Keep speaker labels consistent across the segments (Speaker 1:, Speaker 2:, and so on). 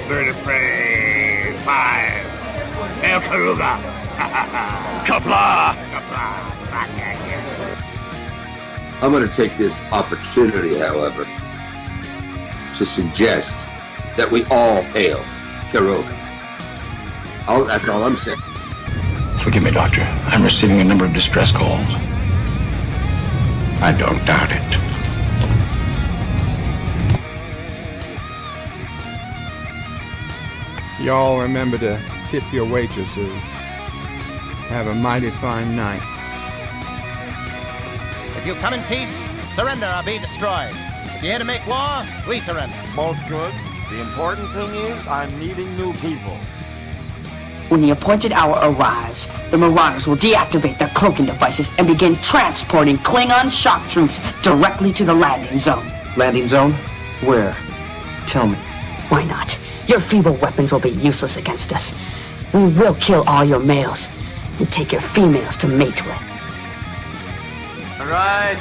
Speaker 1: Bird of Prey 5. El Karuga. Kapla. Kapla. Back at you.
Speaker 2: I'm going to take this opportunity, however, to suggest that we all hail Karuga. That's all I'm saying.
Speaker 3: Forgive me, Doctor. I'm receiving a number of distress calls. I don't doubt it.
Speaker 4: Y'all remember to tip your waitresses. Have a mighty fine night.
Speaker 5: If you come in peace, surrender or be destroyed. If you're here to make war, we surrender.
Speaker 6: Both good. The important thing is I'm needing new people.
Speaker 7: When the appointed hour arrives, the Marauders will deactivate their cloaking devices and begin transporting Klingon shock troops directly to the landing zone.
Speaker 8: Landing zone? Where? Tell me.
Speaker 7: Why not? Your feeble weapons will be useless against us. We will kill all your males and take your females to mate with.
Speaker 6: All right.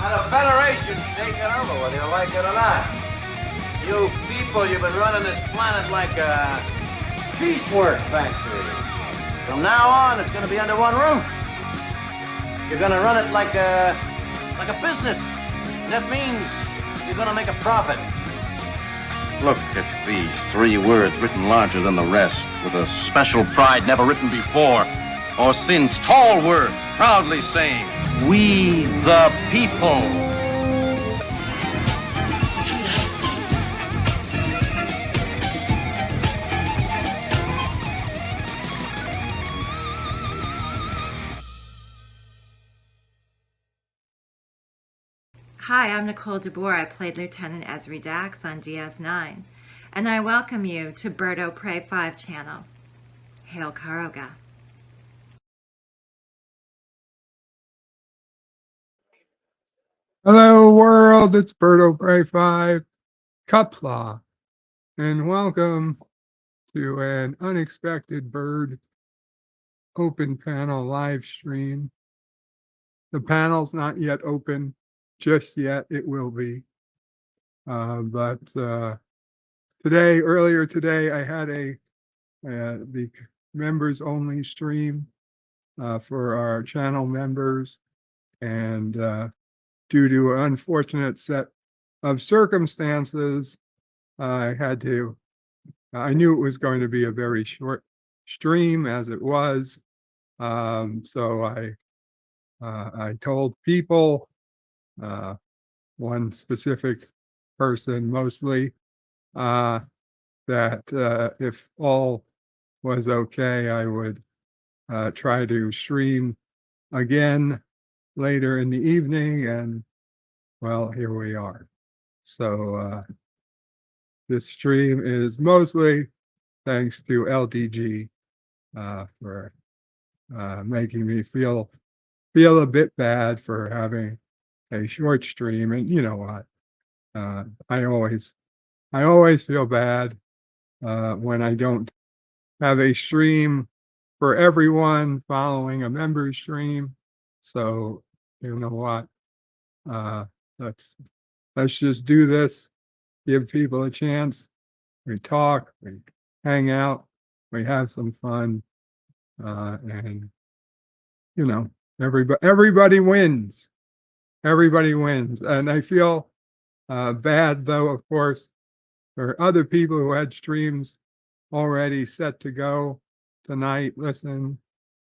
Speaker 6: Now the Federation's taking over, whether you like it or not. You people, you've been running this planet like a piecework factory. From now on, it's going to be under one roof. You're going to run it like a business. And that means you're going to make a profit.
Speaker 9: Look at these 3 words written larger than the rest, with a special pride never written before or since. Tall words, proudly saying, "We the people."
Speaker 10: Hi, I'm Nicole DeBoer. I played Lieutenant Ezri Dax on DS9, and I welcome you to Bird of Prey 5 channel. Hail Karuga.
Speaker 4: Hello world, it's Bird of Prey 5, Kapla, and welcome to an unexpected Bird open panel live stream. The panel's not yet open just yet, it will be. But earlier today, I had the members only stream for our channel members, and due to an unfortunate set of circumstances, I knew it was going to be a very short stream as it was. So I told people, one specific person mostly, that if all was okay, I would try to stream again later in the evening, and well, here we are. So this stream is mostly thanks to LDG for making me feel a bit bad for having a short stream. And you know what? I always feel bad when I don't have a stream for everyone following a member stream. So you know what? Let's just do this. Give people a chance. We talk. We hang out. We have some fun, and you know, everybody wins. Everybody wins, and I feel bad though, of course, for other people who had streams already set to go tonight. Listen,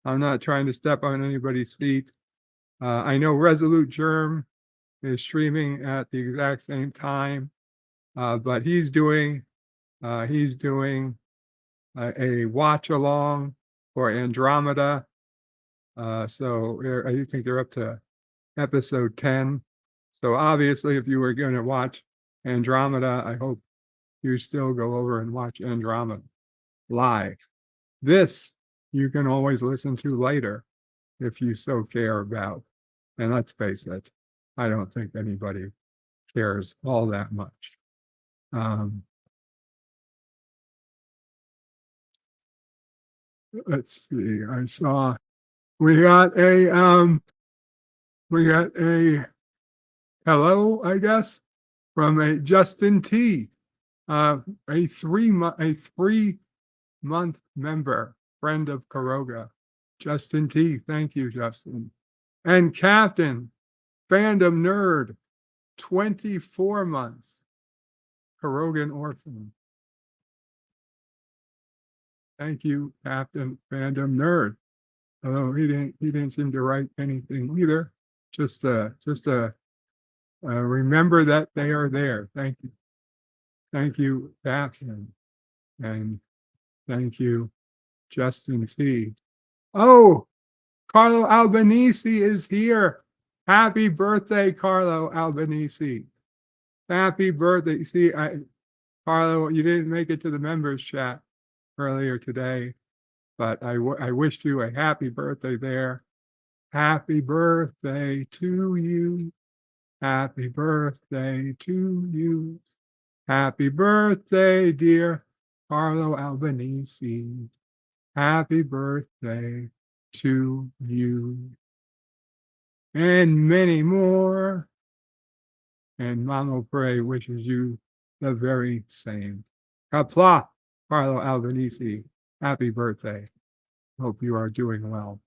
Speaker 4: I'm not trying to step on anybody's feet. I know Resolute Germ is streaming at the exact same time, but he's doing a watch along for Andromeda. So I think they're up to episode 10. So obviously, if you were going to watch Andromeda, I hope you still go over and watch Andromeda live. This you can always listen to later if you so care about. And let's face it, I don't think anybody cares all that much. Let's see. I saw we got a hello, I guess, from a Justin T, a 3-month member, friend of Karoga. Justin T, thank you, Justin. And Captain, fandom nerd, 24 months, Karogan Orphan. Thank you, Captain Fandom Nerd. Although he didn't seem to write anything either. Just remember that they are there. Thank you. Thank you, Captain. And thank you, Justin T. Oh, Carlo Albanese is here. Happy birthday, Carlo Albanese. Happy birthday. See, Carlo, you didn't make it to the members chat earlier today, but I wished you a happy birthday there. Happy birthday to you. Happy birthday to you. Happy birthday, dear Carlo Albanese. Happy birthday to you. And many more. And Mamo Pray wishes you the very same. Kapla, Carlo Albanese. Happy birthday. Hope you are doing well.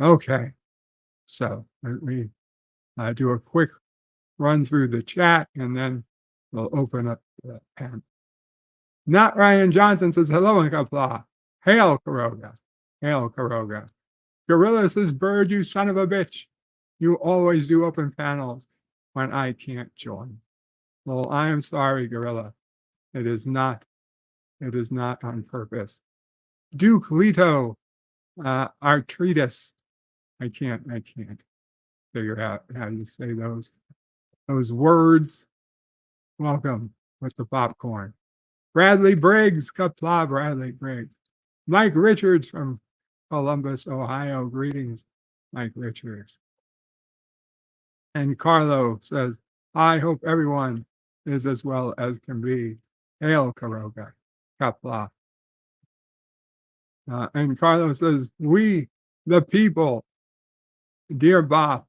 Speaker 4: Okay, so let me do a quick run through the chat and then we'll open up the pen. Not Ryan Johnson says hello and Kapla. Hail Karoga. Hail Karoga. Gorilla says, Bird, you son of a bitch. You always do open panels when I can't join. Well, I am sorry, Gorilla. It is not on purpose. Duke Leto, Artritis. I can't figure out how you say those words. Welcome with the popcorn. Bradley Briggs, Kapla Bradley Briggs. Mike Richards from Columbus, Ohio. Greetings, Mike Richards. And Carlo says, I hope everyone is as well as can be. Hail Karoga. Kapla. And Carlo says, we, the people, dear Bob,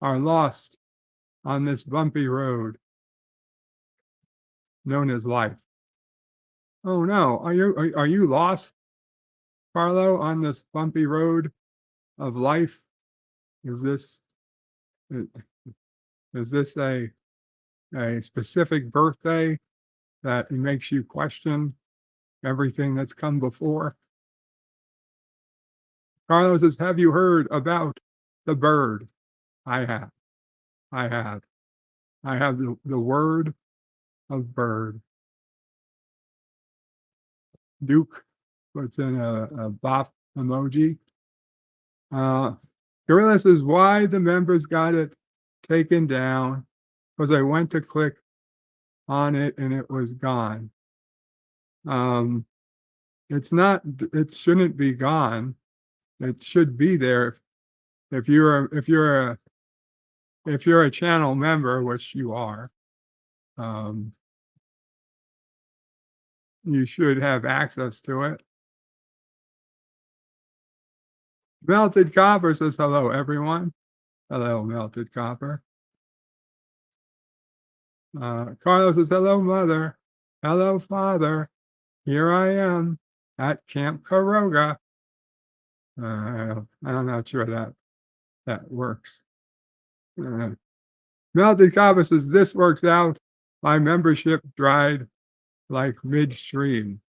Speaker 4: are lost on this bumpy road known as life. Oh no, are you lost, Carlo, on this bumpy road of life? Is this a specific birthday that makes you question everything that's come before? Carlo says, have you heard about the bird? I have. I have the word of bird. Duke puts in a bop emoji. Gorilla says, why the members got it taken down? Because I went to click on it and it was gone. It shouldn't be gone. It should be there. If you're a channel member, which you are, you should have access to it. Melted Copper says hello, everyone. Hello, Melted Copper. Carlos says hello, Mother. Hello, Father. Here I am at Camp Karoga. I'm not sure that works. Melted Copper says this works out. My membership died like midstream.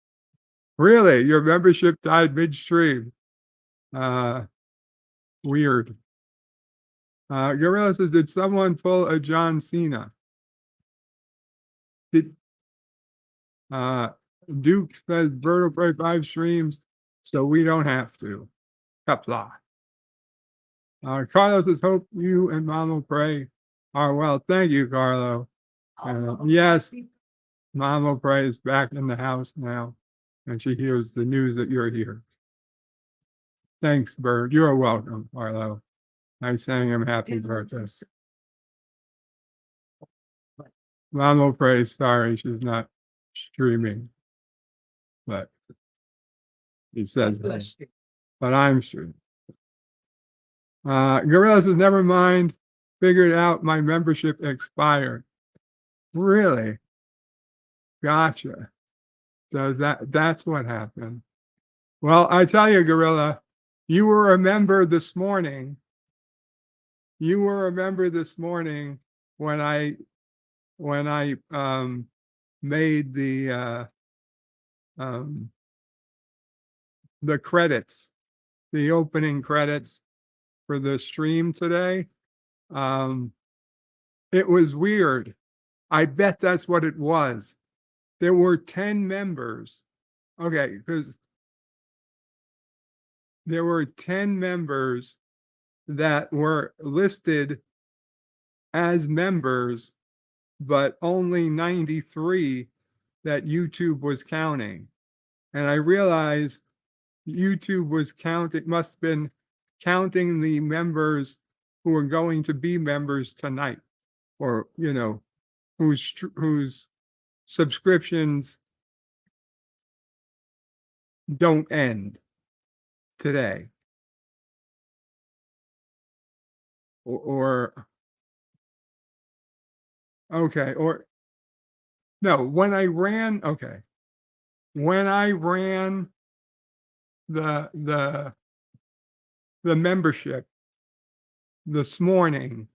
Speaker 4: Really? Your membership died midstream? Weird. Gorilla says, did someone pull a John Cena? Duke says, Bird will play 5 streams, so we don't have to. Kapla. Carlos says, hope you and Mama Pray are well. Thank you, Carlo. Yes, Mama Pray is back in the house now, and she hears the news that you're here. Thanks, Bird. You're welcome, Carlo. I sang him happy birthday. Mama Pray, sorry, she's not streaming, but he says that. But I'm sure. Gorilla says, never mind. Figured out my membership expired. Really? Gotcha. So that's what happened. Well, I tell you, Gorilla, you were a member this morning. You were a member this morning when I made the credits, the opening credits for the stream today. It was weird. I bet that's what it was. There were 10 members. Okay, because there were 10 members that were listed as members, but only 93 that YouTube was counting. And I realized YouTube was must have been counting the members who are going to be members tonight, or, whose subscriptions don't end today. Or okay, or no, when I ran the membership this morning,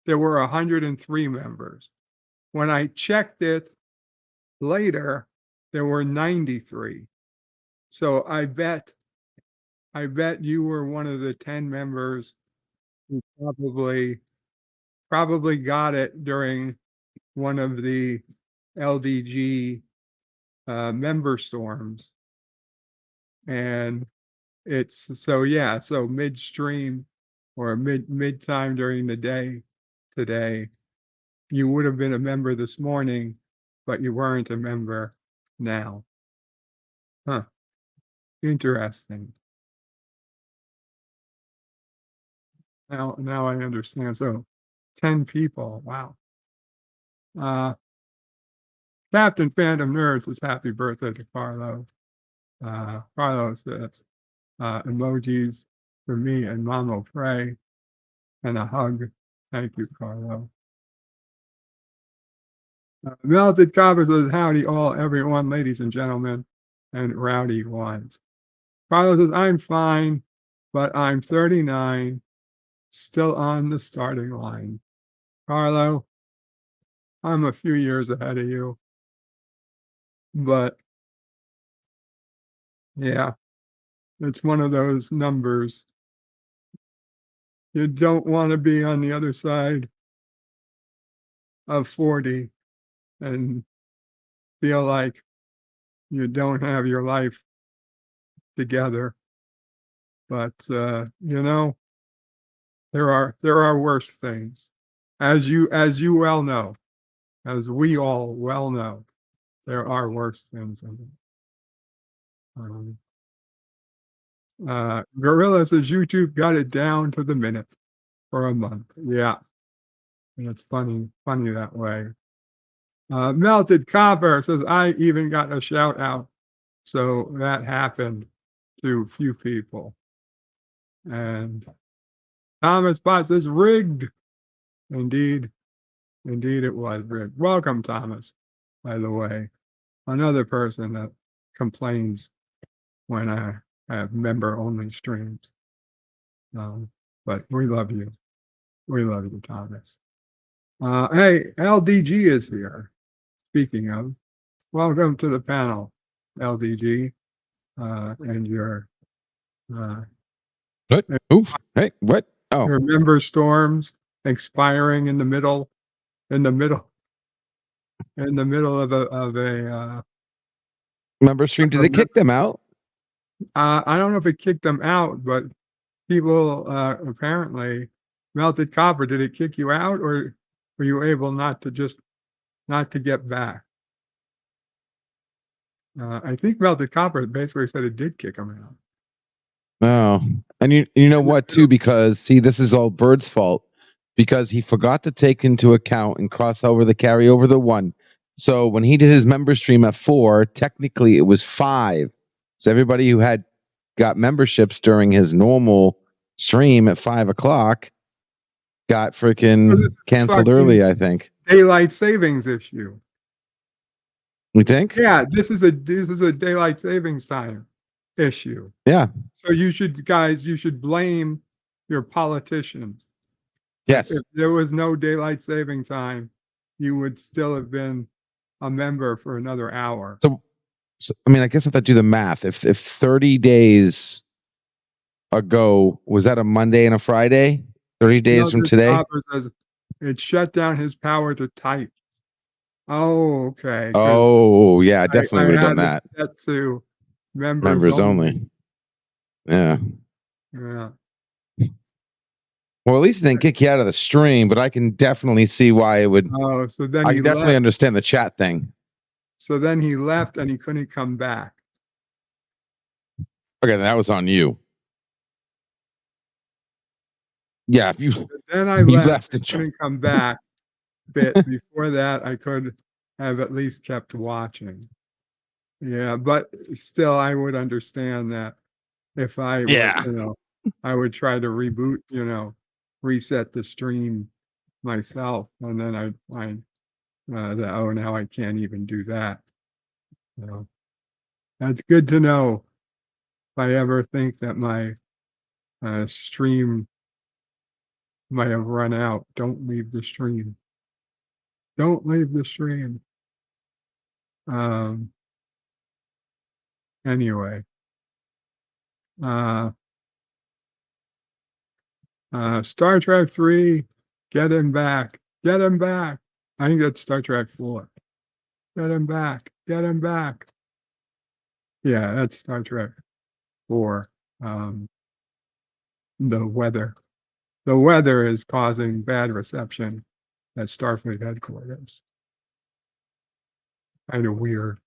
Speaker 4: there were 103 members. When I checked it later, there were 93. So I bet you were one of the 10 members who probably got it during one of the LDG member storms. And it's so midstream or mid time during the day today, you would have been a member this morning, but you weren't a member now. Huh. Interesting. Now I understand. So 10 people. Wow. Captain Phantom Nerd says happy birthday to Carlo. Carlo says emojis for me and Mama Frey and a hug. Thank you, Carlo. Melted Copper says howdy all everyone, ladies and gentlemen, and rowdy ones. Carlo says I'm fine, but I'm 39, still on the starting line. Carlo, I'm a few years ahead of you. But yeah, it's one of those numbers. You don't want to be on the other side of 40 and feel like you don't have your life together. But there are worse things. As you well know, as we all well know, there are worse things in it. Gorilla says YouTube got it down to the minute for a month. Yeah. And it's funny that way. Melted Copper says I even got a shout out. So that happened to a few people. And Thomas Bot says rigged. Indeed it was rigged. Welcome, Thomas, by the way. Another person that complains when I have member-only streams. But we love you. We love you, Thomas. Hey, LDG is here. Speaking of, welcome to the panel, LDG. And your
Speaker 11: what? Oof. Hey, what? Oh,
Speaker 4: your member storms expiring in the middle of a
Speaker 11: member stream. Did they kick them out?
Speaker 4: I don't know if it kicked them out, but people apparently Melted Copper. Did it kick you out, or were you able not to get back? I think Melted Copper basically said it did kick them out.
Speaker 11: Oh, and you know what too? Because see, this is all Bird's fault because he forgot to take into account and carry over the 1. So when he did his member stream at 4, technically it was 5. So everybody who had got memberships during his normal stream at 5 o'clock got freaking canceled early, I think.
Speaker 4: daylight savings issue.
Speaker 11: You think?
Speaker 4: Yeah, this is a daylight savings time issue.
Speaker 11: Yeah.
Speaker 4: So you should blame your politicians.
Speaker 11: Yes.
Speaker 4: If there was no daylight saving time, you would still have been a member for another hour.
Speaker 11: So I mean, I guess I have to do the math. If 30 days ago, was that a Monday and a Friday? 30 days from today?
Speaker 4: Robert says it shut down his power to type. Oh, okay.
Speaker 11: Oh, yeah, I definitely would have done that.
Speaker 4: Set to
Speaker 11: Members only. Yeah.
Speaker 4: Yeah.
Speaker 11: Well, at least it didn't kick you out of the stream, but I can definitely see why it would.
Speaker 4: Oh, so then
Speaker 11: I can definitely understand the chat thing.
Speaker 4: So then he left and he couldn't come back.
Speaker 11: Okay, that was on you. Yeah, if you
Speaker 4: then I left and couldn't come back. But before that, I could have at least kept watching. Yeah, but still, I would understand that if I, I would try to reboot, reset the stream myself, and then I'd find that now I can't even do that. So that's good to know. If I ever think that my stream might have run out, don't leave the stream. Don't leave the stream. Anyway. Star Trek 3, get him back. Get him back. I think that's Star Trek 4. Get him back. Get him back. Yeah, that's Star Trek 4. The weather. The weather is causing bad reception at Starfleet headquarters. Kind of weird.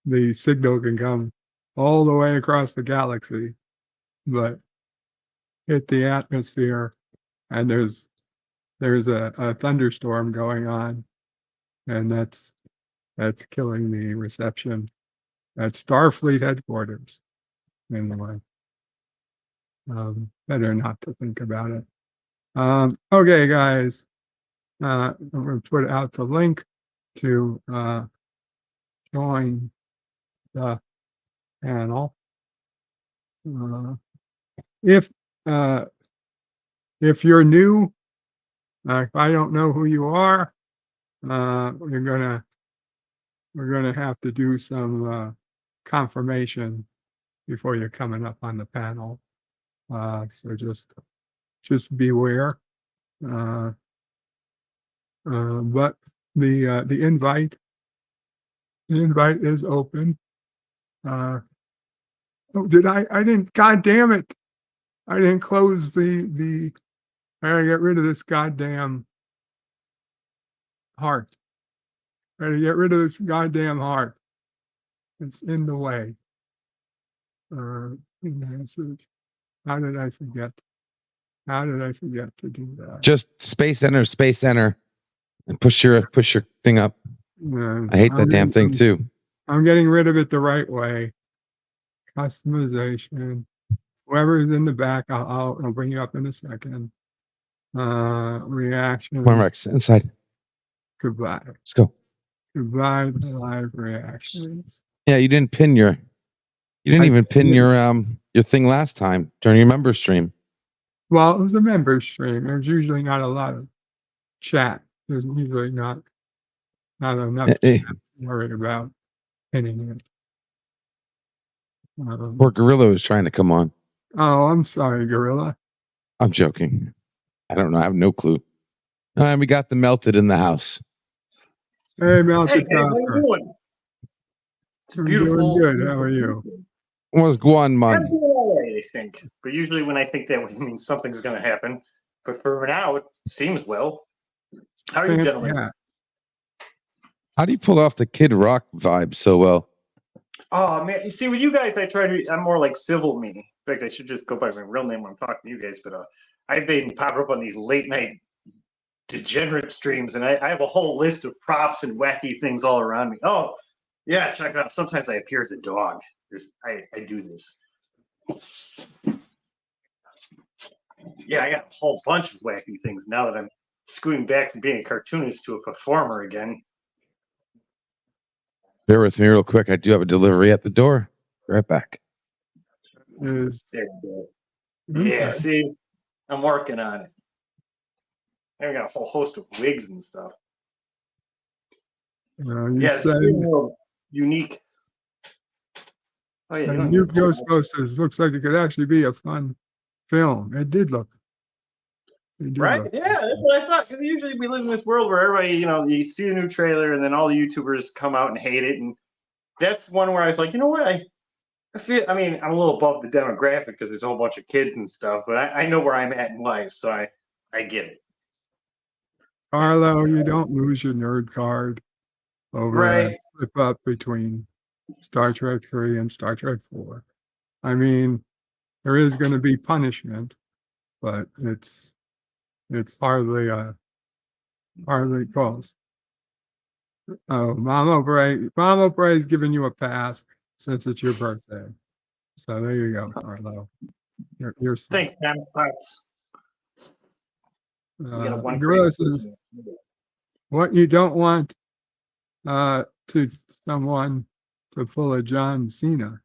Speaker 4: The signal can come all the way across the galaxy, but hit the atmosphere, and there's a thunderstorm going on, and that's killing the reception at Starfleet headquarters. Anyway, better not to think about it. Okay, guys, I'm going to put out the link to join the panel. If you're new, if I don't know who you are, we're gonna have to do some confirmation before you're coming up on the panel. So just beware. But the invite is open. Oh, did I didn't, God damn it. I didn't close I gotta get rid of this goddamn heart. I gotta get rid of this goddamn heart. It's in the way. Message. How did I forget? How did I forget to do that?
Speaker 11: Just space enter, and push your thing up. I hate that damn thing too.
Speaker 4: I'm getting rid of it the right way. Customization. Whoever's in the back, I'll bring you up in a second. Reaction.
Speaker 11: Come on, Rex, inside.
Speaker 4: Goodbye.
Speaker 11: Let's go.
Speaker 4: Goodbye to live reactions.
Speaker 11: Yeah, you didn't even pin your thing last time during your member stream.
Speaker 4: Well, it was a member stream. There's usually not a lot of chat. There's usually not enough chat to worry about pinning it.
Speaker 11: Poor Gorilla was trying to come on.
Speaker 4: Oh, I'm sorry, Gorilla.
Speaker 11: I'm joking. I don't know. I have no clue. All right, we got the Melted in the house.
Speaker 4: Hey, Melted.
Speaker 12: Hey, how you doing?
Speaker 4: I'm doing good. How are you?
Speaker 11: What's going on?
Speaker 12: I'm doing all right, I think. But usually when I think that way, it means something's going to happen. But for now, it seems well. How are you, gentlemen?
Speaker 4: Yeah.
Speaker 11: How do you pull off the Kid Rock vibe so well?
Speaker 12: Oh, man. You see, with you guys, I'm more like Civil Me. In fact, I should just go by my real name when I'm talking to you guys. But I've been popping up on these late night degenerate streams, and I have a whole list of props and wacky things all around me. Oh, yeah, check it out. Sometimes I appear as a dog. I do this. Yeah, I got a whole bunch of wacky things now that I'm scooting back from being a cartoonist to a performer again.
Speaker 11: Bear with me real quick. I do have a delivery at the door. Right back.
Speaker 4: Is
Speaker 12: There you go. Yeah,
Speaker 4: okay.
Speaker 12: see, I'm working on it. I got a whole host of wigs and stuff.
Speaker 4: You
Speaker 12: Yeah,
Speaker 4: said,
Speaker 12: unique. Oh yeah,
Speaker 4: said
Speaker 12: you don't
Speaker 4: New
Speaker 12: need a whole bunch.
Speaker 4: Ghostbusters looks like it could actually be a fun film. It did look. It did
Speaker 12: Right?
Speaker 4: look.
Speaker 12: Yeah, that's what I thought. Because usually we live in this world where everybody, you see a new trailer and then all the YouTubers come out and hate it. And that's one where I was like, you know what? I feel, I mean, I'm a little above the demographic because there's a whole bunch of kids and stuff, but I know where I'm at in life, so I get it.
Speaker 4: Carlo, you don't lose your nerd card over a
Speaker 12: Right.
Speaker 4: flip up between Star Trek 3 and Star Trek 4. I mean, there is going to be punishment, but it's hardly close. Oh, Mama Bray is giving you a pass since it's your birthday. So there you go, Carlo. You're
Speaker 12: Thanks, man. That's one
Speaker 4: Gorilla
Speaker 12: crazy
Speaker 4: says,
Speaker 12: person.
Speaker 4: what you don't want to someone to pull a John Cena.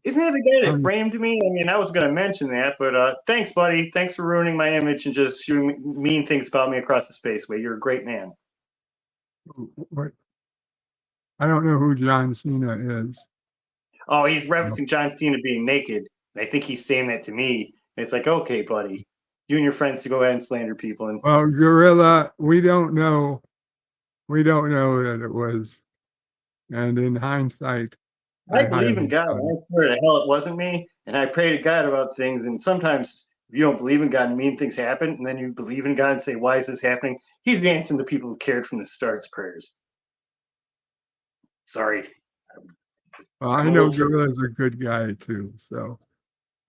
Speaker 12: Isn't that the guy that framed me? I mean, I was going to mention that, but thanks, buddy. Thanks for ruining my image and just shooting mean things about me across the spaceway. You're a great man.
Speaker 4: What? I don't know who John Cena is.
Speaker 12: Oh, he's referencing John Cena being naked. And I think he's saying that to me. And it's like, okay, buddy, you and your friends to go ahead and slander people. And
Speaker 4: Well, Gorilla, we don't know that it was. And in hindsight,
Speaker 12: I believe in God. I swear to hell it wasn't me. And I pray to God about things. And sometimes if you don't believe in God and mean things happen, and then you believe in God and say, why is this happening? He's answering the people who cared from the start's prayers. Sorry.
Speaker 4: Well, I know Gorilla's a good guy too, so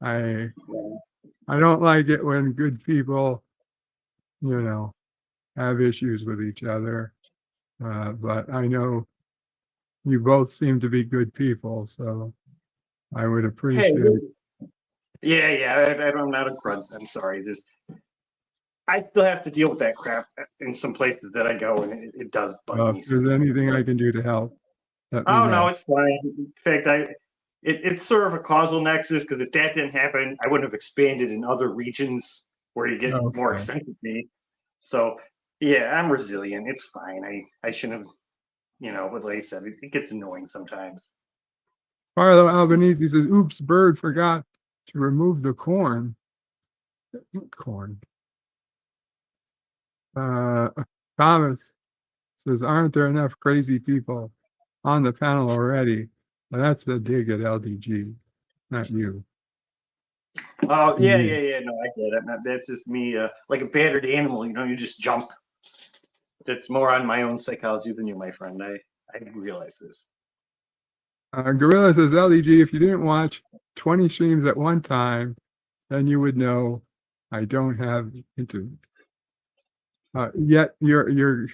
Speaker 4: I don't like it when good people, have issues with each other. But I know you both seem to be good people, so I would appreciate.
Speaker 12: I'm not a grudge. I'm sorry. I still have to deal with that crap in some places that I go, and it does bug me.
Speaker 4: If there's anything I can do to help.
Speaker 12: No, it's fine. In fact, it's sort of a causal nexus because if that didn't happen, I wouldn't have expanded in other regions where you get more eccentric me. So yeah, I'm resilient. It's fine. I shouldn't have, but like I said, it gets annoying sometimes.
Speaker 4: Carlo Albanese says, oops, Bird forgot to remove the corn. Corn. Thomas says, aren't there enough crazy people on the panel already? Well, that's the dig at LDG, not you.
Speaker 12: Oh, yeah. No, I get it. That's just me, like a battered animal, you just jump. That's more on my own psychology than you, my friend. I realize this.
Speaker 4: Gorilla says, LDG, if you didn't watch 20 streams at one time, then you would know I don't have internet. Yet you're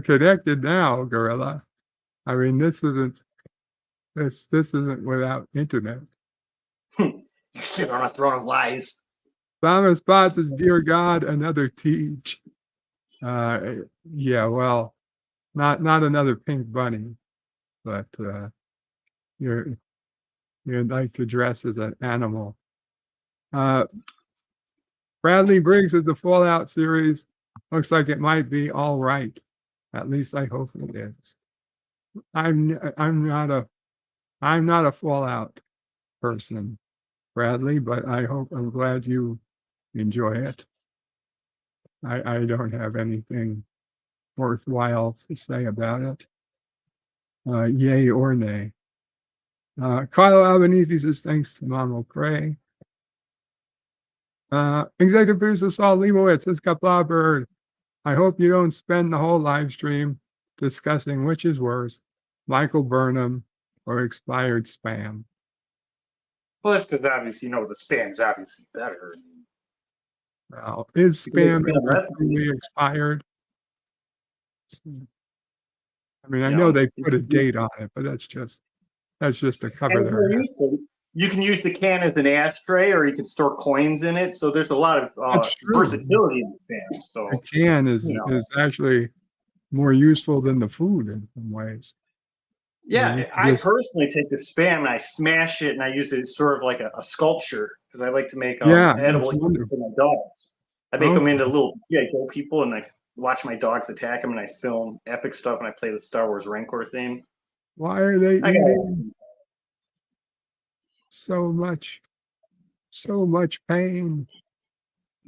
Speaker 4: connected now, Gorilla. I mean, this isn't without internet.
Speaker 12: You sit on a throne of lies.
Speaker 4: Thomas Potts says, dear God, another teach. Yeah, well, not another pink bunny, but you'd like to dress as an animal. Bradley Briggs is the Fallout series. Looks like it might be all right. At least I hope it is. I'm not a Fallout person, Bradley, but I'm glad you enjoy it. I don't have anything worthwhile to say about it. Yay or nay. Carlo Albanese says, thanks to Mama Cray. Executive producer Saul Leibowitz says, Kapla Bird, I hope you don't spend the whole live stream discussing which is worse, Michael Burnham or expired spam.
Speaker 12: Well, that's because obviously, the spam is obviously better.
Speaker 4: Well, is spam truly expired? I mean, I know they put a date on it, but that's just to cover their ass.
Speaker 12: you can use the can as an ashtray, or you can store coins in it. So there's a lot of
Speaker 4: That's true.
Speaker 12: versatility in the spam. So
Speaker 4: The can is
Speaker 12: you know.
Speaker 4: is actually more useful than the food in some ways.
Speaker 12: Yeah,
Speaker 4: you
Speaker 12: I
Speaker 4: just-
Speaker 12: personally take the spam and I smash it and I use it as sort of like a sculpture because I like to make
Speaker 4: Yeah,
Speaker 12: edible
Speaker 4: that's
Speaker 12: humans for my dogs. I make them
Speaker 4: Okay.
Speaker 12: into little G.I. Joe people and I watch my dogs attack them and I film epic stuff and I play the Star Wars Rancor theme.
Speaker 4: Why are they
Speaker 12: I got
Speaker 4: eating so much pain?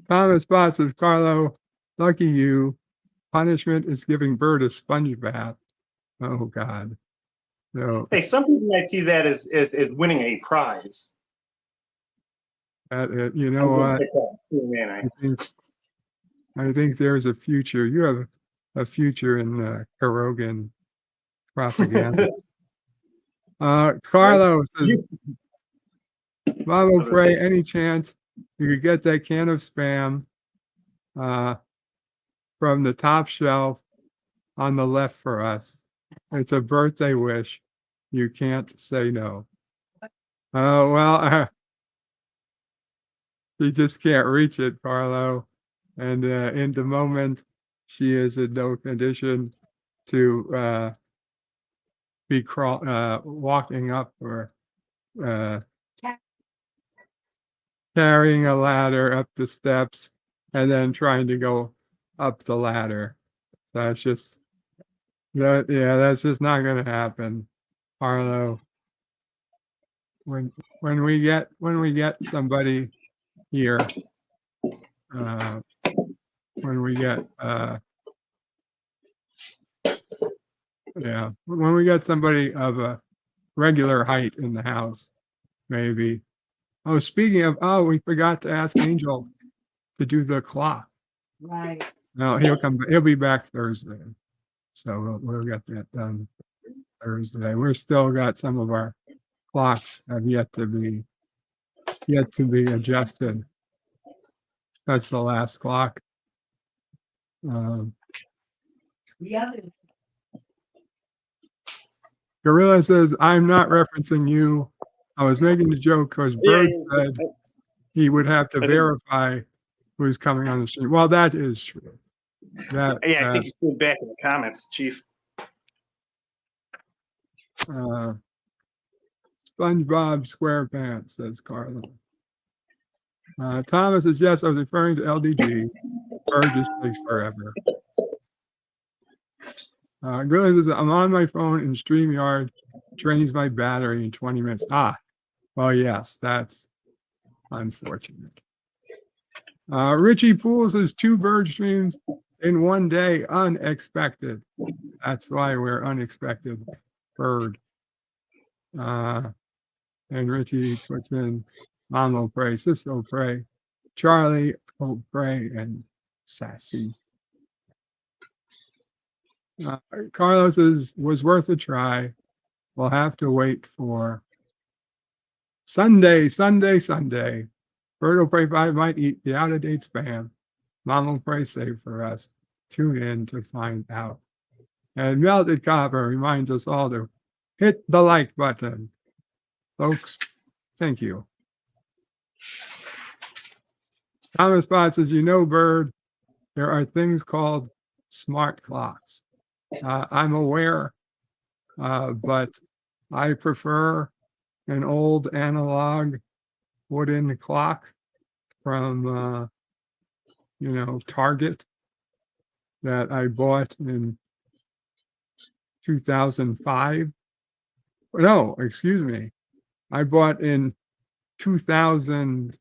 Speaker 4: Thomas Bott says, Carlo, lucky you. Punishment is giving Bird a sponge bath. Oh God. No,
Speaker 12: Hey, some people might see that as winning a prize.
Speaker 4: you know what?
Speaker 12: Man,
Speaker 4: I think there's a future. You have a future in Karogan propaganda. Carlo says, Mama Frey, any chance you could get that can of spam from the top shelf on the left for us? It's a birthday wish. You can't say no. Oh, well, she just can't reach it, Carlo. And in the moment, she is in no condition to be walking up or carrying a ladder up the steps and then trying to go up the ladder. That's just that's just not going to happen, Carlo. When we get somebody here, when we get when we get somebody of a regular height in the house, maybe. Oh, speaking of, we forgot to ask Angel to do the clock.
Speaker 10: Right.
Speaker 4: No, he'll be back Thursday. So we'll get that done Thursday. We're still got some of our clocks have yet to be adjusted. That's the last clock.
Speaker 10: The other.
Speaker 4: Gorilla says, I'm not referencing you. I was making the joke because Bird said he would have to verify who's coming on the stream. Well, that is true.
Speaker 12: I think you stood back in the comments, Chief.
Speaker 4: SpongeBob SquarePants, says Carlo. Thomas says, yes, I was referring to LDG. Bird just takes forever. Gorilla says, I'm on my phone and StreamYard drains my battery in 20 minutes. Well, yes, that's unfortunate. Richie Poole says 2 bird streams in one day, unexpected. That's why we're unexpected bird. And Richie puts in Mom will pray, Sis will pray, Charlie will pray, and Sassy. Carlos was worth a try. We'll have to wait for Sunday. Bird will pray 5 might eat the out-of-date spam. Mom will pray save for us. Tune in to find out. And Melted Copper reminds us all to hit the like button. Folks, thank you. Thomas Bott says, Bird, there are things called smart clocks. I'm aware, but I prefer an old analog wooden clock from, Target that I bought in 2005. No, excuse me. I bought in 2000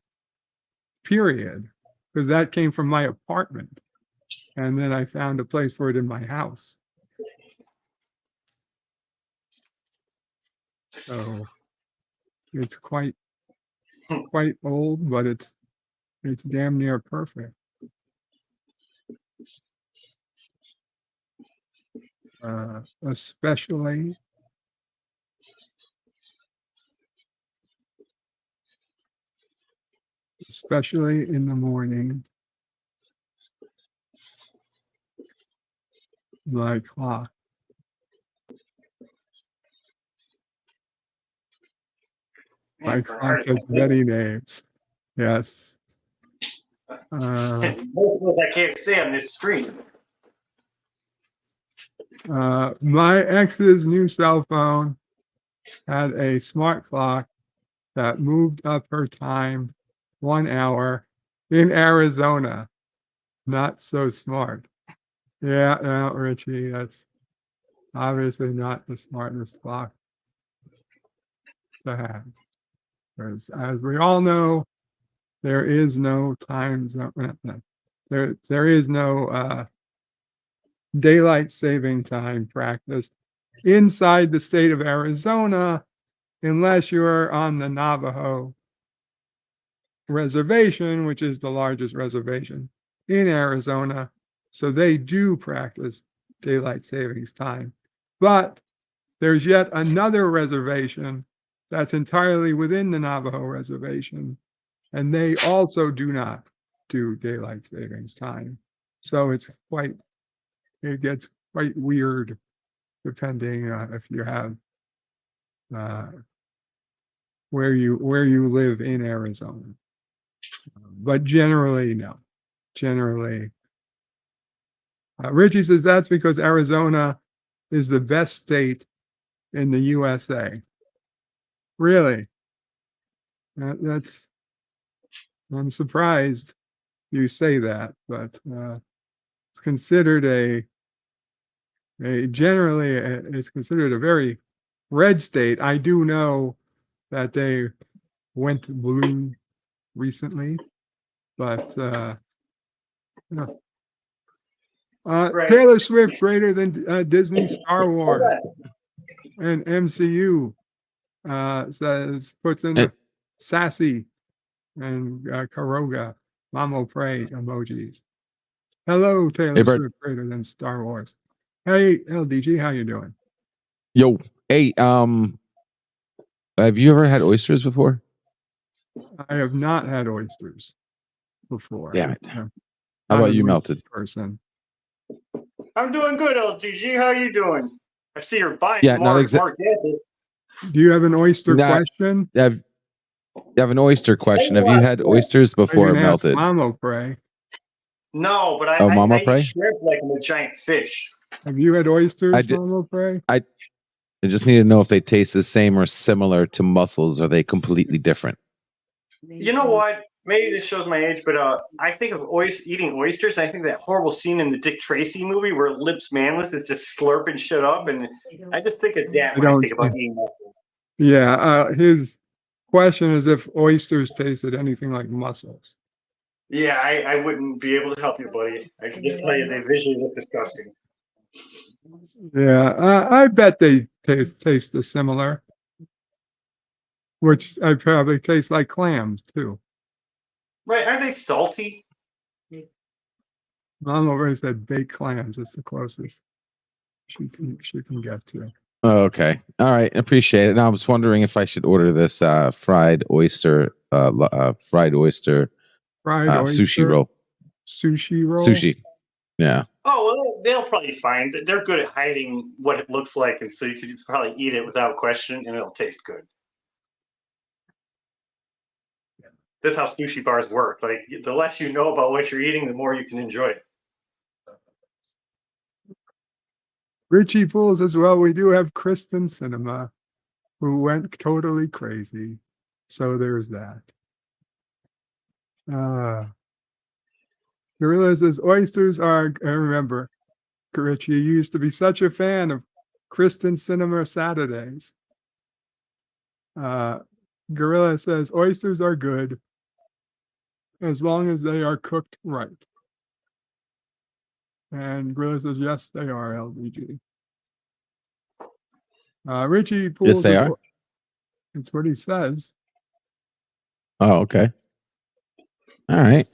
Speaker 4: period because that came from my apartment. And then I found a place for it in my house. So it's quite old, but it's damn near perfect. Especially in the morning, my clock. My
Speaker 12: For
Speaker 4: font has
Speaker 12: artists.
Speaker 4: many names. Yes.
Speaker 12: Most of those I can't say on this screen.
Speaker 4: My ex's new cell phone had a smart clock that moved up her time 1 hour in Arizona. Not so smart. Yeah, no, Richie, that's obviously not the smartest clock to have. Because as we all know, there is no time zone. There is no daylight saving time practiced inside the state of Arizona unless you are on the Navajo reservation, which is the largest reservation in Arizona. So they do practice daylight savings time. But there's yet another reservation that's entirely within the Navajo reservation, and they also do not do daylight savings time. So it gets quite weird depending if you have where you live in Arizona. But generally, no. Generally, Richie says that's because Arizona is the best state in the USA. Really? I'm surprised you say that, but it's considered it's considered a very red state. I do know that they went blue recently, but Taylor Swift greater than Disney, Star Wars, and MCU puts in a sassy and Karoga Mamo Pray emojis. Hello, Taylor Swift greater than Star Wars. Hey, LDG, how you doing?
Speaker 11: Yo, hey, have you ever had oysters before?
Speaker 4: I have not had oysters before.
Speaker 11: Damn it.
Speaker 4: How
Speaker 11: about you, Melted?
Speaker 4: Person.
Speaker 12: I'm doing good, LTG. How are you doing? I see you're buying
Speaker 11: Yeah,
Speaker 12: more.
Speaker 11: not exactly.
Speaker 4: Do you have an oyster question?
Speaker 11: You have an oyster question. Have you had oysters before, Melted?
Speaker 4: Mamo Pray.
Speaker 12: No, but I
Speaker 11: Mama Pray?
Speaker 12: eat shrimp like I'm a giant fish.
Speaker 4: Have you had oysters, Mamo Pray?
Speaker 11: I just need to know if they taste the same or similar to mussels. Or are they completely different?
Speaker 12: You know what? Maybe this shows my age, but I think of eating oysters. I think that horrible scene in the Dick Tracy movie where Lips Manless is just slurping shit up, and I just think of that when I think about eating mussels.
Speaker 4: Yeah, his question is if oysters tasted anything like mussels.
Speaker 12: Yeah, I wouldn't be able to help you, buddy. I can just tell you they visually look disgusting.
Speaker 4: Yeah, I bet they taste similar, which I probably taste like clams too.
Speaker 12: Right? Aren't they salty?
Speaker 4: Mom already said baked clams. It's the closest she can get to.
Speaker 11: Oh, okay. All right. Appreciate it. Now I was wondering if I should order this fried oyster sushi roll.
Speaker 4: Sushi roll?
Speaker 11: Sushi. Yeah.
Speaker 12: Oh, well, they'll probably find that they're good at hiding what it looks like, and so you could probably eat it without question, and it'll taste good. That's how sushi bars work. Like, the less you know about what you're eating, the more you can enjoy it.
Speaker 4: Richie Pools as well. We do have Kristen Cinema, who went totally crazy. So there's that. Gorilla says oysters are. I remember, Richie, you used to be such a fan of Kristen Cinema Saturdays. Gorilla says oysters are good as long as they are cooked right. And Gorilla says, yes, they are, LBG. Richie Pools.
Speaker 11: Yes, they are.
Speaker 4: That's what he says.
Speaker 11: Oh, okay. All right.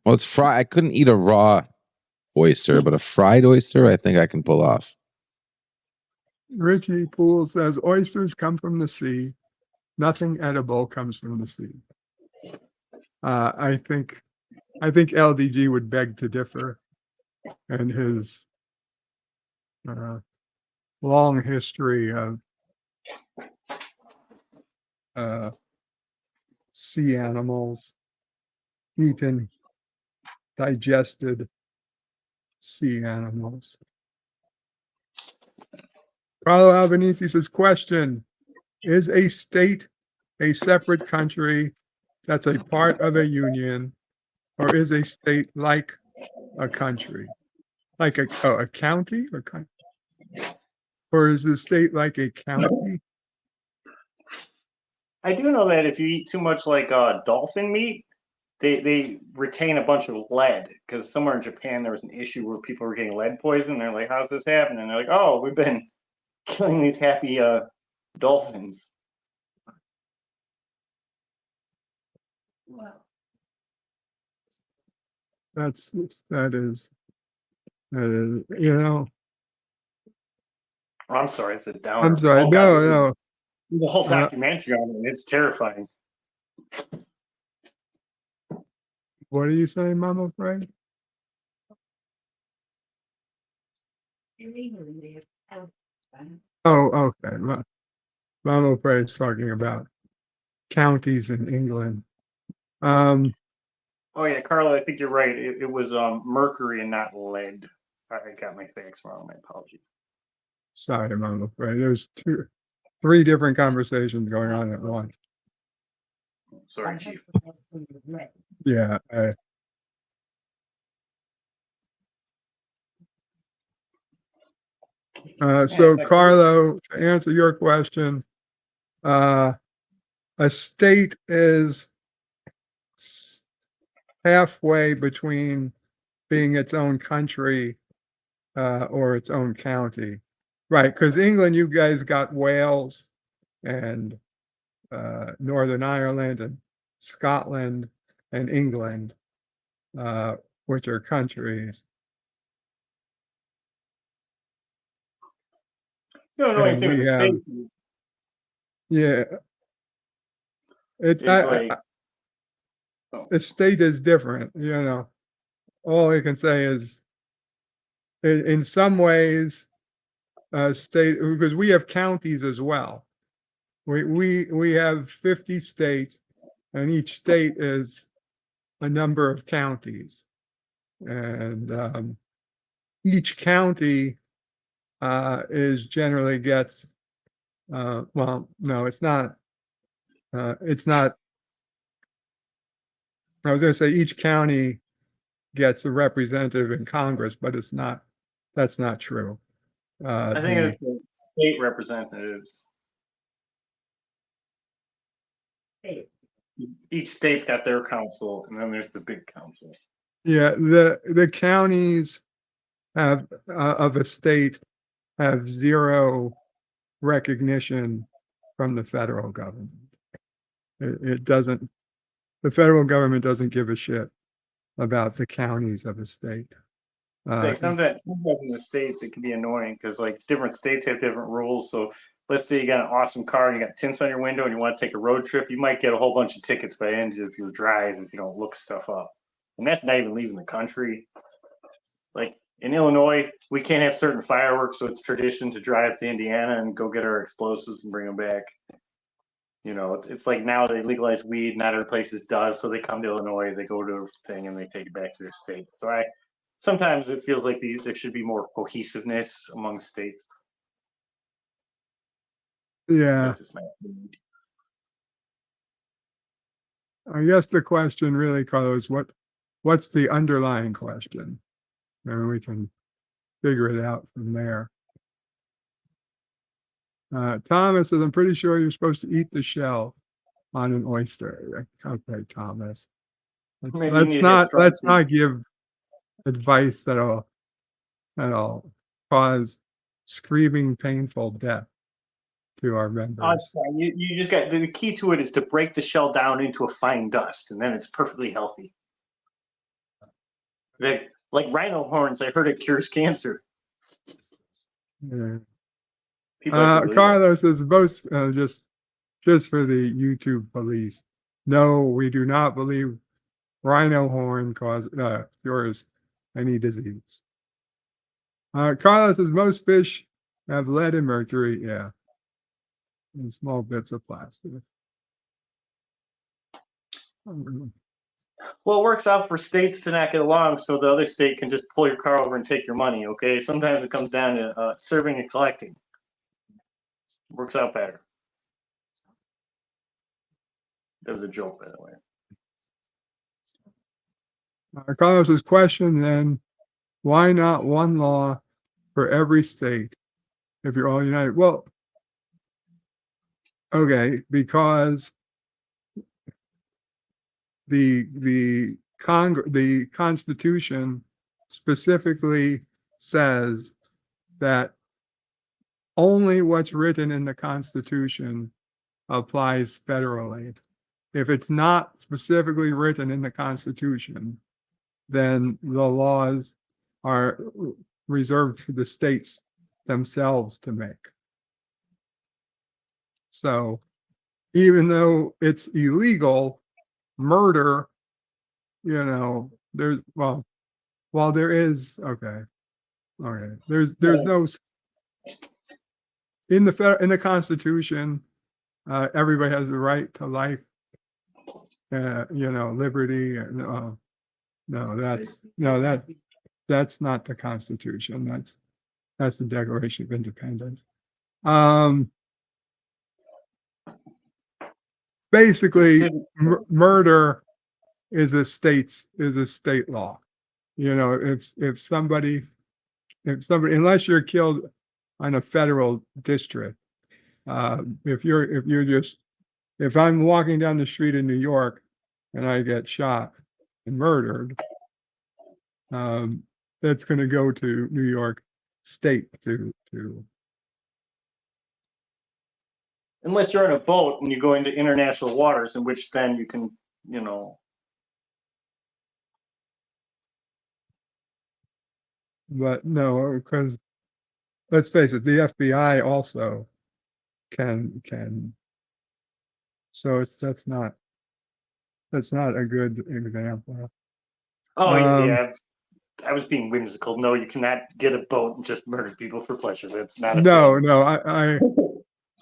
Speaker 11: Well, it's fried. I couldn't eat a raw oyster, but a fried oyster, I think I can pull off.
Speaker 4: Richie Poole says oysters come from the sea. Nothing edible comes from the sea. I think LDG would beg to differ, and his long history of sea animals, eaten, digested sea animals. Carlo Albanese says, question, is a state a separate country that's a part of a union, or is a state like a country? Like a county or is the state like a county?
Speaker 12: I do know that if you eat too much like dolphin meat, they retain a bunch of lead, because somewhere in Japan there was an issue where people were getting lead poison. They're like, how's this happening? And they're like, oh, we've been killing these happy dolphins.
Speaker 4: That is, you know.
Speaker 12: I'm sorry, it's a downer.
Speaker 4: I'm sorry. No.
Speaker 12: The whole documentary on it, it's terrifying.
Speaker 4: What are you saying, Mama Frey? Oh, okay. Mama Frey is talking about counties in England.
Speaker 12: Oh yeah, Carla, I think you're right. It was mercury and not lead. I got my facts wrong. My apologies.
Speaker 4: Sorry, Mama Frey. There's three different conversations going on at once.
Speaker 12: Sorry, Chief.
Speaker 4: Yeah. So Carlo, to answer your question, a state is halfway between being its own country or its own county. Right, because England, you guys got Wales and Northern Ireland and Scotland and England, which are countries.
Speaker 12: You don't know anything with the state.
Speaker 4: Yeah. The state is different, you know. All I can say is in some ways, state, because we have counties as well. We have 50 states, and each state is a number of counties, and each county is generally gets well, no, it's not. It's not. I was going to say each county gets a representative in Congress, but it's not. That's not true.
Speaker 12: I think it's the state representatives. Each state's got their council, and then there's the big council.
Speaker 4: Yeah, the counties have of a state have zero recognition from the federal government. It doesn't. The federal government doesn't give a shit about the counties of a state.
Speaker 12: Like sometimes in the states it can be annoying because like different states have different rules. So let's say you got an awesome car and you got tints on your window and you want to take a road trip, you might get a whole bunch of tickets by end if you drive, if you don't look stuff up. And that's not even leaving the country. Like in Illinois, we can't have certain fireworks, so it's tradition to drive to Indiana and go get our explosives and bring them back. You know, it's like now they legalize weed, not other places does, so they come to Illinois, they go to a thing and they take it back to their state. So sometimes it feels like there should be more cohesiveness among states.
Speaker 4: Yeah.
Speaker 12: That's just my opinion.
Speaker 4: I guess the question really, Carlos, what's the underlying question? And we can figure it out from there. Thomas says, I'm pretty sure you're supposed to eat the shell on an oyster. Okay, Thomas. Let's not give advice that'll cause screaming, painful death to our members.
Speaker 12: You just got the key to it is to break the shell down into a fine dust, and then it's perfectly healthy. Like rhino horns, I heard it cures cancer.
Speaker 4: Yeah. Carlos says both just for the YouTube police. No, we do not believe rhino horn cures any disease. Carlos says most fish have lead and mercury. Yeah, in small bits of plastic.
Speaker 12: Well, it works out for states to not get along, so the other state can just pull your car over and take your money. Okay, sometimes it comes down to serving and collecting. Works out better. That was a joke, by the way.
Speaker 4: Carlos's question then, why not one law for every state if you're all united? Well, okay, because the Constitution specifically says that only what's written in the Constitution applies federally. If it's not specifically written in the Constitution, then the laws are reserved for the states themselves to make. So even though it's illegal, murder, there's, well, while there is, there's no, in the Constitution, everybody has the right to life, liberty. That's not the Constitution. That's the Declaration of Independence. Basically, murder is a state law. If somebody, unless you're killed on a federal district, if I'm walking down the street in New York and I get shot and murdered, that's going to go to New York State to.
Speaker 12: Unless you're on a boat and you go into international waters, in which then you can,
Speaker 4: But no, because let's face it, the FBI also can. So that's not a good example.
Speaker 12: Oh yeah. I was being whimsical. No, you cannot get a boat and just murder people for pleasure. That's not a thing.
Speaker 4: No.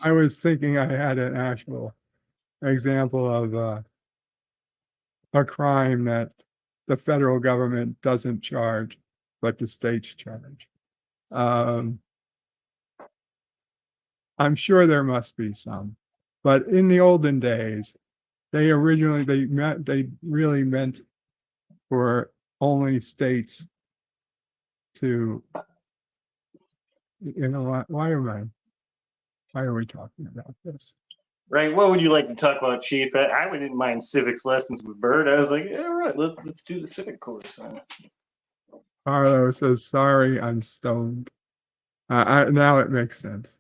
Speaker 4: I was thinking I had an actual example of a crime that the federal government doesn't charge, but the states charge. I'm sure there must be some, but in the olden days, they really meant for only states to, why are we talking about this?
Speaker 12: Right. What would you like to talk about, Chief? I wouldn't mind civics lessons with Bert. I was like, yeah, right. Let's do the civic course.
Speaker 4: Carlo says, "Sorry, I'm stoned." Now it makes sense.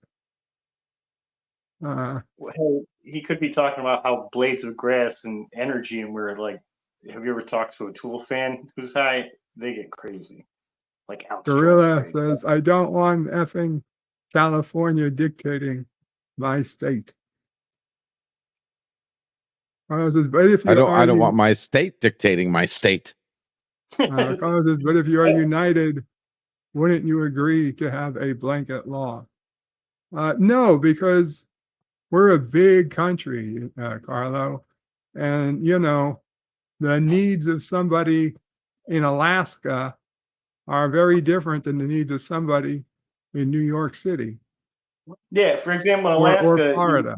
Speaker 12: He could be talking about how blades of grass and energy, and we're like, have you ever talked to a Tool fan who's high? They get crazy. Like Alex
Speaker 4: Gorilla says, "I don't want effing California dictating my state." Carlos says, "But if
Speaker 11: I don't want my state dictating my state."
Speaker 4: Carlos says, "But if you are united, wouldn't you agree to have a blanket law?" No, because we're a big country, Carlo, and the needs of somebody in Alaska are very different than the needs of somebody in New York City.
Speaker 12: Yeah, for example, in Alaska,
Speaker 4: or Florida.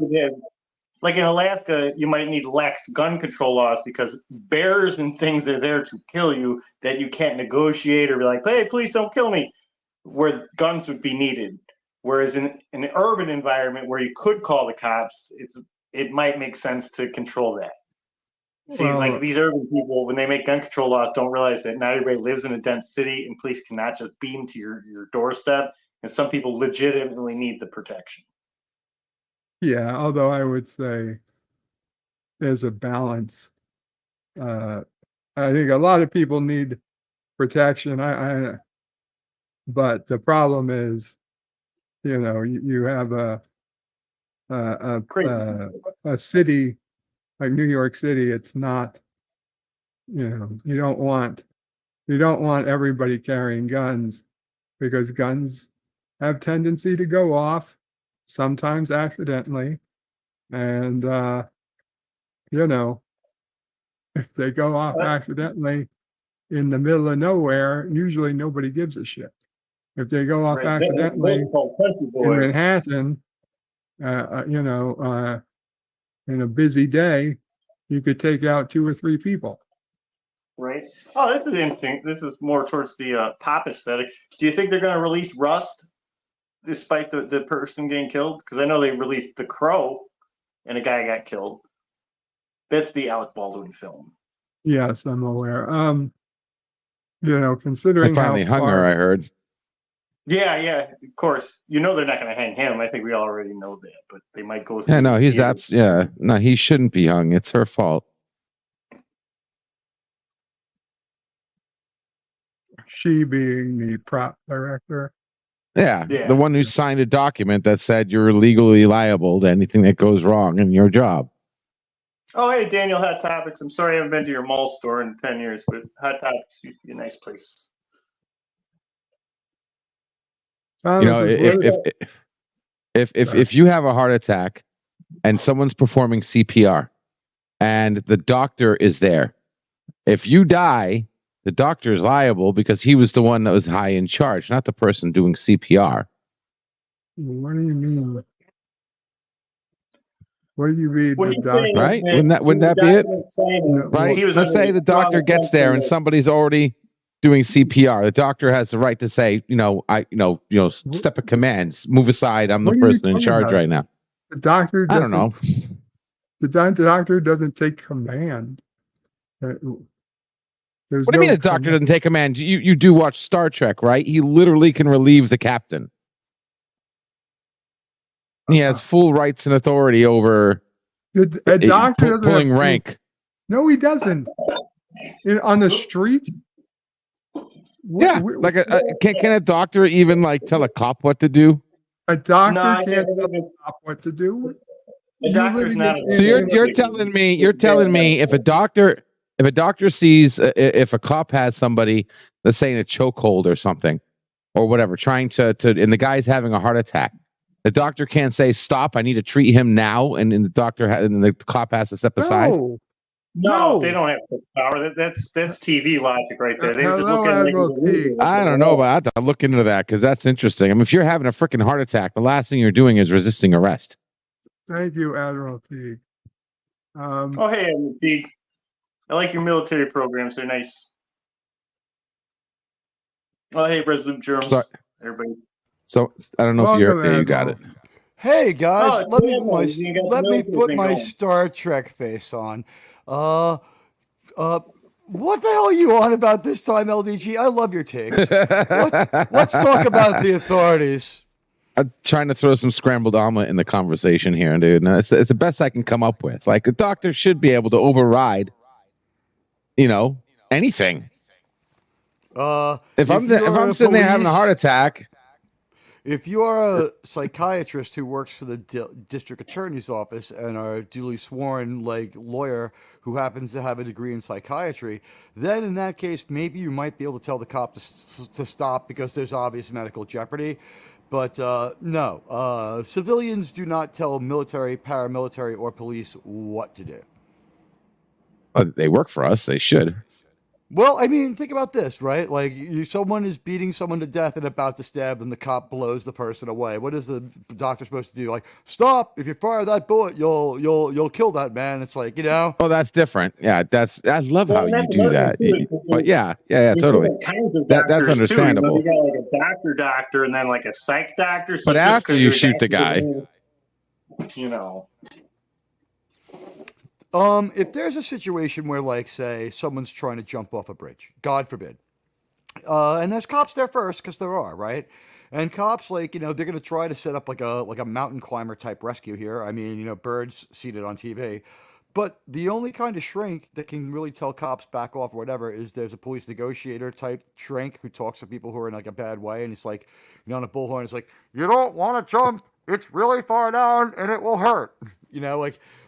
Speaker 12: Like in Alaska, you might need lax gun control laws because bears and things are there to kill you that you can't negotiate or be like, hey, please don't kill me, where guns would be needed. Whereas in an urban environment where you could call the cops, it might make sense to control that. See, like these urban people, when they make gun control laws, don't realize that not everybody lives in a dense city and police cannot just beam to your doorstep. And some people legitimately need the protection.
Speaker 4: Yeah, although I would say there's a balance. I think a lot of people need protection. But the problem is, you have a city like New York City. It's not, you don't want everybody carrying guns, because guns have tendency to go off, sometimes accidentally, and If they go off accidentally in the middle of nowhere, usually nobody gives a shit. If they go off accidentally in Manhattan, in a busy day, you could take out 2 or 3 people.
Speaker 12: Right. Oh, this is interesting. This is more towards the pop aesthetic. Do you think they're going to release Rust despite the person getting killed? Because I know they released The Crow and a guy got killed. That's the Alec Baldwin film.
Speaker 4: Yes, I'm aware.
Speaker 11: They
Speaker 4: Considering
Speaker 11: finally
Speaker 4: how
Speaker 11: hung her, I heard.
Speaker 12: Yeah, of course. They're not going to hang him. I think we already know that, but they might go.
Speaker 11: Yeah, no, he shouldn't be hung. It's her fault.
Speaker 4: She being the prop director.
Speaker 11: Yeah, the one who signed a document that said you're legally liable to anything that goes wrong in your job.
Speaker 12: Oh, hey, Daniel, Hot Topics. I'm sorry I haven't been to your mall store in 10 years, but Hot Topics used to be a nice place.
Speaker 11: If you have a heart attack and someone's performing CPR and the doctor is there, if you die, the doctor is liable because he was the one that was high in charge, not the person doing CPR.
Speaker 4: What do you mean? What do you mean?
Speaker 11: Right? Wouldn't that be it? Right? Let's say the doctor gets there and somebody's already doing CPR. The doctor has the right to say, step of commands, move aside. I'm the person in charge right now.
Speaker 4: The doctor.
Speaker 11: I don't know.
Speaker 4: The doctor doesn't take command.
Speaker 11: What do you mean a doctor doesn't take command? You do watch Star Trek, right? He literally can relieve the captain. He has full rights and authority over
Speaker 4: a doctor doesn't
Speaker 11: pulling rank.
Speaker 4: No, he doesn't. On the street.
Speaker 11: Can a doctor even tell a cop what to do?
Speaker 4: A doctor can't tell a cop what to do.
Speaker 11: So you're telling me if a doctor sees if a cop has somebody, let's say in a chokehold or something or whatever, trying to and the guy's having a heart attack, the doctor can't say stop, I need to treat him now, and the cop has to step aside.
Speaker 12: No, they don't have the power. That's TV logic right there. They just look at it.
Speaker 11: I don't know, but I have to look into that because that's interesting. I mean, if you're having a freaking heart attack, the last thing you're doing is resisting arrest.
Speaker 4: Thank you, Admiral Teague.
Speaker 12: Oh, hey, Admiral Teague. I like your military programs. They're nice. Oh, hey, President Germs.
Speaker 11: Sorry.
Speaker 12: Everybody.
Speaker 11: So I don't know if you got it.
Speaker 13: Hey guys, let me put my Star Trek face on. What the hell are you on about this time, LDG? I love your takes. Let's talk about the authorities.
Speaker 11: I'm trying to throw some scrambled omelet in the conversation here, dude. No, it's the best I can come up with. Like, a doctor should be able to override, anything. If I'm sitting there having a heart attack.
Speaker 13: If you are a psychiatrist who works for the district attorney's office and are a duly sworn lawyer who happens to have a degree in psychiatry, then in that case, maybe you might be able to tell the cop to stop because there's obvious medical jeopardy. But no, civilians do not tell military, paramilitary, or police what to do.
Speaker 11: They work for us. They should.
Speaker 13: Well, I mean, think about this, right? Like, someone is beating someone to death and about to stab, and the cop blows the person away. What is the doctor supposed to do? Like, stop! If you fire that bullet, you'll kill that man. It's like,
Speaker 11: Oh, that's different. Yeah, I love how you do that. But yeah, totally. That's understandable.
Speaker 12: You got like a doctor, and then like a psych doctor. So
Speaker 11: but after you shoot the guy,
Speaker 13: if there's a situation where, like, say, someone's trying to jump off a bridge, God forbid, and there's cops there first, because there are, right? And cops, they're going to try to set up like a mountain climber type rescue here. I mean, Birds seen it on TV. But the only kind of shrink that can really tell cops back off or whatever is there's a police negotiator type shrink who talks to people who are in like a bad way, and it's like, on a bullhorn, it's like, you don't want to jump. It's really far down, and it will hurt.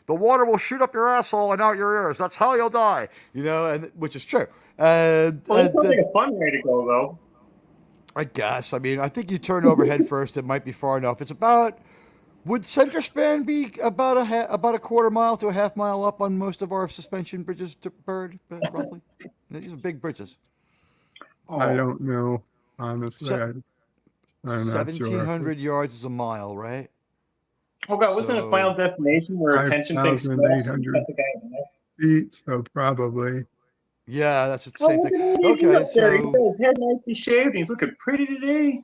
Speaker 13: The water will shoot up your asshole and out your ears. That's how you'll die. And which is true.
Speaker 12: Well, it's not like a fun way to go, though.
Speaker 13: I guess. I mean, I think you turn over head first. It might be far enough. It's about Would center span be about a quarter mile to a half mile up on most of our suspension bridges, to Bird, roughly? These are big bridges.
Speaker 4: I don't know, honestly. I'm not sure.
Speaker 13: 1,700 yards is a mile, right?
Speaker 12: Oh God, wasn't it Final Destination where a tension thing snaps?
Speaker 4: 5,800 feet, so probably.
Speaker 13: Yeah, that's the
Speaker 12: Oh,
Speaker 13: same
Speaker 12: look at
Speaker 13: thing.
Speaker 12: Andy
Speaker 13: Okay,
Speaker 12: up there. He's
Speaker 13: so
Speaker 12: got his head nicely shaved and he's looking pretty today.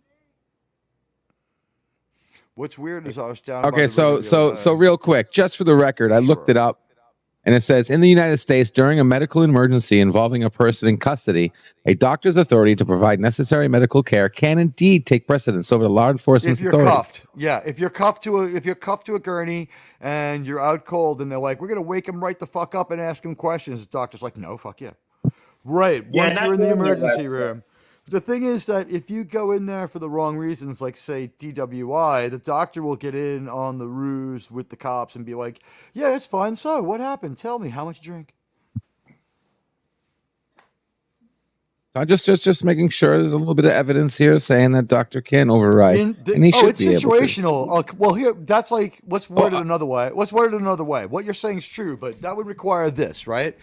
Speaker 13: what's weird is I was down. by
Speaker 11: Okay,
Speaker 13: the river the other
Speaker 11: so
Speaker 13: day.
Speaker 11: real quick, just for the record, I looked it up, and it says in the United States, during a medical emergency involving a person in custody, a doctor's authority to provide necessary medical care can indeed take precedence over the law enforcement
Speaker 13: If you're
Speaker 11: authority.
Speaker 13: cuffed, yeah. If you're cuffed to a gurney and you're out cold, and they're like, "We're gonna wake him right the fuck up and ask him questions," the doctor's like, "No, fuck yeah." Right.
Speaker 12: Yeah,
Speaker 13: Once
Speaker 12: not
Speaker 13: you're in the
Speaker 12: doing it
Speaker 13: emergency
Speaker 12: that way.
Speaker 13: room. The thing is that if you go in there for the wrong reasons, like say DWI, the doctor will get in on the ruse with the cops and be like, "Yeah, it's fine. So, what happened? Tell me, how much you drink?"
Speaker 11: I'm just making sure there's a little bit of evidence here saying that doctor can override, and he should
Speaker 13: it's
Speaker 11: be able to.
Speaker 13: situational. Well, here that's like let's word it another way. Let's word it another way. What you're saying is true, but that would require this, right?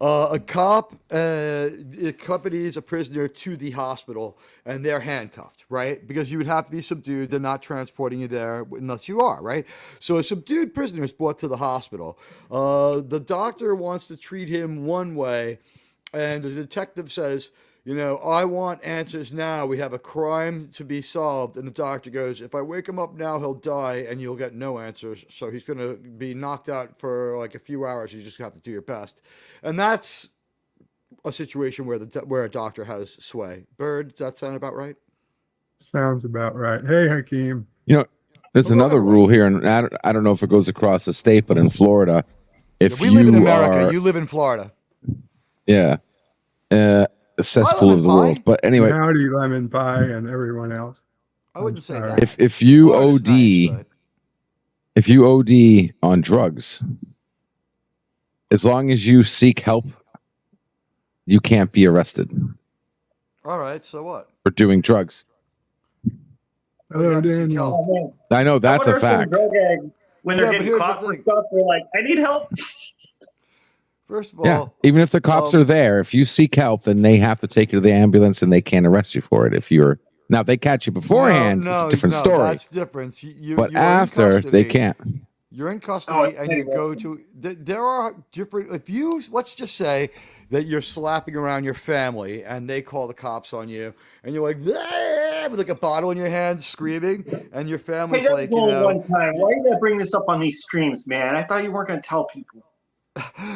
Speaker 13: A cop accompanies a prisoner to the hospital, and they're handcuffed, right? Because you would have to be subdued. They're not transporting you there unless you are, right? So a subdued prisoner is brought to the hospital. The doctor wants to treat him one way, and the detective says, "You know, I want answers now. We have a crime to be solved." And the doctor goes, "If I wake him up now, he'll die and you'll get no answers. So he's going to be knocked out for like a few hours. You just have to do your best." And that's a situation where a doctor has sway. Bird, does that sound about right?
Speaker 4: Sounds about right. Hey, Hakeem.
Speaker 11: You know, there's another rule here, and I don't know if it goes across the state, but in Florida, if
Speaker 13: we live in
Speaker 11: you
Speaker 13: America.
Speaker 11: are,
Speaker 13: You live in Florida.
Speaker 11: yeah, the cesspool of the world. But anyway,
Speaker 4: Howdy, Lemon Pie, and everyone else.
Speaker 13: I wouldn't say
Speaker 4: sorry.
Speaker 13: that.
Speaker 11: if you
Speaker 13: Florida's nice,
Speaker 11: OD,
Speaker 13: but-
Speaker 11: if you OD on drugs, as long as you seek help, you can't be arrested
Speaker 13: All right, so what?
Speaker 11: for doing drugs.
Speaker 4: Hello, Daniel.
Speaker 11: I know that's
Speaker 12: I
Speaker 11: a
Speaker 12: wonder if some
Speaker 11: fact.
Speaker 12: drug addicts, when they're
Speaker 13: Yeah, but
Speaker 12: getting
Speaker 13: here's the
Speaker 12: caught for
Speaker 13: thing.
Speaker 12: stuff, they're like, "I need help."
Speaker 13: First of all,
Speaker 11: Yeah, even if the cops are there, if you seek help, then they have to take you to the ambulance, and they can't arrest you for it. If you're now, if they catch you beforehand, it's a different story.
Speaker 13: That's different.
Speaker 11: But
Speaker 13: you're in
Speaker 11: after, they
Speaker 13: custody.
Speaker 11: can't.
Speaker 13: You're in custody
Speaker 12: Oh,
Speaker 13: and you go to. There are different. If you let's just say that you're slapping around your family and they call the cops on you, and you're like, "Ah," with like a bottle in your hand, screaming, and your
Speaker 12: Hey,
Speaker 13: family's
Speaker 12: that
Speaker 13: like,
Speaker 12: was
Speaker 13: you
Speaker 12: only
Speaker 13: know,
Speaker 12: one time. Why are you gonna bring this up on these streams, man? I thought you weren't gonna tell people.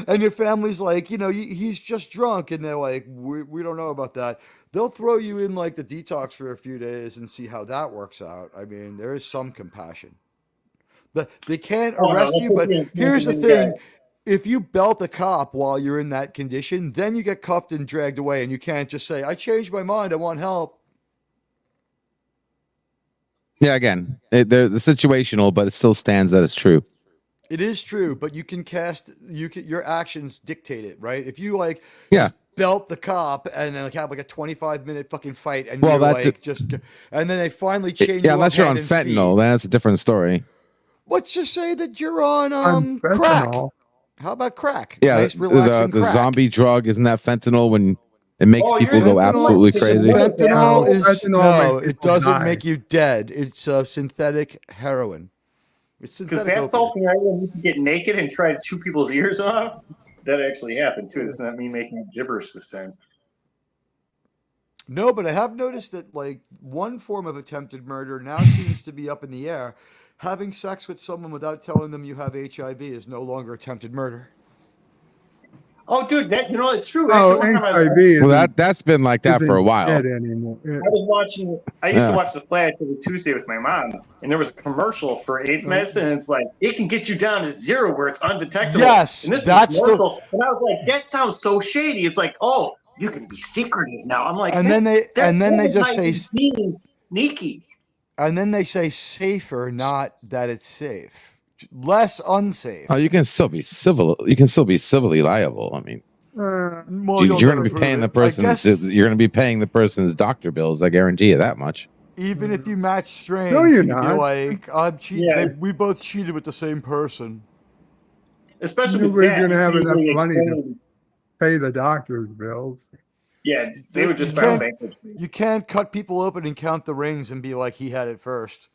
Speaker 13: and your family's like, you know, he's just drunk, and they're like, we don't know about that. They'll throw you in like the detox for a few days and see how that works out. I mean, there is some compassion. But they can't
Speaker 12: Oh, no,
Speaker 13: arrest
Speaker 12: that's
Speaker 13: you. But
Speaker 12: okay.
Speaker 13: here's the
Speaker 12: Yeah.
Speaker 13: thing. If you belt a cop while you're in that condition, then you get cuffed and dragged away, and you can't just say, "I changed my mind. I want help."
Speaker 11: Yeah, again, the situational, but it still stands that it's true.
Speaker 13: It is true, but you can your actions dictate it, right? If you like
Speaker 11: Yeah.
Speaker 13: belt the cop and then like have like a 25-minute fucking fight, and
Speaker 11: Well,
Speaker 13: you're
Speaker 11: that's
Speaker 13: like and then they finally chain
Speaker 11: Yeah,
Speaker 13: you
Speaker 11: unless
Speaker 13: up
Speaker 11: you're on
Speaker 13: hand and
Speaker 11: fentanyl,
Speaker 13: feet.
Speaker 11: then that's a different story.
Speaker 13: Let's just say that you're on
Speaker 4: On
Speaker 13: crack.
Speaker 4: fentanyl.
Speaker 13: How about crack?
Speaker 11: Yeah,
Speaker 13: Nice,
Speaker 11: the
Speaker 13: relaxing
Speaker 11: the
Speaker 13: crack.
Speaker 11: zombie drug, isn't that fentanyl? When it makes
Speaker 12: Oh,
Speaker 11: people
Speaker 12: you're
Speaker 11: go
Speaker 12: fentanyl.
Speaker 11: absolutely
Speaker 12: It's
Speaker 11: crazy.
Speaker 13: Fentanyl
Speaker 4: No,
Speaker 13: is
Speaker 4: fentanyl
Speaker 13: no,
Speaker 4: makes
Speaker 13: it
Speaker 4: people
Speaker 13: doesn't
Speaker 4: die.
Speaker 13: make you dead. It's synthetic heroin. It's
Speaker 12: Because
Speaker 13: synthetic
Speaker 12: Van
Speaker 13: opium.
Speaker 12: Salting Island used to get naked and try to chew people's ears off. That actually happened too. That's not me making gibberish this time.
Speaker 13: No, but I have noticed that like one form of attempted murder now seems to be up in the air. Having sex with someone without telling them you have HIV is no longer attempted murder.
Speaker 12: Oh, dude, that it's true.
Speaker 4: Oh,
Speaker 12: Actually, one time I was
Speaker 4: HIV
Speaker 11: Well,
Speaker 4: isn't,
Speaker 11: that's been like that for a
Speaker 4: isn't
Speaker 11: while.
Speaker 4: dead anymore.
Speaker 12: I was watching. I used
Speaker 11: Yeah.
Speaker 12: to watch The Flash every Tuesday with my mom, and there was a commercial for AIDS medicine, and it's like it can get you down to 0 where it's undetectable.
Speaker 13: Yes,
Speaker 12: and this
Speaker 13: that's
Speaker 12: was
Speaker 13: the-
Speaker 12: commercial, and I was like, that sounds so shady. It's like, oh, you can be secretive now. I'm like,
Speaker 13: And then they just say
Speaker 12: being sneaky.
Speaker 13: and then they say safer, not that it's safe. Less unsafe.
Speaker 11: Oh, you can still be civil. You can still be civilly liable. I mean,
Speaker 13: Well,
Speaker 11: you're
Speaker 13: you'll
Speaker 11: going
Speaker 13: never
Speaker 11: to be
Speaker 13: prove
Speaker 11: paying
Speaker 13: it.
Speaker 11: the
Speaker 13: I
Speaker 11: person's.
Speaker 13: guess-
Speaker 11: You're going to be paying the person's doctor bills. I guarantee you that much.
Speaker 13: Even if you match strains,
Speaker 4: No,
Speaker 13: you
Speaker 4: you're
Speaker 13: could be
Speaker 4: not.
Speaker 13: like, I'm cheating.
Speaker 12: Yeah.
Speaker 13: We both cheated with the same person.
Speaker 12: Especially with
Speaker 4: Nobody's
Speaker 12: that,
Speaker 4: going to
Speaker 12: you
Speaker 4: have
Speaker 12: can
Speaker 4: enough
Speaker 12: easily
Speaker 4: money to
Speaker 12: explain-
Speaker 4: pay the doctor's bills.
Speaker 12: Yeah, they would just
Speaker 13: You
Speaker 12: file
Speaker 13: can't-
Speaker 12: bankruptcy.
Speaker 13: You can't cut people open and count the rings and be like, he had it first.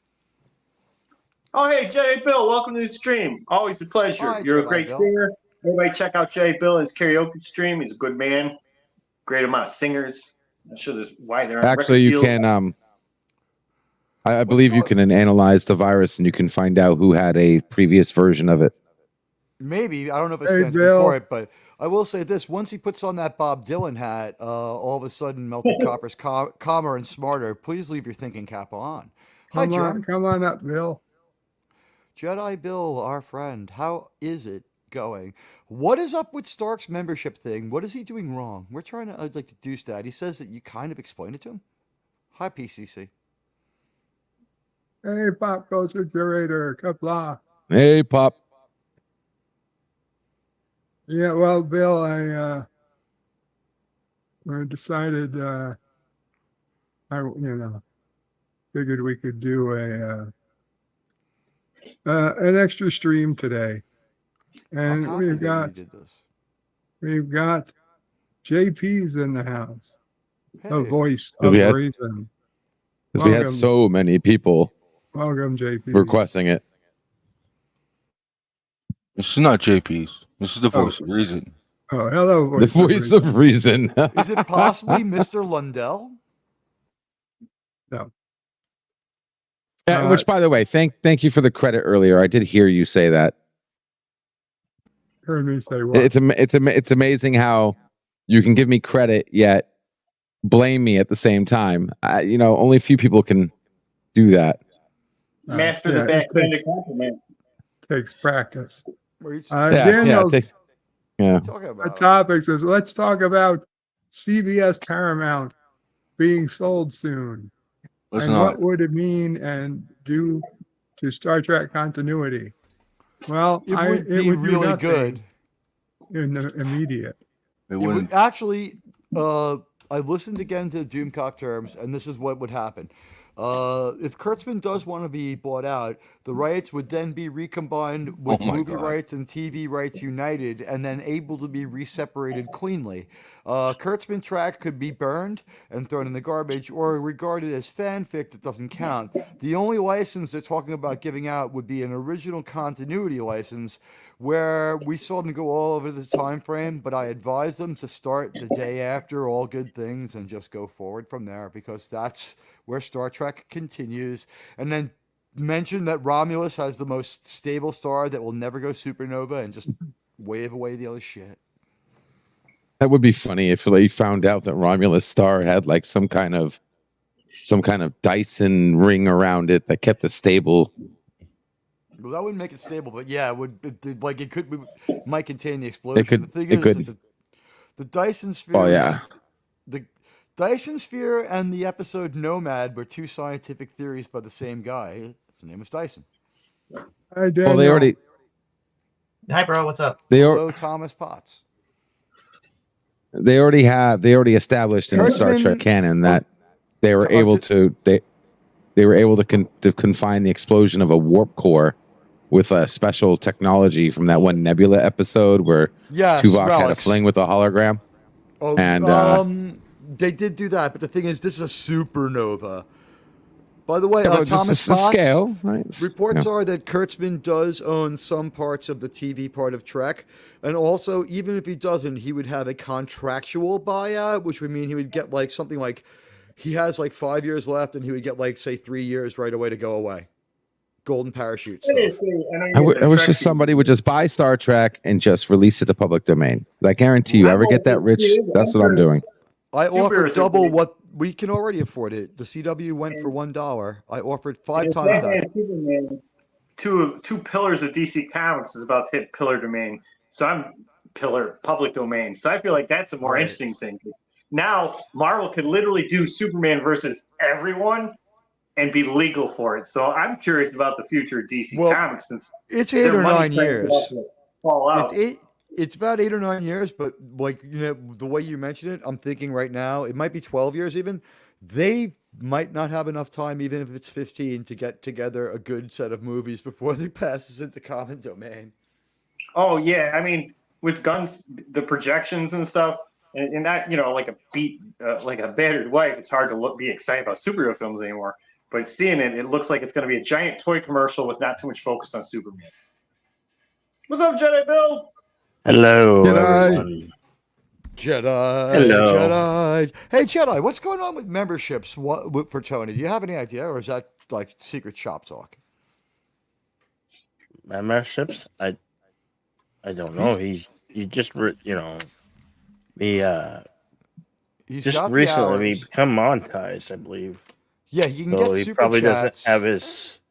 Speaker 12: Oh, hey, Jedi Bill, welcome to the stream. Always a pleasure.
Speaker 13: Hi,
Speaker 12: You're a
Speaker 13: Jedi
Speaker 12: great
Speaker 13: Bill.
Speaker 12: singer. Everybody check out Jedi Bill and his karaoke stream. He's a good man. Great amount of singers. I'm sure there's why there aren't
Speaker 11: Actually,
Speaker 12: record
Speaker 11: you
Speaker 12: deals.
Speaker 11: can. I believe you can analyze the virus and you can find out who had a previous version of it.
Speaker 13: Maybe. I don't know if it
Speaker 4: Hey,
Speaker 13: stands
Speaker 4: Bill.
Speaker 13: for it, but I will say this. Once he puts on that Bob Dylan hat, all of a sudden, Melted Copper's calmer and smarter. Please leave your thinking cap on. Hi, Jim.
Speaker 4: Come on up, Bill.
Speaker 13: Jedi Bill, our friend. How is it going? What is up with Stark's membership thing? What is he doing wrong? We're trying to, I'd like to deduce that. He says that you kind of explained it to him. Hi, PCC.
Speaker 4: Hey, pop culture curator, Kapla.
Speaker 11: Hey, Pop.
Speaker 4: Yeah, well, Bill, I decided, figured we could do an extra stream today, and
Speaker 13: I'm happy
Speaker 4: we've
Speaker 13: that you
Speaker 4: got
Speaker 13: did this.
Speaker 4: JP's in the house, the
Speaker 13: Hey.
Speaker 4: voice
Speaker 11: Yeah,
Speaker 4: of
Speaker 11: we had-
Speaker 4: reason.
Speaker 11: Because we had
Speaker 4: Welcome.
Speaker 11: so many people
Speaker 4: Welcome, JP.
Speaker 11: requesting it.
Speaker 14: This is not JP's. This is the voice of reason.
Speaker 4: Oh, hello,
Speaker 11: The voice of reason.
Speaker 13: Is it possibly Mr. Lundell?
Speaker 4: No.
Speaker 11: Which, by the way, thank you for the credit earlier. I did hear you say that.
Speaker 4: Heard me say what?
Speaker 11: It's amazing how you can give me credit yet blame me at the same time. Only a few people can do that.
Speaker 12: Master
Speaker 4: yeah,
Speaker 12: the
Speaker 4: it
Speaker 12: backhanded compliment.
Speaker 4: Takes practice.
Speaker 11: Yeah,
Speaker 4: Daniel's
Speaker 11: it takes- yeah.
Speaker 4: the topic says, let's talk about CBS Paramount being sold soon.
Speaker 14: Let's
Speaker 4: and
Speaker 14: not.
Speaker 4: what would it mean and do to Star Trek continuity? Well,
Speaker 13: It would be
Speaker 4: do
Speaker 13: really
Speaker 4: nothing
Speaker 13: good.
Speaker 4: in the immediate.
Speaker 14: It
Speaker 13: It
Speaker 14: wouldn't.
Speaker 13: would actually, I listened again to the Doomcock terms, and this is what would happen. If Kurtzman does want to be bought out, the rights would then be recombined with
Speaker 14: Oh my
Speaker 13: movie
Speaker 14: God.
Speaker 13: rights and TV rights united, and then able to be reseparated cleanly. Kurtzman track could be burned and thrown in the garbage, or regarded as fanfic that doesn't count. The only license they're talking about giving out would be an original continuity license, where we saw them go all over the time frame, but I advised them to start the day after All Good Things and just go forward from there, because that's where Star Trek continues. And then mention that Romulus has the most stable star that will never go supernova, and just wave away the other shit.
Speaker 11: That would be funny if they found out that Romulus Star had like some kind of Dyson ring around it that kept it stable.
Speaker 13: Well, that wouldn't make it stable, but yeah, it might contain the explosion.
Speaker 11: could-
Speaker 13: The thing
Speaker 11: it
Speaker 13: is
Speaker 11: could.
Speaker 13: that the Dyson sphere.
Speaker 11: Oh yeah.
Speaker 13: The Dyson sphere and the episode Nomad were two scientific theories by the same guy. His name was Dyson.
Speaker 4: Hi,
Speaker 11: Well,
Speaker 4: Daniel.
Speaker 11: they already
Speaker 8: Hi, bro. What's up?
Speaker 13: Hello, Thomas Potts.
Speaker 11: they already established in the Star
Speaker 13: Kurtzman-
Speaker 11: Trek canon that they were able to confine the explosion of a warp core with a special technology from that one Nebula episode where
Speaker 13: Yes,
Speaker 11: Tuvok had a
Speaker 13: relics.
Speaker 11: fling with a hologram.
Speaker 13: Oh,
Speaker 11: And
Speaker 13: they did do that, but the thing is, this is a supernova. By the way,
Speaker 11: Yeah, but just
Speaker 13: Thomas
Speaker 11: the
Speaker 13: Potts,
Speaker 11: scale, right?
Speaker 13: reports
Speaker 11: Yeah.
Speaker 13: are that Kurtzman does own some parts of the TV part of Trek, and also, even if he doesn't, he would have a contractual buyout, which would mean he would get like something like he has like 5 years left, and he would get like say 3 years right away to go away. Golden parachute stuff.
Speaker 11: I wish just somebody would just buy Star Trek and just release it to public domain. I guarantee you, ever get that rich, that's what I'm doing.
Speaker 13: I offered
Speaker 12: Superheroes are
Speaker 13: double
Speaker 12: pretty-
Speaker 13: what we can already afford it. The CW went for $1. I offered 5
Speaker 12: And
Speaker 13: times
Speaker 12: Batman
Speaker 13: that.
Speaker 12: and Superman, two pillars of DC Comics is about to hit pillar domain. So I'm public domain. So I feel like that's a more
Speaker 13: Right.
Speaker 12: interesting thing. Now Marvel could literally do Superman versus everyone and be legal for it. So I'm curious about the future of DC
Speaker 13: Well,
Speaker 12: Comics, since
Speaker 13: It's
Speaker 12: their
Speaker 13: 8 or
Speaker 12: money
Speaker 13: 9
Speaker 12: train's
Speaker 13: years.
Speaker 12: about to fall out.
Speaker 13: It's about 8 or 9 years, but like the way you mentioned it, I'm thinking right now it might be 12 years even. They might not have enough time, even if it's 15, to get together a good set of movies before they passes into common domain.
Speaker 12: Oh yeah, I mean, with guns, the projections and stuff, and that, like a battered wife, it's hard to be excited about superhero films anymore. But seeing it looks like it's going to be a giant toy commercial with not too much focus on Superman. What's up, Jedi Bill?
Speaker 1: Hello,
Speaker 11: Jedi.
Speaker 1: everyone.
Speaker 13: Jedi.
Speaker 1: Hello.
Speaker 13: Jedi. Hey, Jedi, what's going on with memberships for Tony? Do you have any idea, or is that like secret shop talk?
Speaker 1: Memberships? I don't know. He just
Speaker 13: He's
Speaker 1: just
Speaker 13: got the
Speaker 1: recently
Speaker 13: hours.
Speaker 1: become monetized, I believe.
Speaker 13: Yeah, you can
Speaker 1: So
Speaker 13: get
Speaker 1: he
Speaker 13: super
Speaker 1: probably doesn't
Speaker 13: chats.
Speaker 1: have his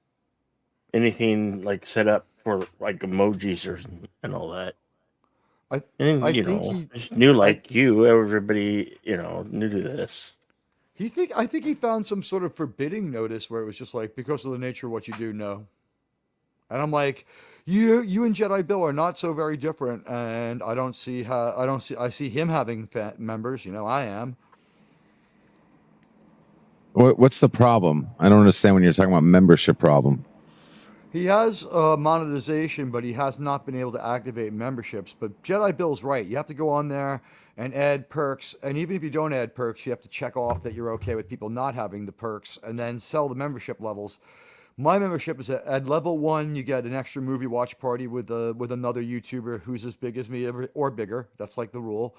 Speaker 1: anything like set up for like emojis and all that.
Speaker 13: I
Speaker 1: And
Speaker 13: think he
Speaker 1: he's new like you, everybody, new to this.
Speaker 13: I think he found some sort of forbidding notice where it was just like, because of the nature of what you do, no. And I'm like, you and Jedi Bill are not so very different, and I see him having members. I am.
Speaker 11: What's the problem? I don't understand when you're talking about membership problem.
Speaker 13: He has monetization, but he has not been able to activate memberships. But Jedi Bill's right. You have to go on there and add perks. And even if you don't add perks, you have to check off that you're okay with people not having the perks and then sell the membership levels. My membership is at level 1, you get an extra movie watch party with another YouTuber who's as big as me or bigger. That's like the rule.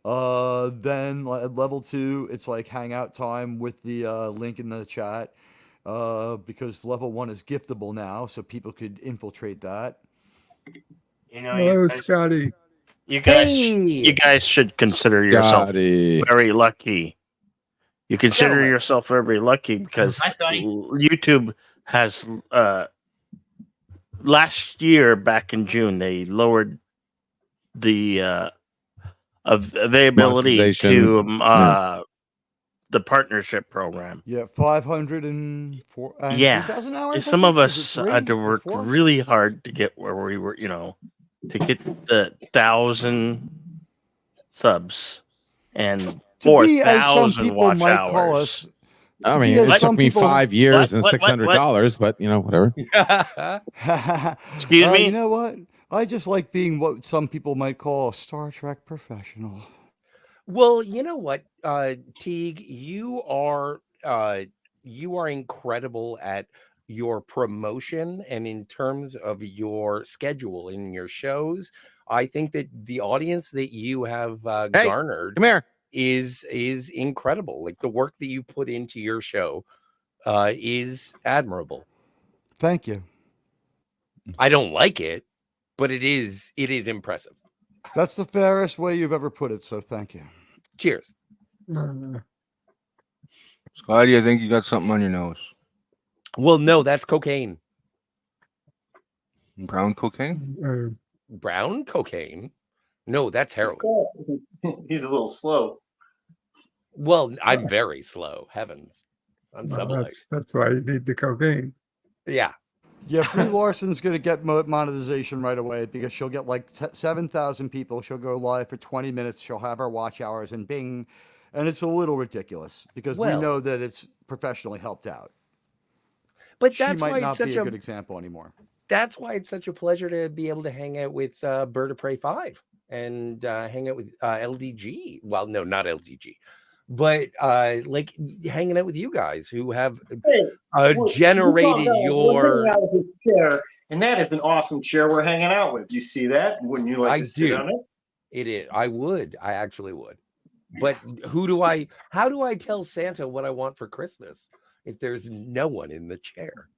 Speaker 13: Then at level 2, it's like hangout time with the link in the chat. Because level 1 is giftable now, so people could infiltrate that.
Speaker 4: Hello, Scotty.
Speaker 1: You guys should consider yourself very lucky. You consider yourself very lucky because YouTube has last year back in June they lowered the availability to the partnership program.
Speaker 13: Yeah, 504. 3,000 hours.
Speaker 1: Some of us had to work really hard to get where we were, to get the 1,000 subs and 4,000 watch hours.
Speaker 11: I mean, it took me 5 years and $600, but whatever.
Speaker 1: Excuse me?
Speaker 13: You know what? I just like being what some people might call a Star Trek professional.
Speaker 15: Well, you know what, Teague, you are incredible at your promotion, and in terms of your schedule in your shows, I think that the audience that you have garnered
Speaker 11: come here.
Speaker 15: is incredible. Like the work that you put into your show is admirable.
Speaker 13: Thank you.
Speaker 15: I don't like it, but it is impressive.
Speaker 13: That's the fairest way you've ever put it, so thank you.
Speaker 15: Cheers.
Speaker 14: Scotty, I think you got something on your nose.
Speaker 15: Well, no, that's cocaine.
Speaker 14: Brown cocaine?
Speaker 15: Brown cocaine? No, that's heroin.
Speaker 12: He's a little slow.
Speaker 15: Well, I'm very slow. Heavens. I'm civilized.
Speaker 4: That's why you need the cocaine.
Speaker 15: Yeah.
Speaker 13: Yeah, Brie Larson's going to get monetization right away because she'll get like 7,000 people. She'll go live for 20 minutes. She'll have her watch hours and bing. And it's a little ridiculous because we know that it's professionally helped out.
Speaker 15: But
Speaker 13: she
Speaker 15: that's
Speaker 13: might
Speaker 15: why
Speaker 13: not
Speaker 15: it's such
Speaker 13: be a
Speaker 15: a
Speaker 13: good example anymore.
Speaker 15: That's why it's such a pleasure to be able to hang out with Bird of Prey 5 and hang out with LDG. Well, no, not LDG. But like hanging out with you guys who have generated
Speaker 12: we're hanging out with this chair, and that is an awesome chair we're hanging out with. You see that? Wouldn't you like to sit on it?
Speaker 15: It is. I actually would. But how do I tell Santa what I want for Christmas if there's no one in the chair?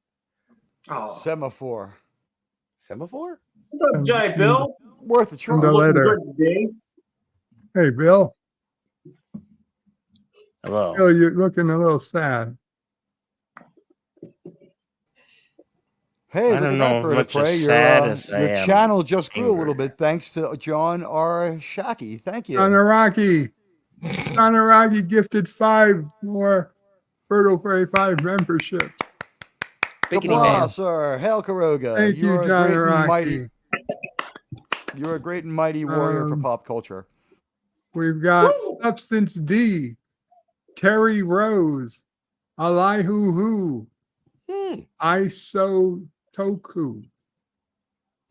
Speaker 12: Oh.
Speaker 13: Semaphore.
Speaker 15: Semaphore?
Speaker 12: What's up, Jai Bill?
Speaker 13: Worth a try.
Speaker 4: The letter. Hey, Bill.
Speaker 1: Hello.
Speaker 4: Bill, you're looking a little sad.
Speaker 13: Hey,
Speaker 1: I
Speaker 13: look
Speaker 1: don't
Speaker 13: at that,
Speaker 1: know
Speaker 13: Bird of
Speaker 1: much as
Speaker 13: Prey.
Speaker 1: sad as I
Speaker 13: Your
Speaker 1: am
Speaker 13: channel just grew a
Speaker 1: angry.
Speaker 13: little bit thanks to John R. Shacky. Thank you.
Speaker 4: John Araki gifted 5 more Bird of Prey 5 memberships.
Speaker 13: Applause, sir. Hail Karoga.
Speaker 4: Thank you, John Araki.
Speaker 13: You're a great and mighty warrior for pop culture.
Speaker 4: We've got Substance D, Terry Rose, Elihu Isotoku.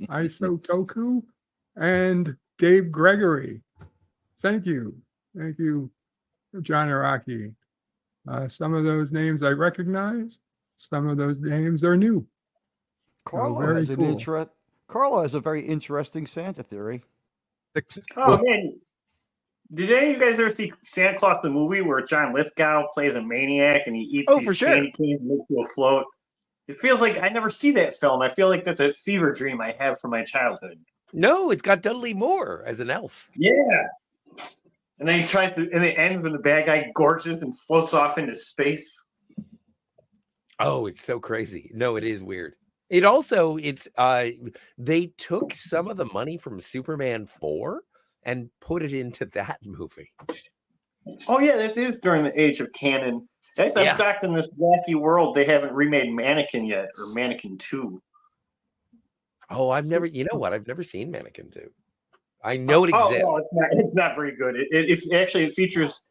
Speaker 4: Isotoku and Dave Gregory. Thank you. Thank you, John Araki. Some of those names I recognize. Some of those names are new.
Speaker 13: Carlo
Speaker 4: very
Speaker 13: has
Speaker 4: cool.
Speaker 13: Carlo has a very interesting Santa theory.
Speaker 12: Oh man, did any of you guys ever see Santa Claus the movie where John Lithgow plays a maniac and he eats these candy canes and makes you afloat? It feels like I never see that film. I feel like that's a fever dream I have from my childhood.
Speaker 15: No, it's got Dudley Moore as an elf.
Speaker 12: Yeah. And then he tries to, and it ends when the bad guy gorges and floats off into space.
Speaker 15: Oh, it's so crazy. No, it is weird. It also, they took some of the money from Superman 4 and put it into that movie.
Speaker 12: Oh yeah, that is during the age of canon. I'm shocked in this wacky world they haven't remade Mannequin yet, or Mannequin 2.
Speaker 15: Oh, I've never seen Mannequin 2. I know it exists.
Speaker 12: Oh, it's not very good. It features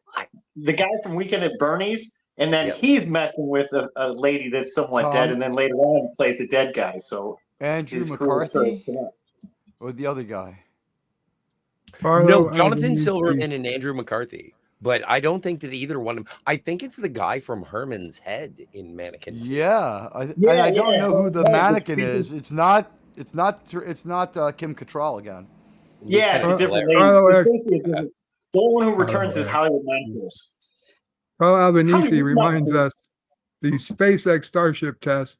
Speaker 12: the guy from Weekend at Bernie's, and then he's messing with a lady that's somewhat dead, and then later on he plays a dead guy. So
Speaker 13: Andrew McCarthy or the other guy?
Speaker 15: No, Jonathan Silverman and Andrew McCarthy. But I don't think that either one of them. I think it's the guy from Herman's Head in Mannequin 2.
Speaker 13: Yeah, I don't know who the mannequin is. It's not Kim Cattrall again.
Speaker 12: Yeah, it's a different lady. The only one who returns is Hollywood Monsters.
Speaker 4: Carl Albanese reminds us the SpaceX Starship test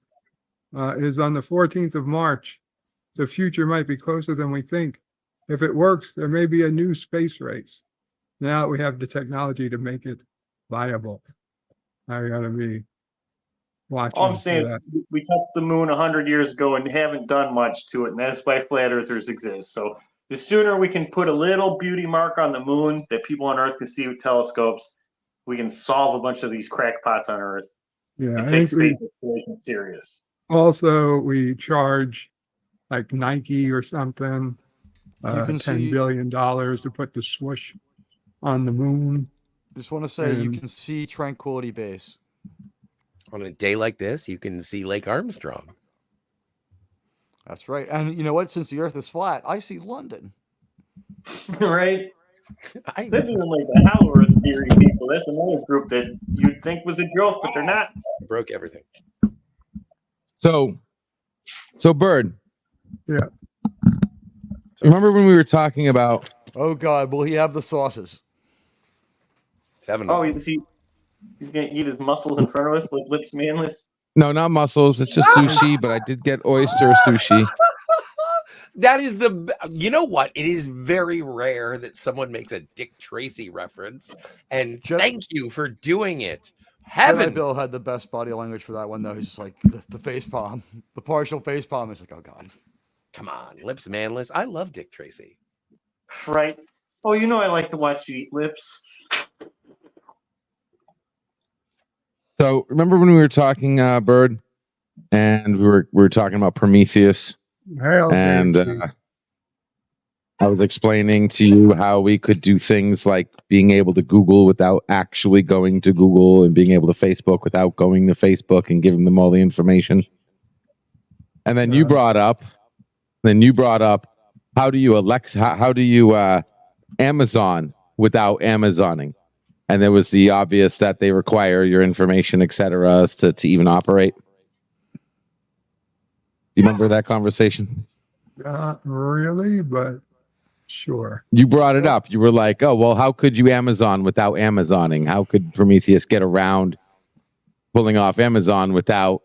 Speaker 4: is on the 14th of March. The future might be closer than we think. If it works, there may be a new space race. Now we have the technology to make it viable. I gotta be watching.
Speaker 12: All I'm saying, we touched the moon 100 years ago and haven't done much to it, and that's why flat earthers exist. So the sooner we can put a little beauty mark on the moon that people on Earth can see with telescopes, we can solve a bunch of these crackpots on Earth.
Speaker 4: Yeah,
Speaker 12: and take space exploration serious.
Speaker 4: Also, we charge like Nike or something $10 billion to put the swoosh on the moon.
Speaker 13: Just want to say you can see Tranquility Base.
Speaker 15: On a day like this, you can see Lake Armstrong.
Speaker 13: That's right. And you know what? Since the Earth is flat, I see London.
Speaker 12: Right? That's even like the Hollow Earth theory people. That's another group that you'd think was a joke, but they're not.
Speaker 15: Broke everything.
Speaker 11: So Bird.
Speaker 4: Yeah.
Speaker 11: Remember when we were talking about?
Speaker 13: Oh God, will he have the sauces?
Speaker 15: 7.
Speaker 12: Oh, he's gonna eat his muscles in front of us, like lips manless.
Speaker 11: No, not mussels. It's just sushi, but I did get oyster sushi.
Speaker 15: That is you know what? It is very rare that someone makes a Dick Tracy reference, and thank you for doing it. Heaven.
Speaker 13: Bill had the best body language for that one, though. He's just like the face palm, the partial face palm. It's like, oh God.
Speaker 15: Come on, lips manless. I love Dick Tracy.
Speaker 12: Right. Oh, you know I like to watch you eat lips.
Speaker 11: So remember when we were talking, Bird, and we were talking about Prometheus, and I was explaining to you how we could do things like being able to Google without actually going to Google, and being able to Facebook without going to Facebook and giving them all the information. And then you brought up, how do you Amazon without Amazoning? And there was the obvious that they require your information, et cetera, to even operate. You remember that conversation?
Speaker 4: Not really, but sure.
Speaker 11: You brought it up. You were like, oh, well, how could you Amazon without Amazoning? How could Prometheus get around pulling off Amazon without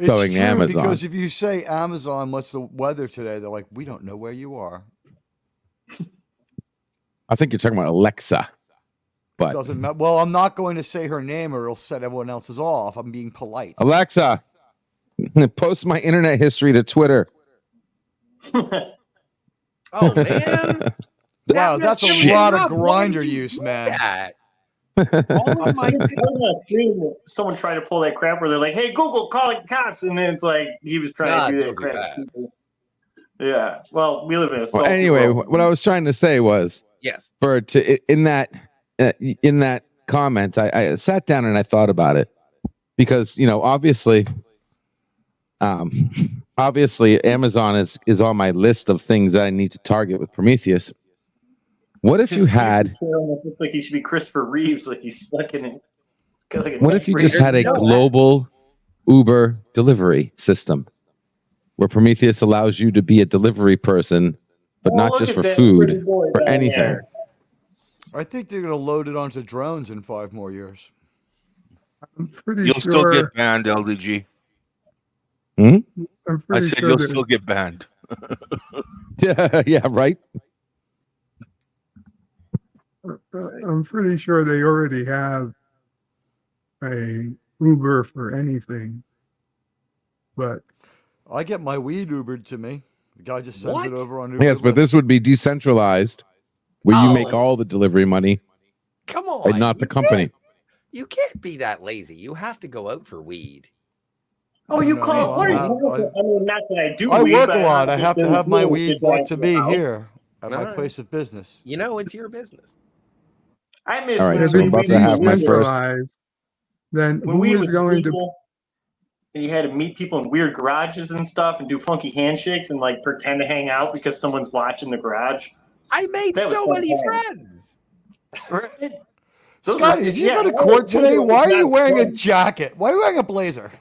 Speaker 11: going to Amazon?
Speaker 13: Because if you say Amazon, what's the weather today? They're like, we don't know where you are.
Speaker 11: I think you're talking about Alexa. But
Speaker 13: doesn't matter. Well, I'm not going to say her name or it'll set everyone else's off. I'm being polite.
Speaker 11: Alexa, post my internet history to Twitter.
Speaker 15: Oh, man.
Speaker 13: Wow, that's a lot of grinder use, man.
Speaker 15: Oh my
Speaker 12: God. Someone tried to pull that crap where they're like, hey, Google, call the cops. And then it's like he was trying to do that crap. Yeah. Well, we live in a
Speaker 11: anyway, what I was trying to say was,
Speaker 15: yes,
Speaker 11: in that comment, I sat down and I thought about it because, obviously Amazon is on my list of things that I need to target with Prometheus. What if you had?
Speaker 12: It's like he should be Christopher Reeves, like he's stuck in it.
Speaker 11: What if you just had a global Uber delivery system where Prometheus allows you to be a delivery person, but not just for food, for anything?
Speaker 13: I think they're going to load it onto drones in 5 more years.
Speaker 4: I'm pretty
Speaker 14: You'll
Speaker 4: sure.
Speaker 14: still get banned, LDG.
Speaker 11: Hmm?
Speaker 4: I'm
Speaker 14: I
Speaker 4: pretty
Speaker 14: said
Speaker 4: sure
Speaker 14: you'll
Speaker 4: that-
Speaker 14: still get banned.
Speaker 11: Yeah, right.
Speaker 4: I'm pretty sure they already have a Uber for anything. But
Speaker 13: I get my weed Ubered to me. The guy just sends it over on Uber.
Speaker 11: Yes, but this would be decentralized, where you make
Speaker 15: Oh.
Speaker 11: all the delivery money,
Speaker 15: Come on.
Speaker 11: and not the company.
Speaker 15: You can't be that lazy. You have to go out for weed.
Speaker 12: Oh, you
Speaker 13: No,
Speaker 12: call? What are you
Speaker 13: I'm
Speaker 12: talking
Speaker 13: not-
Speaker 12: about? I mean, not that I do.
Speaker 13: I
Speaker 12: weed,
Speaker 13: work
Speaker 12: but
Speaker 13: a lot. I have to have my weed
Speaker 12: weed
Speaker 13: brought to me here at my
Speaker 15: Alright.
Speaker 13: place of business.
Speaker 15: You know, it's your business.
Speaker 12: I miss.
Speaker 11: All right,
Speaker 12: when
Speaker 11: so I'm
Speaker 12: we
Speaker 11: about to
Speaker 12: did
Speaker 11: have my
Speaker 12: weed.
Speaker 11: first.
Speaker 4: then
Speaker 12: When
Speaker 4: who
Speaker 12: weed
Speaker 4: is
Speaker 12: was
Speaker 4: going to?
Speaker 12: legal, and you had to meet people in weird garages and stuff, and do funky handshakes and like pretend to hang out because someone's watching the garage.
Speaker 15: I made
Speaker 12: That was
Speaker 15: so
Speaker 12: fun
Speaker 15: many
Speaker 12: times.
Speaker 15: friends.
Speaker 12: Right? Those
Speaker 13: Scotty,
Speaker 12: were-
Speaker 13: did you
Speaker 12: yeah,
Speaker 13: go to
Speaker 12: I
Speaker 13: court
Speaker 12: was
Speaker 13: today?
Speaker 12: wondering
Speaker 13: Why are
Speaker 12: if
Speaker 13: you
Speaker 12: that
Speaker 13: wearing a
Speaker 12: was-
Speaker 13: jacket? Why are you wearing a blazer?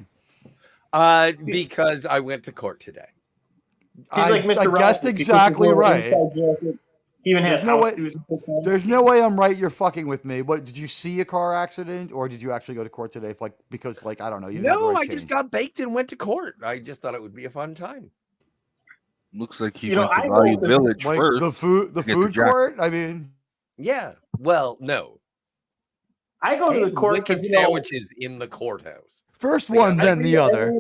Speaker 15: Because I went to court today.
Speaker 12: He's like Mr.
Speaker 13: I
Speaker 12: Rogers.
Speaker 13: guessed
Speaker 12: He puts his
Speaker 13: exactly
Speaker 12: little
Speaker 13: right.
Speaker 12: inside jacket. He even has
Speaker 13: There's no
Speaker 12: house
Speaker 13: way-
Speaker 12: shoes and stuff on.
Speaker 13: There's no way I'm right. You're fucking with me. What did you see a car accident, or did you actually go to court today? Because I don't know. You didn't have the
Speaker 15: No,
Speaker 13: right
Speaker 15: I
Speaker 13: chain.
Speaker 15: just got baked and went to court. I just thought it would be a fun time.
Speaker 14: Looks like he
Speaker 12: You know,
Speaker 14: went to
Speaker 12: I
Speaker 14: Value
Speaker 12: hope that-
Speaker 14: Village
Speaker 13: like
Speaker 14: first.
Speaker 13: the food
Speaker 14: to get the
Speaker 13: food
Speaker 14: jacket.
Speaker 13: court. I mean,
Speaker 15: Yeah. Well, no.
Speaker 12: I go to
Speaker 15: They
Speaker 12: the
Speaker 15: had
Speaker 12: court
Speaker 15: wicked
Speaker 12: because, you know,
Speaker 15: sandwiches in the courthouse.
Speaker 13: first one, then the other.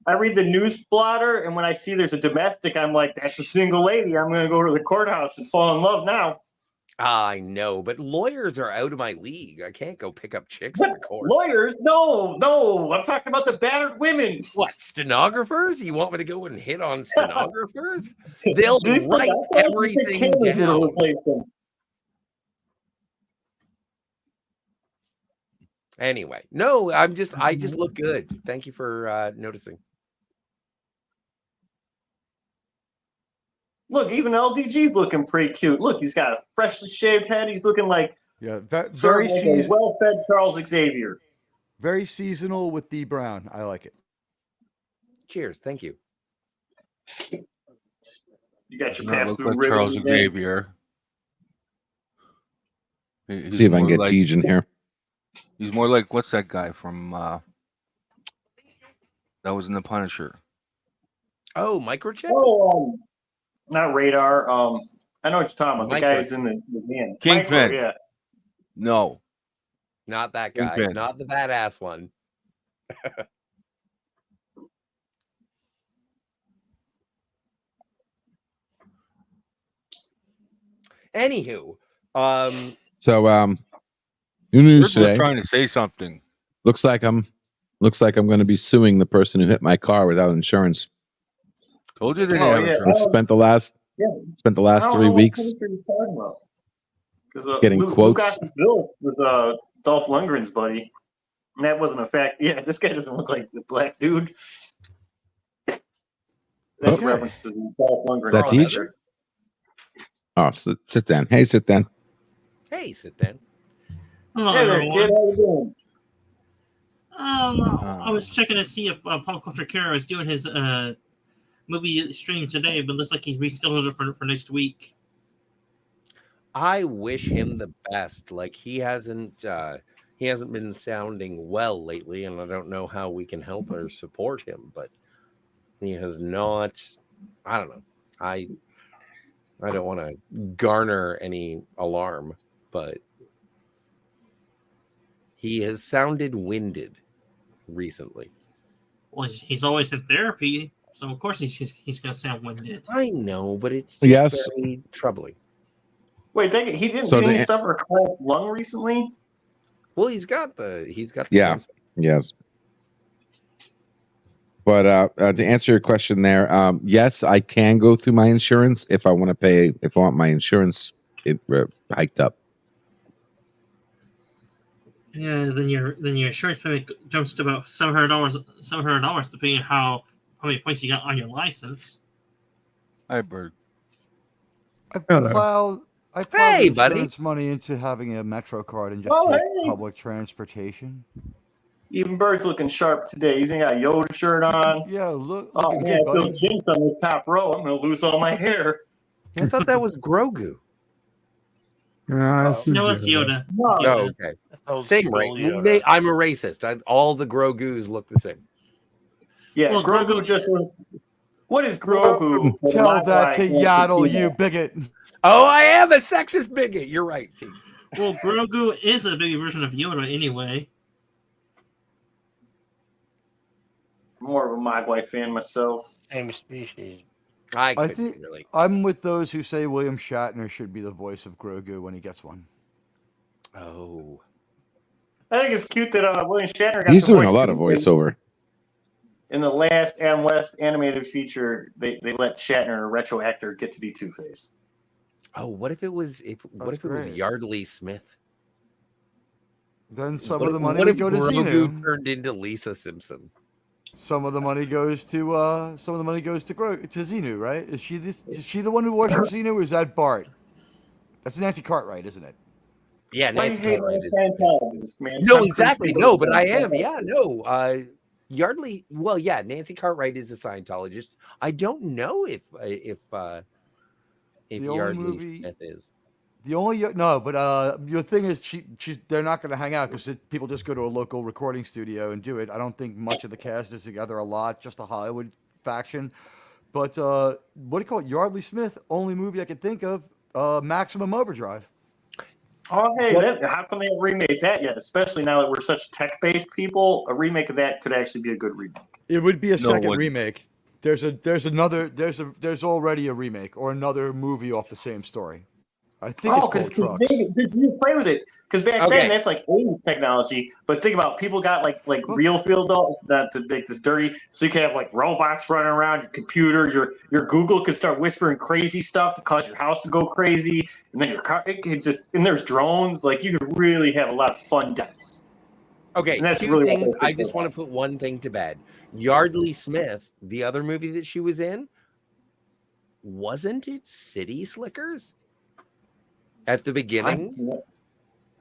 Speaker 12: I read the news blotter, and when I see there's a domestic, I'm like, that's a single lady. I'm going to go to the courthouse and fall in love now.
Speaker 15: I know, but lawyers are out of my league. I can't go pick up chicks at the court.
Speaker 12: Lawyers? No. I'm talking about the battered women.
Speaker 15: What, stenographers? You want me to go and hit on stenographers? They'll
Speaker 12: These
Speaker 15: write
Speaker 12: things- I thought
Speaker 15: everything
Speaker 12: cameras would
Speaker 15: down.
Speaker 12: replace them.
Speaker 15: Anyway, no, I just look good. Thank you for noticing.
Speaker 12: Look, even LDG's looking pretty cute. Look, he's got a freshly shaved head. He's looking like
Speaker 13: Yeah,
Speaker 12: sort
Speaker 13: very
Speaker 12: of like a
Speaker 13: seasonal.
Speaker 12: well-fed Charles Xavier.
Speaker 13: Very seasonal with the brown. I like it.
Speaker 15: Cheers. Thank you.
Speaker 12: You got your
Speaker 14: Does not
Speaker 12: past
Speaker 14: look
Speaker 12: blue
Speaker 14: like
Speaker 12: ribbon
Speaker 14: Charles
Speaker 12: today.
Speaker 14: Xavier. He's
Speaker 11: See if I can
Speaker 14: more
Speaker 11: get
Speaker 14: like-
Speaker 11: Deej in here.
Speaker 14: He's more like what's that guy from that was in the Punisher?
Speaker 15: Oh, microchip?
Speaker 12: Oh, not Radar. I know what you're talking about. The guy
Speaker 15: Micro.
Speaker 12: who's in the van.
Speaker 14: Kingpin.
Speaker 12: Micro, yeah.
Speaker 14: No.
Speaker 15: Not that guy.
Speaker 14: Kingpin.
Speaker 15: Not the badass one. Anywho,
Speaker 11: So, new news
Speaker 14: Bird was
Speaker 11: today.
Speaker 14: trying to say something.
Speaker 11: Looks like I'm going to be suing the person who hit my car without insurance.
Speaker 14: Told you they didn't
Speaker 12: Oh,
Speaker 14: have
Speaker 12: yeah.
Speaker 14: insurance.
Speaker 11: Spent the last
Speaker 12: Yeah. I
Speaker 11: 3
Speaker 12: don't know what
Speaker 11: weeks
Speaker 12: country you're talking about. 'Cause,
Speaker 11: getting quotes.
Speaker 12: Lucas Bills was Dolph Lundgren's buddy. And that wasn't a fact. Yeah, this guy doesn't look like the black dude. That's
Speaker 11: Okay.
Speaker 12: a reference to Dolph Lundgren.
Speaker 11: Is that
Speaker 12: Carl
Speaker 11: Deej?
Speaker 12: Weathers.
Speaker 11: Oh, sit down. Hey, sit down.
Speaker 15: hey, sit down.
Speaker 16: Hello,
Speaker 12: Hey there,
Speaker 16: everyone.
Speaker 12: kid. How you doing?
Speaker 16: I was checking to see if Paul Contrecara is doing his movie stream today, but looks like he's rescheduled it for next week.
Speaker 15: I wish him the best. Like he hasn't been sounding well lately, and I don't know how we can help or support him, but he has not. I don't know. I don't want to garner any alarm, but he has sounded winded recently.
Speaker 16: Well, he's always in therapy, so of course he's going to sound winded.
Speaker 15: I know, but it's just
Speaker 11: Yes.
Speaker 15: very troubling.
Speaker 12: Wait, he didn't.
Speaker 11: So
Speaker 12: Didn't he
Speaker 11: the-
Speaker 12: suffer a chronic lung recently?
Speaker 15: Well, he's got the
Speaker 11: Yeah.
Speaker 15: cancer.
Speaker 11: Yes. But to answer your question there, yes, I can go through my insurance if I want to pay. If I want my insurance hiked up.
Speaker 16: Yeah, then your insurance payment jumps to about $700 depending on how many points you got on your license.
Speaker 14: Hi, Bird.
Speaker 13: I plowed
Speaker 15: Hey, buddy.
Speaker 13: insurance money into having a Metro card and just
Speaker 12: Oh,
Speaker 13: take
Speaker 12: hey.
Speaker 13: public transportation.
Speaker 12: Even Bird's looking sharp today. He's got a Yoda shirt on.
Speaker 13: Yeah, looking
Speaker 12: Oh
Speaker 13: good,
Speaker 12: man, I feel
Speaker 13: buddy.
Speaker 12: jinxed on this top row. I'm gonna lose all my hair.
Speaker 15: I thought that was Grogu.
Speaker 4: No,
Speaker 16: it's Yoda.
Speaker 12: No.
Speaker 15: Oh, okay. Same rate. I'm a racist. All the Grogus look the same.
Speaker 12: Yeah,
Speaker 16: Well,
Speaker 12: Grogu just. What is Grogu?
Speaker 13: Tell that to Yaddle, you bigot.
Speaker 15: Oh, I am a sexist bigot. You're right, T.
Speaker 16: Well, Grogu is a baby version of Yoda anyway.
Speaker 12: More of a Mogwai fan myself.
Speaker 1: Same species.
Speaker 15: I
Speaker 13: think I'm with those who say William Shatner should be the voice of Grogu when he gets one.
Speaker 15: Oh.
Speaker 12: I think it's cute that William Shatner got
Speaker 11: He's
Speaker 12: the
Speaker 11: doing a
Speaker 12: voice
Speaker 11: lot of
Speaker 12: Two-Face.
Speaker 11: voiceover.
Speaker 12: In the last Adam West animated feature, they let Shatner, a retro actor, get to be Two-Face.
Speaker 15: Oh, what if it was it was Yardley Smith?
Speaker 13: Then some
Speaker 15: What
Speaker 13: of the
Speaker 15: if-
Speaker 13: money
Speaker 15: what
Speaker 13: would
Speaker 15: if
Speaker 13: go to
Speaker 15: Grogu
Speaker 13: Xenu.
Speaker 15: turned into Lisa Simpson?
Speaker 13: Some of the money goes to Xenu, right? Is she the one who worships Xenu, or is that Bart? That's Nancy Cartwright, isn't it?
Speaker 15: Yeah,
Speaker 12: Why do you
Speaker 15: Nancy
Speaker 12: hate
Speaker 15: Cartwright is-
Speaker 12: Scientologists, man?
Speaker 15: No,
Speaker 12: Stop
Speaker 15: exactly.
Speaker 12: preaching
Speaker 15: No,
Speaker 12: about
Speaker 15: but I am.
Speaker 12: Scientology.
Speaker 15: Yeah, no. Yardley. Well, yeah. Nancy Cartwright is a Scientologist. I don't know if
Speaker 13: The only
Speaker 15: Yardley
Speaker 13: movie-
Speaker 15: Smith is.
Speaker 13: The only your thing is they're not going to hang out because people just go to a local recording studio and do it. I don't think much of the cast is together a lot, just a Hollywood faction. But what do you call it? Yardley Smith, only movie I could think of, Maximum Overdrive.
Speaker 12: Oh, hey, how come they haven't remade that yet? Especially now that we're such tech-based people, a remake of that could actually be a good remake.
Speaker 13: It would be a
Speaker 12: No
Speaker 13: second
Speaker 12: one-
Speaker 13: remake. There's already a remake or another movie off the same story. I think
Speaker 12: Oh,
Speaker 13: it's called
Speaker 12: because
Speaker 13: Trucks.
Speaker 12: you play with it. Because back
Speaker 13: Okay.
Speaker 12: then, that's like 80s technology. But think about it, people got like real field dolls, not to make this dirty. So you can have like robots running around your computer. Your Google could start whispering crazy stuff to cause your house to go crazy. And then your car, it could just, and there's drones. Like you could really have a lot of fun deaths.
Speaker 15: Okay,
Speaker 12: And that's
Speaker 15: two
Speaker 12: really what
Speaker 15: things.
Speaker 12: they
Speaker 15: I just want to put one thing to bed. Yardley Smith, the other movie that she was in, wasn't it City Slickers? At the beginning.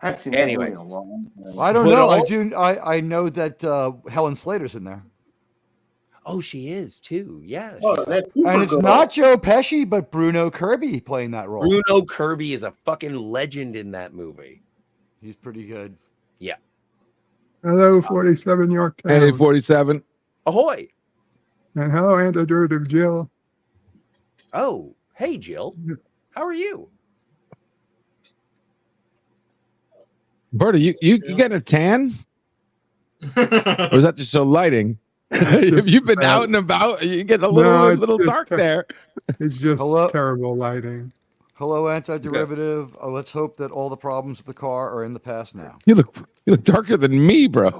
Speaker 12: I've seen
Speaker 15: Anyway.
Speaker 12: that movie in a long time.
Speaker 13: I don't
Speaker 15: But
Speaker 13: know.
Speaker 15: all-
Speaker 13: I know that Helen Slater's in there.
Speaker 15: Oh, she is too. Yeah.
Speaker 12: Oh,
Speaker 15: she's-
Speaker 12: that's
Speaker 13: And it's not Joe Pesci, but Bruno Kirby playing that role.
Speaker 15: Bruno Kirby is a fucking legend in that movie.
Speaker 13: He's pretty good.
Speaker 15: Yeah.
Speaker 4: Hello, 47 Yorktown.
Speaker 11: Hey, 47.
Speaker 15: Ahoy.
Speaker 4: And hello, Antidote Jill.
Speaker 15: Oh, hey, Jill. How are you?
Speaker 11: Bertie, you getting a tan? Or is that just so lighting? Have you been out and about? You get a little
Speaker 4: it's
Speaker 11: dark there.
Speaker 4: It's just terrible lighting.
Speaker 13: Hello, Antiderivative. Let's hope that all the problems with the car are in the past now.
Speaker 11: You look darker than me, bro.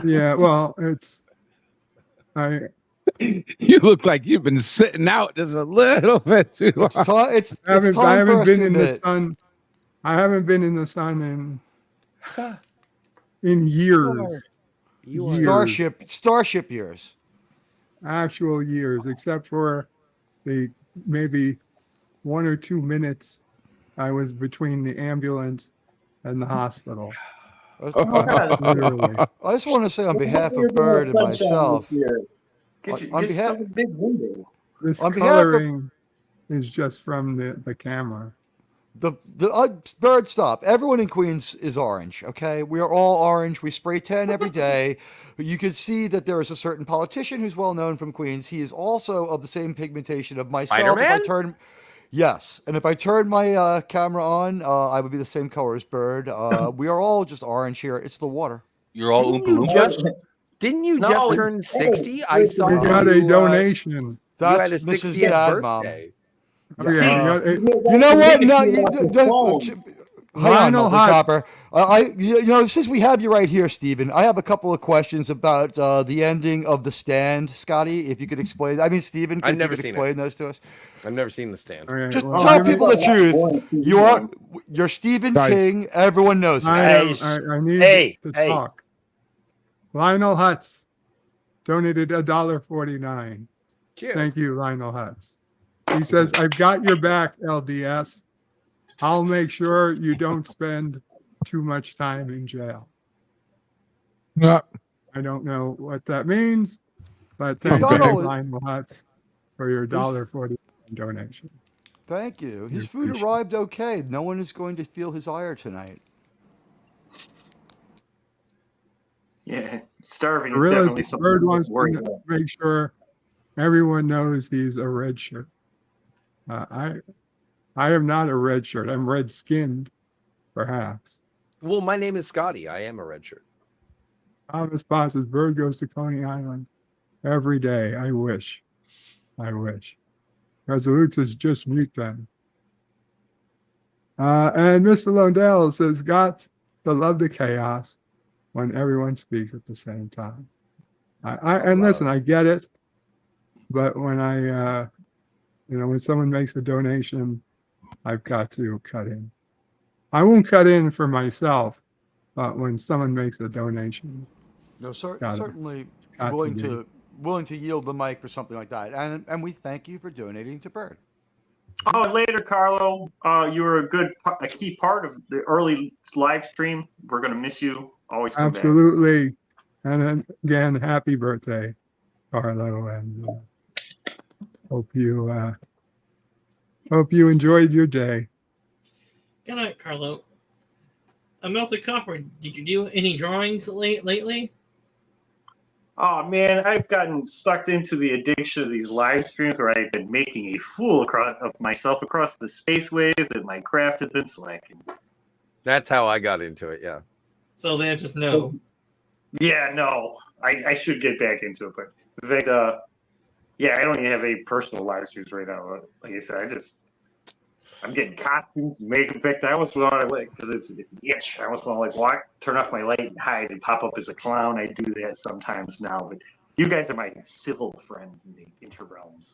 Speaker 4: Yeah, well,
Speaker 11: You look like you've been sitting out just a little bit too long.
Speaker 4: I haven't been in the sun. I haven't been in the sun in years.
Speaker 13: Starship years.
Speaker 4: Actual years, except for the maybe 1 or 2 minutes I was between the ambulance and the hospital. Literally.
Speaker 13: I just want to say on behalf of Bird and myself, on behalf
Speaker 4: This
Speaker 13: on behalf of-
Speaker 4: coloring is just from the camera.
Speaker 13: the Bird, stop. Everyone in Queens is orange. Okay, we are all orange. We spray tan every day. You can see that there is a certain politician who's well known from Queens. He is also of the same pigmentation of myself.
Speaker 15: Spider-Man?
Speaker 13: Yes, and if I turn my camera on, I would be the same color as Bird. We are all just orange here. It's the water.
Speaker 14: You're all
Speaker 15: Didn't you just turn 60? I saw
Speaker 4: We got a donation.
Speaker 15: You had a
Speaker 13: That's Mrs.
Speaker 15: 60th
Speaker 13: Dad, Mom.
Speaker 15: birthday.
Speaker 4: Oh, yeah,
Speaker 13: You know what? No, Lionel
Speaker 4: Lionel
Speaker 13: Copper. Since we have you right here, Stephen, I have a couple of questions about the ending of The Stand, Scotty. If you could explain, I mean, Stephen,
Speaker 15: I've
Speaker 13: could
Speaker 15: never
Speaker 13: you
Speaker 15: seen
Speaker 13: explain
Speaker 15: it.
Speaker 13: those to us?
Speaker 15: I've never seen The Stand.
Speaker 13: Just tell people the truth. You're Stephen
Speaker 4: Guys.
Speaker 13: King. Everyone knows it.
Speaker 4: I need to talk. Lionel Hutz donated $1.49.
Speaker 15: Cheers.
Speaker 4: Thank you, Lionel Hutz. He says, "I've got your back, LDS. I'll make sure you don't spend too much time in jail."
Speaker 11: Yeah.
Speaker 4: I don't know what that means, but thank
Speaker 13: He's
Speaker 4: you,
Speaker 13: not always-
Speaker 4: Lionel Hutz, for your $1.49 donation.
Speaker 13: Thank you. His
Speaker 4: We
Speaker 13: food
Speaker 4: appreciate
Speaker 13: arrived okay. No one is going to feel his ire tonight.
Speaker 12: Yeah, starving is
Speaker 4: Gorilla
Speaker 12: definitely something
Speaker 4: Bird
Speaker 12: to
Speaker 4: wants
Speaker 12: worry
Speaker 4: to
Speaker 12: about.
Speaker 4: make sure everyone knows he's a red shirt. I am not a red shirt. I'm red skinned, perhaps.
Speaker 15: Well, my name is Scotty. I am a red shirt.
Speaker 4: Thomas Boss says Bird goes to Coney Island every day. I wish. Resolute says just mute them. And Mr. Londell says got to love the chaos when everyone speaks at the same time. Listen, I get it, but when when someone makes a donation, I've got to cut in. I won't cut in for myself, but when someone makes a donation,
Speaker 13: No,
Speaker 4: gotta-
Speaker 13: certainly
Speaker 4: got to
Speaker 13: willing to yield the mic for something like that. And we thank you for donating to Bird.
Speaker 12: Oh, and later, Carlo, you were a key part of the early live stream. We're gonna miss you. Always come back.
Speaker 4: absolutely. And then again, happy birthday, Carlo, and hope you enjoyed your day.
Speaker 16: Good night, Carlo. Melted Copper, did you do any drawings lately?
Speaker 12: Oh man, I've gotten sucked into the addiction of these live streams where I've been making a fool of myself across the spaceways that my craft has been slacking.
Speaker 15: That's how I got into it. Yeah.
Speaker 16: So the answer's no.
Speaker 12: Yeah, no, I should get back into it, but in fact, yeah, I don't even have any personal live streams right now. Like I said, I'm getting costumes and makeup. In fact, I almost want to because it's an itch. I almost want to turn off my light and hide and pop up as a clown. I do that sometimes now, but you guys are my civil friends in the interrealms.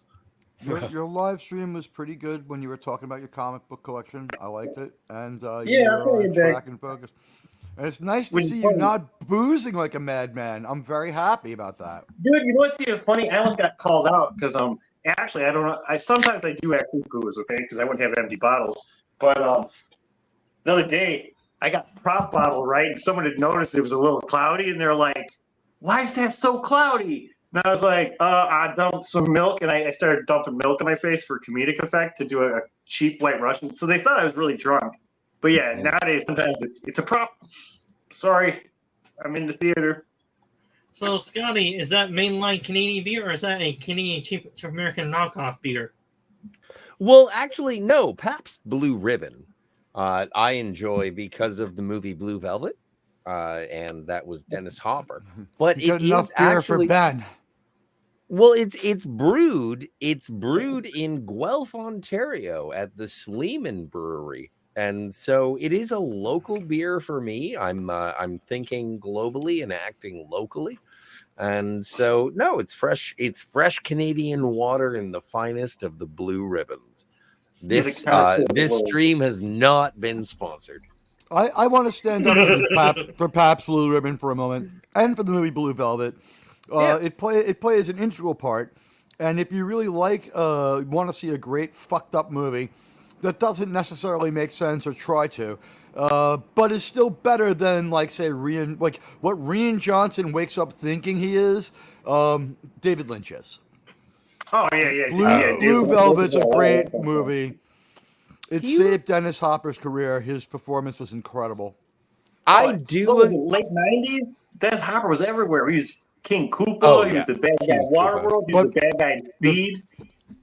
Speaker 13: Your live stream was pretty good when you were talking about your comic book collection. I liked it, and
Speaker 12: Yeah,
Speaker 13: you
Speaker 12: I'll tell
Speaker 13: were
Speaker 12: you
Speaker 13: on
Speaker 12: that.
Speaker 13: track and focus. And it's nice to
Speaker 12: When
Speaker 13: see you
Speaker 12: funny-
Speaker 13: not boozing like a madman. I'm very happy about that.
Speaker 12: Dude, you know what's even funny? I almost got called out because actually I don't know. Sometimes I do actually booze, okay, because I wouldn't have empty bottles. But the other day I got prop bottle right, and someone had noticed it was a little cloudy, and they're like, "Why is that so cloudy?" And I was like, I dumped some milk, and I started dumping milk in my face for comedic effect to do a cheap White Russian. So they thought I was really drunk. But yeah, nowadays sometimes it's a prop. Sorry, I'm in the theater.
Speaker 16: So, Scotty, is that mainline Canadian beer or is that a Canadian cheap American knockoff beer?
Speaker 15: Well, actually, no. Pabst Blue Ribbon, I enjoy because of the movie Blue Velvet, and that was Dennis Hopper. But
Speaker 13: You got
Speaker 15: it
Speaker 13: enough
Speaker 15: is
Speaker 13: beer
Speaker 15: actually
Speaker 13: for Ben.
Speaker 15: Well, it's brewed in Guelph, Ontario, at the Sleeman Brewery, and so it is a local beer for me. I'm thinking globally and acting locally. And so, no, it's fresh. It's fresh Canadian water in the finest of the blue ribbons. This this stream has not been sponsored.
Speaker 13: I want to stand up for Pabst Blue Ribbon for a moment, and for the movie Blue Velvet. It plays an integral part, and if you really want to see a great fucked up movie that doesn't necessarily make sense or try to, but is still better than what Rian Johnson wakes up thinking he is, David Lynch is.
Speaker 12: Oh yeah.
Speaker 13: Blue Velvet's a great movie. It saved Dennis Hopper's career. His performance was incredible.
Speaker 12: Late '90s. Dennis Hopper was everywhere. He was King Koopa. He was the bad guy in Waterworld. He was the bad guy in Speed.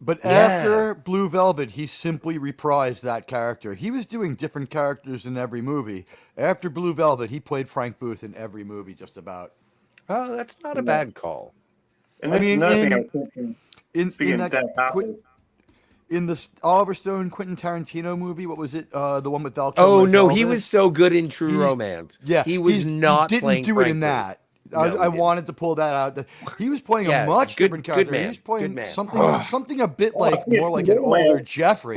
Speaker 13: But after Blue Velvet, he simply reprised that character. He was doing different characters in every movie. After Blue Velvet, he played Frank Booth in every movie, just about.
Speaker 15: Oh, that's not a bad call.
Speaker 12: And
Speaker 13: I
Speaker 12: this
Speaker 13: mean,
Speaker 12: is another thing I was thinking. Speaking of Dennis Hopper.
Speaker 13: in the Oliver Stone Quentin Tarantino movie. What was it? The one with Val Kilmer.
Speaker 15: Oh
Speaker 13: as
Speaker 15: no, he
Speaker 13: Elvis?
Speaker 15: was so good in True
Speaker 13: He's-
Speaker 15: Romance.
Speaker 13: Yeah,
Speaker 15: he was not
Speaker 13: He didn't
Speaker 15: playing
Speaker 13: do
Speaker 15: Frank
Speaker 13: it in
Speaker 15: Booth.
Speaker 13: that.
Speaker 15: No, he
Speaker 13: I
Speaker 15: didn't.
Speaker 13: wanted to pull that out. He was playing
Speaker 15: Yeah,
Speaker 13: a much
Speaker 15: good-
Speaker 13: different
Speaker 15: good
Speaker 13: character.
Speaker 15: man,
Speaker 13: He was
Speaker 15: good
Speaker 13: playing
Speaker 15: man.
Speaker 13: something a bit like
Speaker 12: yeah,
Speaker 13: more like an
Speaker 12: good man.
Speaker 13: older Jeffrey.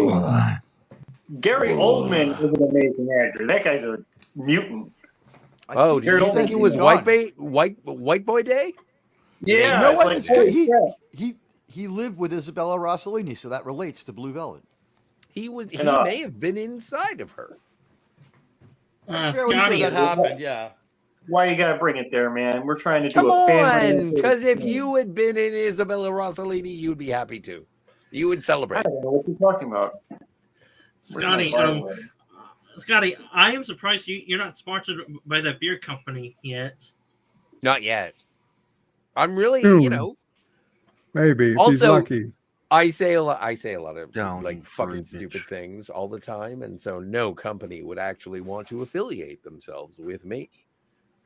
Speaker 12: Gary Oldman is an amazing actor. That guy's a mutant.
Speaker 15: Oh, do you
Speaker 12: Gary
Speaker 15: think it
Speaker 12: Oldman
Speaker 15: was
Speaker 12: is
Speaker 15: White Boy Day?
Speaker 12: Yeah,
Speaker 13: you know
Speaker 12: it's
Speaker 13: what?
Speaker 12: like,
Speaker 13: It's good.
Speaker 12: holy
Speaker 13: He lived with Isabella Rossellini, so that relates to Blue Velvet.
Speaker 15: He was. He
Speaker 12: And,
Speaker 15: may have been inside of her.
Speaker 13: I'm fairly
Speaker 16: Scotty,
Speaker 13: sure that happened. Yeah.
Speaker 12: Why you gotta bring it there, man? We're trying to do
Speaker 15: Come
Speaker 12: a family.
Speaker 15: on, because if you had been in Isabella Rossellini, you'd be happy to. You would
Speaker 12: I
Speaker 15: celebrate.
Speaker 12: don't know what you're talking about.
Speaker 16: Scotty, Scotty, I am surprised you're not sponsored by that beer company yet.
Speaker 15: Not yet. I'm really,
Speaker 4: Soon. Maybe if he's
Speaker 15: Also,
Speaker 4: lucky.
Speaker 15: I say a lot of
Speaker 14: Down
Speaker 15: like fucking stupid things all the time, and so no company would actually want to affiliate themselves with me.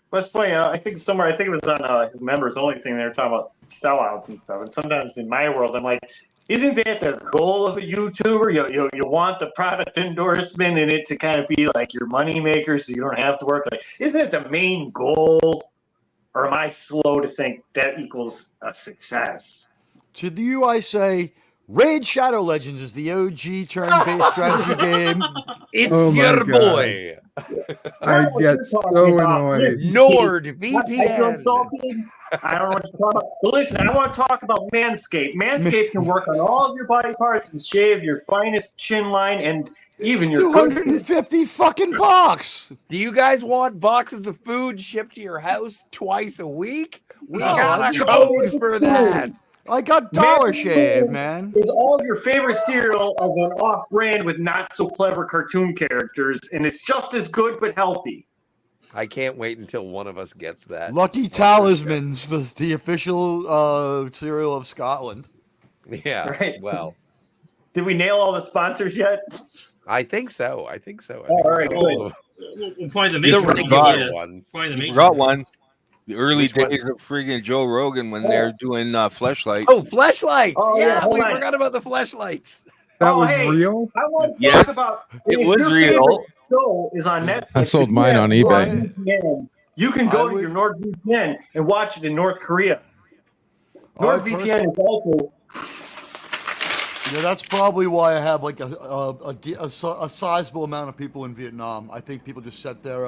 Speaker 12: But it's funny. I think it was on his members only thing. They were talking about sellouts and stuff. And sometimes in my world, I'm like, isn't that the goal of a YouTuber? You want the product endorsement and it to kind of be like your moneymaker, so you don't have to work. Like, isn't it the main goal? Or am I slow to think that equals a success?
Speaker 13: To you, I say, Raid Shadow Legends is the OG turn-based strategy game.
Speaker 15: It's
Speaker 4: Oh my
Speaker 15: your
Speaker 4: God.
Speaker 15: boy,
Speaker 4: I get so annoyed.
Speaker 15: NordVPN.
Speaker 12: I don't know what you're talking about. But listen, I want to talk about Manscaped. Manscaped can work on all of your body parts and shave your finest chin line and even
Speaker 13: It's
Speaker 12: your
Speaker 13: 250 fucking bucks.
Speaker 15: Do you guys want boxes of food shipped to your house twice a week? We
Speaker 13: No,
Speaker 15: got
Speaker 13: I
Speaker 15: a
Speaker 13: just-
Speaker 15: code for that.
Speaker 13: I got Dollar Shave, man.
Speaker 12: With all your favorite cereal of an off-brand with not so clever cartoon characters, and it's just as good but healthy.
Speaker 15: I can't wait until one of us gets that.
Speaker 13: Lucky Talismans, the official cereal of Scotland.
Speaker 15: Yeah.
Speaker 12: Right.
Speaker 15: Well,
Speaker 12: Did we nail all the sponsors yet?
Speaker 15: I think so. I think so.
Speaker 12: All right,
Speaker 15: Oh,
Speaker 12: good.
Speaker 16: We'll probably the
Speaker 14: You
Speaker 16: major
Speaker 14: forgot
Speaker 16: ones.
Speaker 15: ones.
Speaker 16: Probably the
Speaker 14: You
Speaker 16: major
Speaker 14: forgot
Speaker 16: ones.
Speaker 14: one. The early
Speaker 15: Which one?
Speaker 14: days of friggin' Joe Rogan when they're doing Fleshlight.
Speaker 15: Oh, fleshlights!
Speaker 12: Oh, yeah,
Speaker 15: yeah,
Speaker 12: hold
Speaker 15: we
Speaker 12: on.
Speaker 15: forgot about the fleshlights.
Speaker 4: That
Speaker 12: Oh,
Speaker 4: was
Speaker 12: hey.
Speaker 4: real?
Speaker 12: I want to
Speaker 14: Yes,
Speaker 12: talk about
Speaker 14: it
Speaker 12: if
Speaker 14: was
Speaker 12: your
Speaker 14: real.
Speaker 12: favorite show is on Netflix.
Speaker 11: I sold
Speaker 12: if you
Speaker 11: mine
Speaker 12: have
Speaker 11: on eBay.
Speaker 12: NordVPN, you can go to your NordVPN and watch it in North Korea. NordVPN is also
Speaker 13: Yeah, that's probably why I have like a sizable amount of people in Vietnam. I think people just set their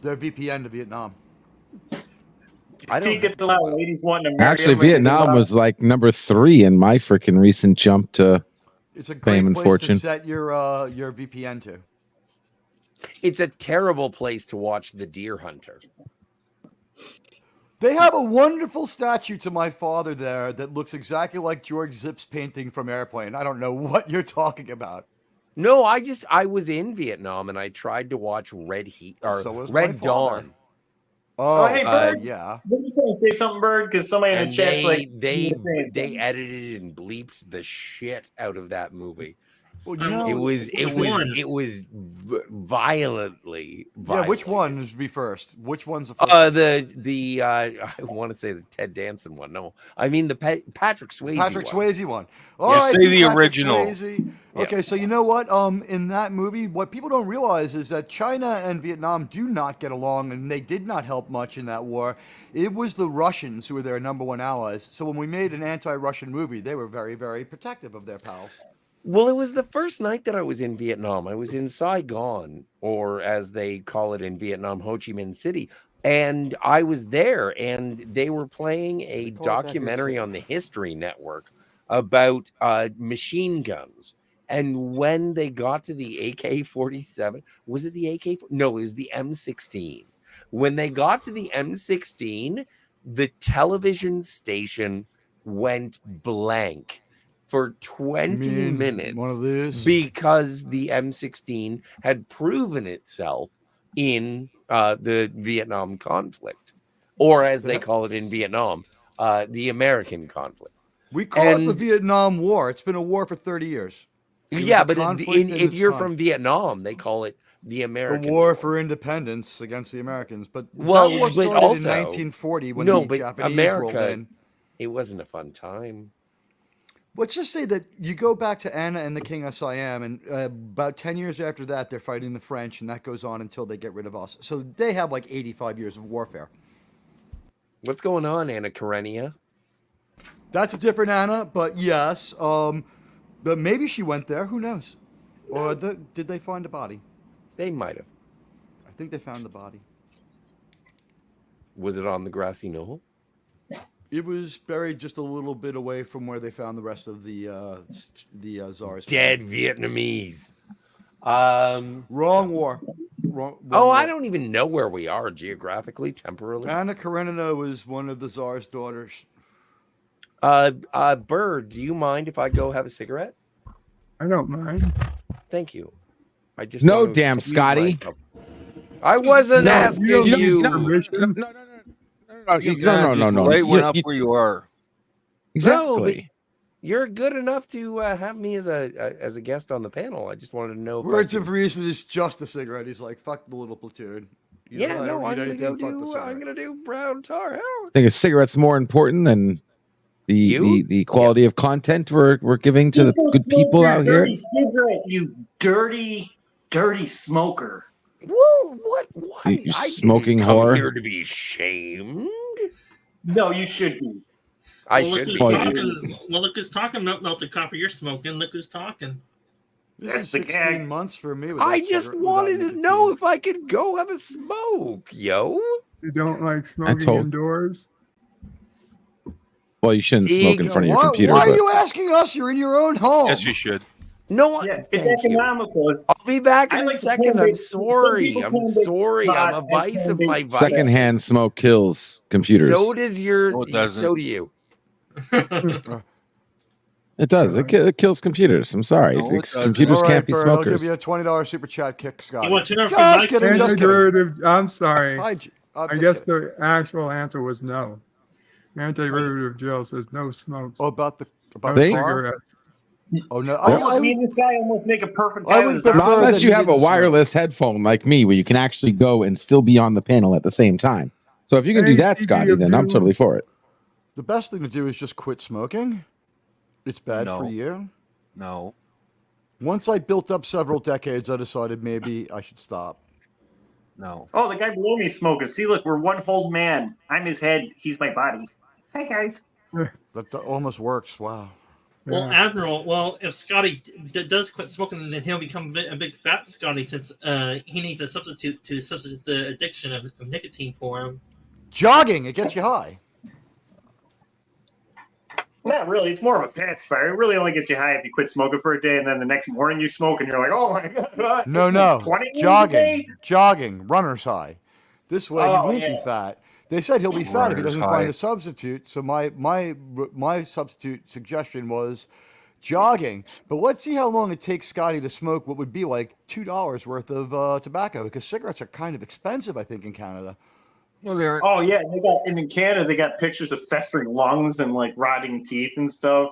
Speaker 13: VPN to Vietnam.
Speaker 12: He gets a lot of ladies wanting to marry
Speaker 11: Actually,
Speaker 12: him, and he's
Speaker 11: Vietnam
Speaker 12: allowed-
Speaker 11: was like number 3 in my freaking recent jump to
Speaker 13: It's a great
Speaker 11: fame and
Speaker 13: place
Speaker 11: fortune.
Speaker 13: to set your VPN to.
Speaker 15: It's a terrible place to watch The Deer Hunter.
Speaker 13: They have a wonderful statue to my father there that looks exactly like George Zipp's painting from Airplane. I don't know what you're talking about.
Speaker 15: No, I was in Vietnam and I tried to watch Red Heat or
Speaker 13: So was my
Speaker 15: Red
Speaker 13: father.
Speaker 15: Dawn.
Speaker 13: Oh,
Speaker 12: hey, Bird.
Speaker 13: yeah.
Speaker 12: Did you say something, Bird? Because somebody in
Speaker 15: And
Speaker 12: the chat's like,
Speaker 15: they edited and bleeped the shit out of that movie.
Speaker 13: Well, you know,
Speaker 15: It was violently
Speaker 13: Yeah,
Speaker 15: violent.
Speaker 13: which one would be first? Which one's the first?
Speaker 15: The I want to say the Ted Danson one. No, I mean the Patrick Swayze.
Speaker 13: Patrick
Speaker 15: one.
Speaker 13: Swayze one. All
Speaker 14: Yeah,
Speaker 13: right,
Speaker 14: say the
Speaker 13: Patrick
Speaker 14: original.
Speaker 13: Swayze. Okay, so you know what? In that movie, what people don't realize is that China and Vietnam do not get along, and they did not help much in that war. It was the Russians who were their number one allies. So when we made an anti-Russian movie, they were very, very protective of their pals.
Speaker 15: Well, it was the first night that I was in Vietnam. I was in Saigon, or as they call it in Vietnam, Ho Chi Minh City. And I was there, and they were playing a
Speaker 13: call it that here,
Speaker 15: documentary
Speaker 13: too.
Speaker 15: on the History Network about machine guns. And when they got to the AK-47, was it the AK? No, it was the M16. When they got to the M16, the television station went blank for 20
Speaker 13: Mean
Speaker 15: minutes
Speaker 13: one of these?
Speaker 15: because the M16 had proven itself in the Vietnam conflict, or as they call it in Vietnam, the American conflict.
Speaker 13: We call it the
Speaker 15: And-
Speaker 13: Vietnam War. It's been a war for 30 years. It was
Speaker 15: Yeah,
Speaker 13: a
Speaker 15: but
Speaker 13: conflict in
Speaker 15: if
Speaker 13: its
Speaker 15: you're
Speaker 13: time.
Speaker 15: from Vietnam, they call it the American
Speaker 13: The war for independence against the Americans. But
Speaker 15: Well,
Speaker 13: that war
Speaker 15: but
Speaker 13: started
Speaker 15: also
Speaker 13: in 1940 when
Speaker 15: no,
Speaker 13: the
Speaker 15: but
Speaker 13: Japanese rolled
Speaker 15: America,
Speaker 13: in.
Speaker 15: it wasn't a fun time.
Speaker 13: Let's just say that you go back to Anna and the King of Siam, and about 10 years after that, they're fighting the French, and that goes on until they get rid of us. So they have like 85 years of warfare.
Speaker 15: What's going on, Anna Karenina?
Speaker 13: That's a different Anna, but yes. But maybe she went there. Who knows? Or did they find a body?
Speaker 15: They might have.
Speaker 13: I think they found the body.
Speaker 15: Was it on the grassy knoll?
Speaker 13: It was buried just a little bit away from where they found the rest of the Tsars.
Speaker 15: Dead Vietnamese.
Speaker 13: Wrong war. Wrong
Speaker 15: Oh, I
Speaker 13: war.
Speaker 15: don't even know where we are geographically, temporally.
Speaker 13: Anna Karenina was one of the Tsar's daughters.
Speaker 15: Bird, do you mind if I go have a cigarette?
Speaker 4: I don't mind.
Speaker 15: Thank you. I just
Speaker 11: No,
Speaker 15: want to
Speaker 11: damn,
Speaker 15: excuse
Speaker 11: Scotty.
Speaker 15: myself. I wasn't asking you.
Speaker 11: No.
Speaker 14: Light one up where you are.
Speaker 11: Exactly.
Speaker 15: You're good enough to have me as a guest on the panel. I just wanted to know. If
Speaker 13: Words of reason is just a cigarette. He's like, fuck the little platoon. You
Speaker 15: Yeah,
Speaker 13: know, I
Speaker 15: no,
Speaker 13: don't
Speaker 15: I'm
Speaker 13: need
Speaker 15: gonna
Speaker 13: anything
Speaker 15: go
Speaker 13: but the
Speaker 15: do.
Speaker 13: cigarette.
Speaker 15: I'm gonna do brown tar.
Speaker 11: I think a cigarette's more important than the quality of content we're giving to the good people out here.
Speaker 12: Dirty cigarette, you dirty smoker.
Speaker 15: Whoa! What? Why?
Speaker 11: You smoking
Speaker 15: I didn't come
Speaker 11: whore.
Speaker 15: here to be shamed.
Speaker 12: No, you should be.
Speaker 15: I
Speaker 16: Well,
Speaker 15: should
Speaker 16: look
Speaker 15: be.
Speaker 16: who's talking. Well, look who's talking. Melted copper. You're smoking. Look who's talking.
Speaker 13: This is 16 months for me. With
Speaker 15: I
Speaker 13: that
Speaker 15: just
Speaker 13: cigarette,
Speaker 15: wanted
Speaker 13: without
Speaker 15: to know if I could go have a smoke, yo.
Speaker 4: You don't like smoking
Speaker 11: told-
Speaker 4: indoors?
Speaker 11: Well, you shouldn't smoke in front of your
Speaker 13: Why
Speaker 11: computer.
Speaker 13: are
Speaker 11: but
Speaker 13: you asking us? You're in your own home.
Speaker 14: Yes, you should.
Speaker 15: No,
Speaker 12: Yeah, it's
Speaker 15: thank you.
Speaker 12: economical.
Speaker 15: I'll be back in
Speaker 12: I
Speaker 15: a
Speaker 12: like to
Speaker 15: second.
Speaker 12: can
Speaker 15: I'm
Speaker 12: bake- some
Speaker 15: sorry.
Speaker 12: people
Speaker 15: I'm
Speaker 12: can bake
Speaker 15: sorry. I'm a
Speaker 12: spot
Speaker 15: vice
Speaker 12: and
Speaker 15: of
Speaker 12: can
Speaker 15: my
Speaker 12: bake
Speaker 15: vice.
Speaker 11: secondhand smoke kills computers.
Speaker 15: So does your.
Speaker 14: No, it doesn't.
Speaker 15: So do you.
Speaker 11: It does. It kills computers. I'm sorry.
Speaker 14: No, it doesn't.
Speaker 11: Computers
Speaker 13: All
Speaker 11: can't
Speaker 13: right,
Speaker 11: be
Speaker 13: Bird, I'll
Speaker 11: smokers.
Speaker 13: give you a $20 super chat kick, Scott.
Speaker 16: You want to know from
Speaker 13: Just
Speaker 16: Mike?
Speaker 13: kidding, just kidding.
Speaker 4: Antiderivative. I'm sorry.
Speaker 13: I
Speaker 4: I
Speaker 13: just
Speaker 4: guess
Speaker 13: kidding.
Speaker 4: the actual answer was no. Antiderivative Jill says no smokes.
Speaker 13: Oh, about the
Speaker 4: No
Speaker 11: They-
Speaker 4: cigarettes.
Speaker 13: Oh no!
Speaker 12: Me and this guy almost make a perfect
Speaker 13: I
Speaker 12: guy
Speaker 13: would
Speaker 12: with his
Speaker 13: prefer
Speaker 12: arm.
Speaker 11: Not unless
Speaker 13: that
Speaker 11: you
Speaker 13: he
Speaker 11: have a
Speaker 13: didn't smoke.
Speaker 11: wireless headphone like me, where you can actually go and still be on the panel at the same time. So if you can do that, Scotty, then I'm totally for it.
Speaker 13: The best thing to do is just quit smoking. It's bad for
Speaker 14: No.
Speaker 13: you.
Speaker 14: No.
Speaker 13: Once I built up several decades, I decided maybe I should stop.
Speaker 14: No.
Speaker 12: Oh, the guy below me is smoking. See, look, we're one whole man. I'm his head. He's my body. Hi, guys.
Speaker 13: That almost works. Wow.
Speaker 16: Well, Admiral. Well, if Scotty does quit smoking, then he'll become a big fat Scotty, since he needs a substitute to substitute the addiction of nicotine for him.
Speaker 13: Jogging, it gets you high.
Speaker 12: Not really. It's more of a pacifier. It really only gets you high if you quit smoking for a day, and then the next morning you smoke, and you're like, "Oh my god!"
Speaker 13: No.
Speaker 12: 20
Speaker 13: Jogging, runner's high. This way he
Speaker 12: Oh,
Speaker 13: won't be
Speaker 12: yeah.
Speaker 13: fat. They said he'll be fat if he
Speaker 14: Runner's
Speaker 13: doesn't
Speaker 14: high.
Speaker 13: find a substitute. So my substitute suggestion was jogging. But let's see how long it takes Scotty to smoke what would be like $2 worth of tobacco, because cigarettes are kind of expensive, I think, in Canada.
Speaker 14: Well, they're
Speaker 12: Oh yeah, and in Canada they got pictures of festering lungs and like rotting teeth and stuff.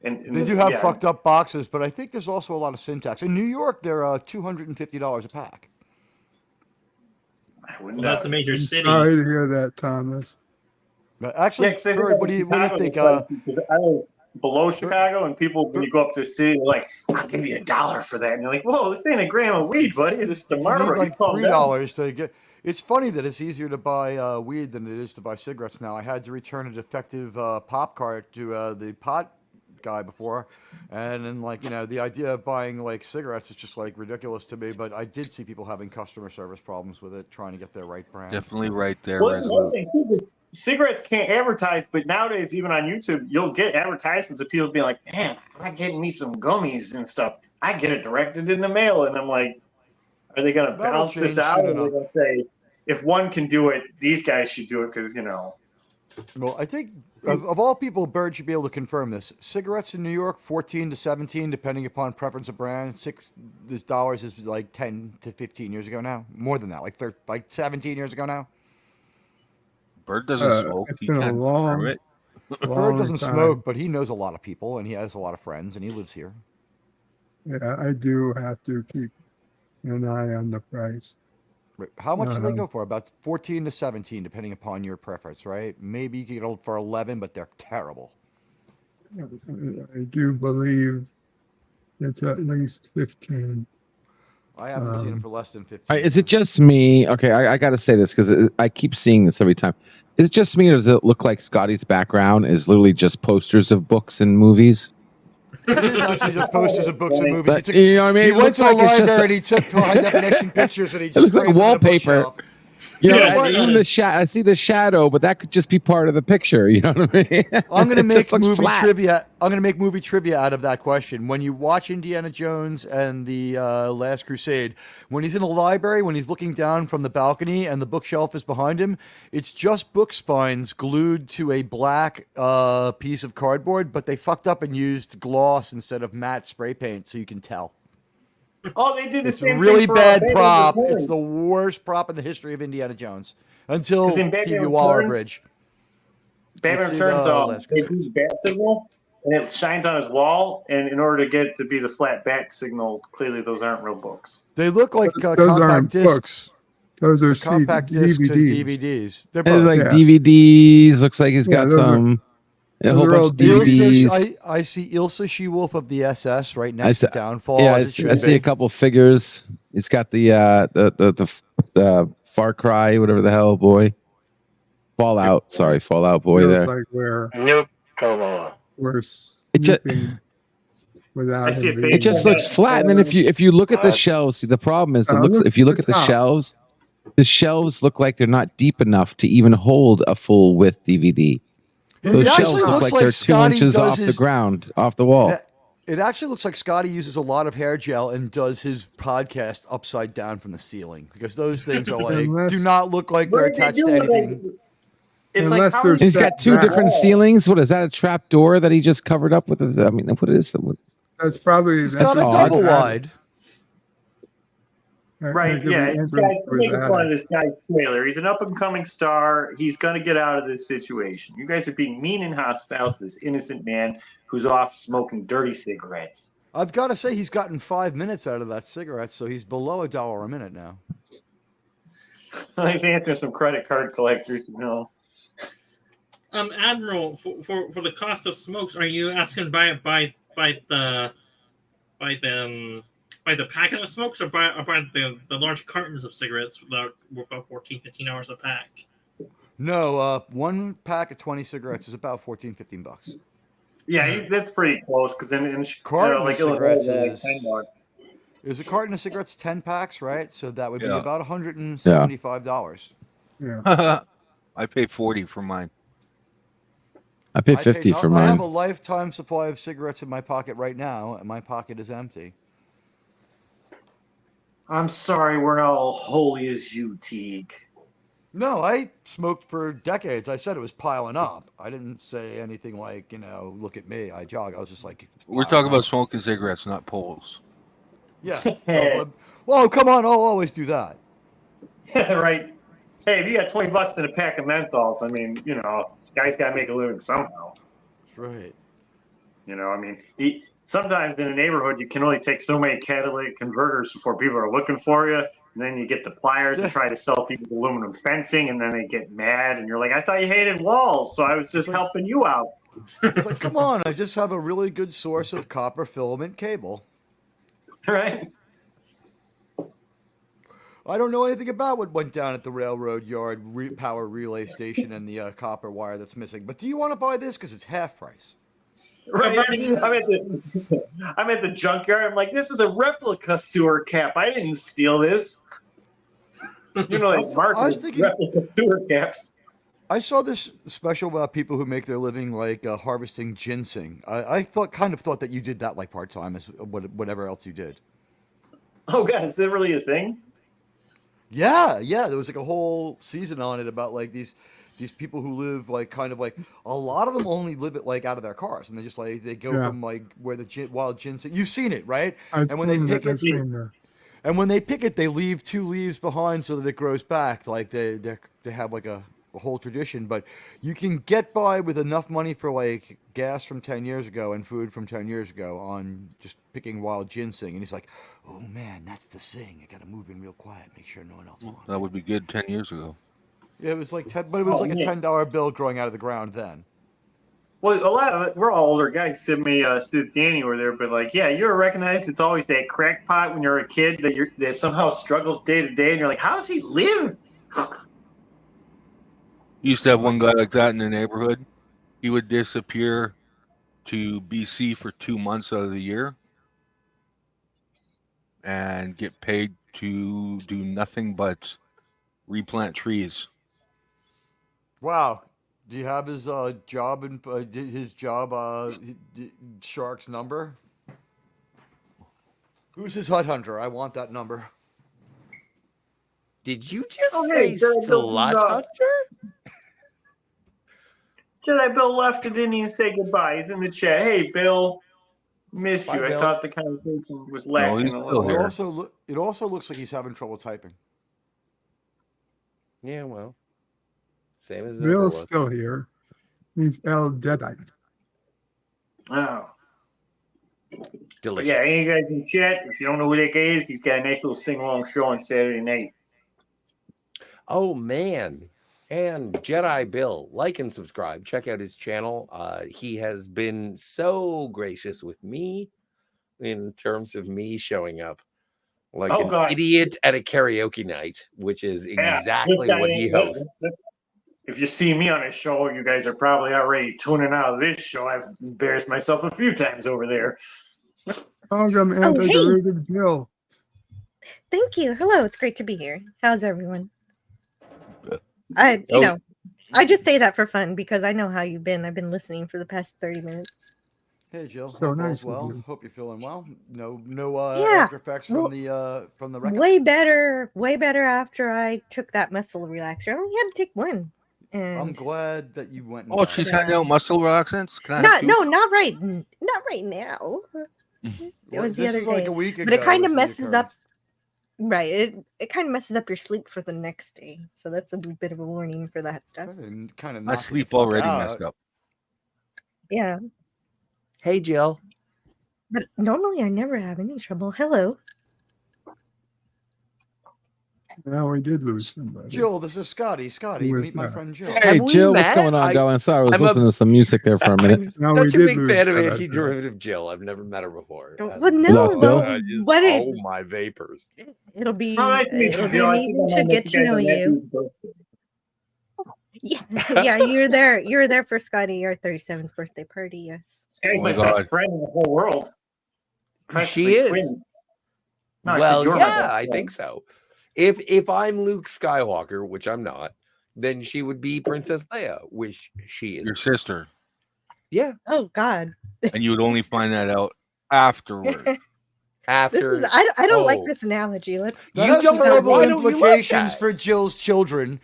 Speaker 12: And
Speaker 13: They do have fucked up boxes, but I think there's also a lot of syntax. In New York, they're $250 a pack.
Speaker 16: Well, that's a major city.
Speaker 4: Sorry to hear that, Thomas.
Speaker 13: But actually,
Speaker 12: Yeah, 'cause I think
Speaker 13: Bird, what do you
Speaker 12: Chicago
Speaker 13: think?
Speaker 12: was like- 'cause I was below Chicago, and people when you go up to the city, they're like, "I'll give you $1 for that," and you're like, "Whoa, this ain't a gram of weed, buddy. It's the
Speaker 13: You need
Speaker 12: Marlboro."
Speaker 13: like
Speaker 12: Calm down.
Speaker 13: $3 to get. It's funny that it's easier to buy weed than it is to buy cigarettes now. I had to return a defective pop cart to the pot guy before, and then the idea of buying like cigarettes is just like ridiculous to me. But I did see people having customer service problems with it, trying to get their right brand.
Speaker 14: definitely right there.
Speaker 12: Well,
Speaker 14: Resolute.
Speaker 12: one thing too, is cigarettes can't advertise, but nowadays, even on YouTube, you'll get advertisements of people being like, "Man, I'm getting me some gummies and stuff. I get it directed in the mail," and I'm like, "Are they going to
Speaker 13: That'll
Speaker 12: balance this
Speaker 13: change
Speaker 12: out,
Speaker 13: soon
Speaker 12: or are they going to say, if one can do it, these guys should do it?" Because
Speaker 13: Well, I think of all people, Bird should be able to confirm this. Cigarettes in New York, 14 to 17, depending upon preference of brand. $6 is like 10 to 15 years ago now. More than that, like 17 years ago now.
Speaker 14: Bird doesn't smoke.
Speaker 4: It's
Speaker 14: He
Speaker 4: been a
Speaker 14: can't
Speaker 4: long,
Speaker 14: confirm it.
Speaker 13: Bird
Speaker 4: long
Speaker 13: doesn't
Speaker 4: time.
Speaker 13: smoke, but he knows a lot of people, and he has a lot of friends, and he lives here.
Speaker 4: Yeah, I do have to keep an eye on the price.
Speaker 13: Right. How much do they
Speaker 4: Uh-huh.
Speaker 13: go for? About 14 to 17, depending upon your preference, right? Maybe you can get them for 11, but they're terrible.
Speaker 4: I do believe it's at least 15.
Speaker 13: I haven't seen him for less than 15.
Speaker 11: All right, is it just me? Okay, I got to say this because I keep seeing this every time. Is it just me, or does it look like Scotty's background is literally just posters of books and movies?
Speaker 13: It is actually just posters of books and movies.
Speaker 11: But, you know what I mean?
Speaker 13: He
Speaker 11: It
Speaker 13: went
Speaker 11: looks
Speaker 13: to the
Speaker 11: like it's just
Speaker 13: library and he took high definition pictures and he just
Speaker 11: It looks like
Speaker 13: framed them in a
Speaker 11: wallpaper.
Speaker 13: bookshelf.
Speaker 11: You know,
Speaker 13: Yeah,
Speaker 11: even the I see the shadow, but that could just be part of the picture. You know what I mean?
Speaker 13: I'm gonna
Speaker 11: It
Speaker 13: make
Speaker 11: just looks
Speaker 13: movie
Speaker 11: flat.
Speaker 13: trivia. I'm gonna make movie trivia out of that question. When you watch Indiana Jones and the Last Crusade, when he's in the library, when he's looking down from the balcony and the bookshelf is behind him, it's just book spines glued to a black piece of cardboard, but they fucked up and used gloss instead of matte spray paint, so you can tell.
Speaker 12: Oh, they did the
Speaker 13: It's a
Speaker 12: same
Speaker 13: really
Speaker 12: thing for
Speaker 13: bad
Speaker 12: Batman
Speaker 13: prop.
Speaker 12: Returns.
Speaker 13: It's the worst prop in the history of Indiana Jones until
Speaker 12: 'Cause in Batman
Speaker 13: Phoebe Waller
Speaker 12: Returns-
Speaker 13: Bridge.
Speaker 12: Batman
Speaker 13: Let's see
Speaker 12: Returns,
Speaker 13: the Last
Speaker 12: they do the bat signal, and it shines on his wall. And in order to get it to be the flat bat signal, clearly those aren't real books.
Speaker 13: They look like
Speaker 4: Those
Speaker 13: compact
Speaker 4: aren't
Speaker 13: discs.
Speaker 4: books. Those are
Speaker 13: Compact discs and
Speaker 4: DVDs.
Speaker 13: DVDs. They're
Speaker 11: And
Speaker 13: both.
Speaker 11: like
Speaker 4: Yeah.
Speaker 11: DVDs. Looks like he's
Speaker 4: Yeah,
Speaker 11: got
Speaker 4: those are-
Speaker 11: some a
Speaker 4: those
Speaker 11: whole
Speaker 4: are
Speaker 11: bunch
Speaker 4: all
Speaker 11: of DVDs.
Speaker 13: I see Ilsa She-Wolf of the SS right
Speaker 11: I
Speaker 13: next
Speaker 11: see,
Speaker 13: to Downfall.
Speaker 11: yeah,
Speaker 13: as it should
Speaker 11: I see
Speaker 13: be.
Speaker 11: a couple figures. He's got the Far Cry, whatever the hell, boy. Fallout. Sorry, Fallout boy
Speaker 4: Feels
Speaker 11: there.
Speaker 4: like we're
Speaker 1: Nope.
Speaker 11: It just
Speaker 4: snooping without
Speaker 12: I see a
Speaker 4: him
Speaker 12: page
Speaker 11: it just
Speaker 12: Yeah.
Speaker 11: looks flat. And then if you look at the shelves, see the problem is if you look at the shelves, the shelves look like they're not deep enough to even hold a full width DVD. Those
Speaker 13: actually
Speaker 11: shelves look
Speaker 13: looks
Speaker 11: like
Speaker 13: like
Speaker 11: they're
Speaker 13: Scotty
Speaker 11: 2 inches
Speaker 13: does
Speaker 11: off the
Speaker 13: his-
Speaker 11: ground, off the wall.
Speaker 13: It actually looks like Scotty uses a lot of hair gel and does his podcast upside down from the ceiling because those things are like
Speaker 4: Unless-
Speaker 13: do not look like they're
Speaker 12: What are they
Speaker 13: attached to
Speaker 12: doing?
Speaker 13: anything.
Speaker 12: It's
Speaker 4: Unless
Speaker 12: like
Speaker 4: there's-
Speaker 11: He's got two
Speaker 4: Back.
Speaker 11: different ceilings. What is that? A trap door that he just covered up with? I mean, what is it?
Speaker 4: That's probably
Speaker 13: It's
Speaker 11: That's
Speaker 13: got a
Speaker 11: odd.
Speaker 13: double wide.
Speaker 12: Right, yeah. Guys, we're making fun of this guy's trailer. He's an up and coming star. He's going to get out of this situation. You guys are being mean and hostile to this innocent man who's off smoking dirty cigarettes.
Speaker 13: I've got to say he's gotten 5 minutes out of that cigarette, so he's below $1 a minute now.
Speaker 12: He's answering some credit card collectors, you know.
Speaker 16: Admiral, for the cost of smokes, are you asking by the packet of smokes or by the large cartons of cigarettes that were about 14, 15 hours a pack?
Speaker 13: No, one pack of 20 cigarettes is about $14-15.
Speaker 12: Yeah, that's pretty close because in
Speaker 13: Carton
Speaker 12: like
Speaker 13: of
Speaker 12: Illinois,
Speaker 13: cigarettes
Speaker 12: they're like
Speaker 13: is
Speaker 12: $10.
Speaker 13: Is a carton of cigarettes 10 packs, right? So that would be
Speaker 14: Yeah.
Speaker 13: about $175.
Speaker 4: Yeah.
Speaker 14: I pay 40 for mine.
Speaker 11: I paid 50 for
Speaker 13: I have
Speaker 11: mine.
Speaker 13: a lifetime supply of cigarettes in my pocket right now, and my pocket is empty.
Speaker 12: I'm sorry, we're not all holy as you, Teague.
Speaker 13: No, I smoked for decades. I said it was piling up. I didn't say anything like, look at me, I jog. I was just like, it's
Speaker 14: We're
Speaker 13: piling
Speaker 14: talking about
Speaker 13: up.
Speaker 14: smoking cigarettes, not poles.
Speaker 13: Yeah. Well, come on, I'll always do that.
Speaker 12: Right. Hey, if you got $20 in a pack of menthols, I mean, guys got to make a living somehow.
Speaker 13: That's right.
Speaker 12: I mean, sometimes in a neighborhood, you can only take so many catalytic converters before people are looking for you. And then you get the pliers to try to sell people aluminum fencing, and then they get mad, and you're like, I thought you hated walls, so I was just helping you out.
Speaker 13: It's like, come on, I just have a really good source of copper filament cable.
Speaker 12: Right.
Speaker 13: I don't know anything about what went down at the railroad yard power relay station and the copper wire that's missing. But do you want to buy this? Because it's half price.
Speaker 12: Right. I'm at the junkyard. I'm like, this is a replica sewer cap. I didn't steal this. Like
Speaker 13: I was
Speaker 12: Marcus,
Speaker 13: thinking-
Speaker 12: replica sewer caps.
Speaker 13: I saw this special about people who make their living like harvesting ginseng. I kind of thought that you did that like part time as whatever else you did.
Speaker 12: Oh God, is that really a thing?
Speaker 13: Yeah. There was like a whole season on it about like these people who live like kind of like a lot of them only live it like out of their cars and they just like they go
Speaker 4: Yeah.
Speaker 13: from like where the wild ginseng. You've seen it, right?
Speaker 4: I've
Speaker 13: And when they
Speaker 4: seen
Speaker 13: pick
Speaker 4: that,
Speaker 13: it,
Speaker 4: I've seen that.
Speaker 13: and when they pick it, they leave 2 leaves behind so that it grows back. Like they have like a whole tradition, but you can get by with enough money for like gas from 10 years ago and food from 10 years ago on just picking wild ginseng. And he's like, oh man, that's the thing. I got to move in real quiet, make sure no one else wants
Speaker 14: That would be good 10 years ago.
Speaker 13: it. Yeah, it was like 10, but it was like a $10 bill growing out of the ground then.
Speaker 12: Well, a lot of it, we're all older guys. Sid, Danny were there, but like, yeah, you're recognized. It's always that crackpot when you're a kid that somehow struggles day to day, and you're like, how does he live?
Speaker 14: Used to have one guy like that in the neighborhood. He would disappear to BC for 2 months out of the year and get paid to do nothing but replant trees.
Speaker 13: Wow. Do you have his job and Shark's number? Who's his hut hunter? I want that number.
Speaker 15: Did you just
Speaker 12: hey,
Speaker 15: say slut hunter?
Speaker 12: Jedi Bill left and didn't even say goodbye. He's in the chat. Hey, Bill, miss you.
Speaker 15: Bye,
Speaker 12: I
Speaker 15: Bill.
Speaker 12: thought the conversation was lacking a little.
Speaker 13: It also looks like he's having trouble typing.
Speaker 15: Yeah, well, same as
Speaker 4: Bill's
Speaker 15: was.
Speaker 4: still here. He's El Deadite.
Speaker 12: Oh.
Speaker 15: Delicious.
Speaker 12: Yeah, any guys in chat, if you don't know who that guy is, he's got a nice little sing-along show on Saturday night.
Speaker 15: Oh man. And Jedi Bill, like and subscribe. Check out his channel. He has been so gracious with me in terms of me showing up like an idiot at a karaoke night, which is exactly what he hosts.
Speaker 12: If you see me on his show, you guys are probably already tuning out of this show. I've embarrassed myself a few times over there.
Speaker 4: Welcome, Anti-Derivative Jill.
Speaker 17: Thank you. Hello, it's great to be here. How's everyone? I just say that for fun because I know how you've been. I've been listening for the past 30 minutes.
Speaker 13: Hey Jill,
Speaker 4: So
Speaker 13: hope all's
Speaker 4: nice of
Speaker 13: well.
Speaker 4: you.
Speaker 13: Hope you're feeling well. No
Speaker 17: Yeah.
Speaker 13: after effects from the record.
Speaker 17: Way better after I took that muscle relaxer. I only had to take one. And
Speaker 13: I'm glad that you went.
Speaker 14: Oh, she's handing out muscle relaxants? Can I
Speaker 17: not
Speaker 14: have two?
Speaker 17: no, not right now. It was the
Speaker 13: This
Speaker 17: other
Speaker 13: is like
Speaker 17: day.
Speaker 13: a week
Speaker 17: But it
Speaker 13: ago
Speaker 17: kind of
Speaker 13: was the
Speaker 17: messes up. Right. It kind of messes up your sleep for the next day. So that's a bit of a warning for that stuff.
Speaker 13: Kind of
Speaker 14: My sleep already messed up.
Speaker 17: Yeah.
Speaker 15: Hey Jill.
Speaker 17: But normally I never have any trouble. Hello.
Speaker 4: Now we did lose somebody.
Speaker 13: Jill, this is Scotty. Scotty,
Speaker 4: Who is
Speaker 13: meet my
Speaker 4: that?
Speaker 13: friend Jill.
Speaker 11: Hey, Jill, what's going on, going? Sorry, I was
Speaker 15: I'm a-
Speaker 11: listening to some music there for a minute.
Speaker 4: No, we
Speaker 15: Such a
Speaker 4: did
Speaker 15: big
Speaker 4: lose
Speaker 15: fan of
Speaker 4: somebody.
Speaker 15: anti-derivative Jill. I've never met her before.
Speaker 17: Well, no,
Speaker 11: Lost Bill?
Speaker 17: well,
Speaker 15: Just,
Speaker 17: what it-
Speaker 15: oh my vapors.
Speaker 17: It'll be
Speaker 12: Oh, nice to meet you,
Speaker 17: it'll be
Speaker 12: Jill. I think
Speaker 17: amazing
Speaker 12: I
Speaker 17: to
Speaker 12: might
Speaker 17: get
Speaker 12: let
Speaker 17: to
Speaker 12: you
Speaker 17: know
Speaker 12: guys
Speaker 17: you. Yeah, you were there. You were there for Scotty, your 37th birthday party. Yes.
Speaker 12: Scotty's
Speaker 14: Oh my
Speaker 12: my best
Speaker 14: God.
Speaker 12: friend in the whole world.
Speaker 15: She
Speaker 12: Practically
Speaker 15: is.
Speaker 12: twin. No, I said
Speaker 15: Well,
Speaker 12: you're my
Speaker 15: yeah,
Speaker 12: best
Speaker 15: I
Speaker 12: friend.
Speaker 15: think so. If I'm Luke Skywalker, which I'm not, then she would be Princess Leia, which she is.
Speaker 14: Your sister.
Speaker 15: Yeah.
Speaker 17: Oh God.
Speaker 14: And you would only find that out afterward.
Speaker 17: This
Speaker 15: After
Speaker 17: is, I don't like
Speaker 15: Oh.
Speaker 17: this analogy. Let's.
Speaker 13: That
Speaker 15: You
Speaker 13: has
Speaker 15: don't-
Speaker 13: terrible
Speaker 15: why don't you like
Speaker 13: implications
Speaker 15: that?
Speaker 13: for Jill's children.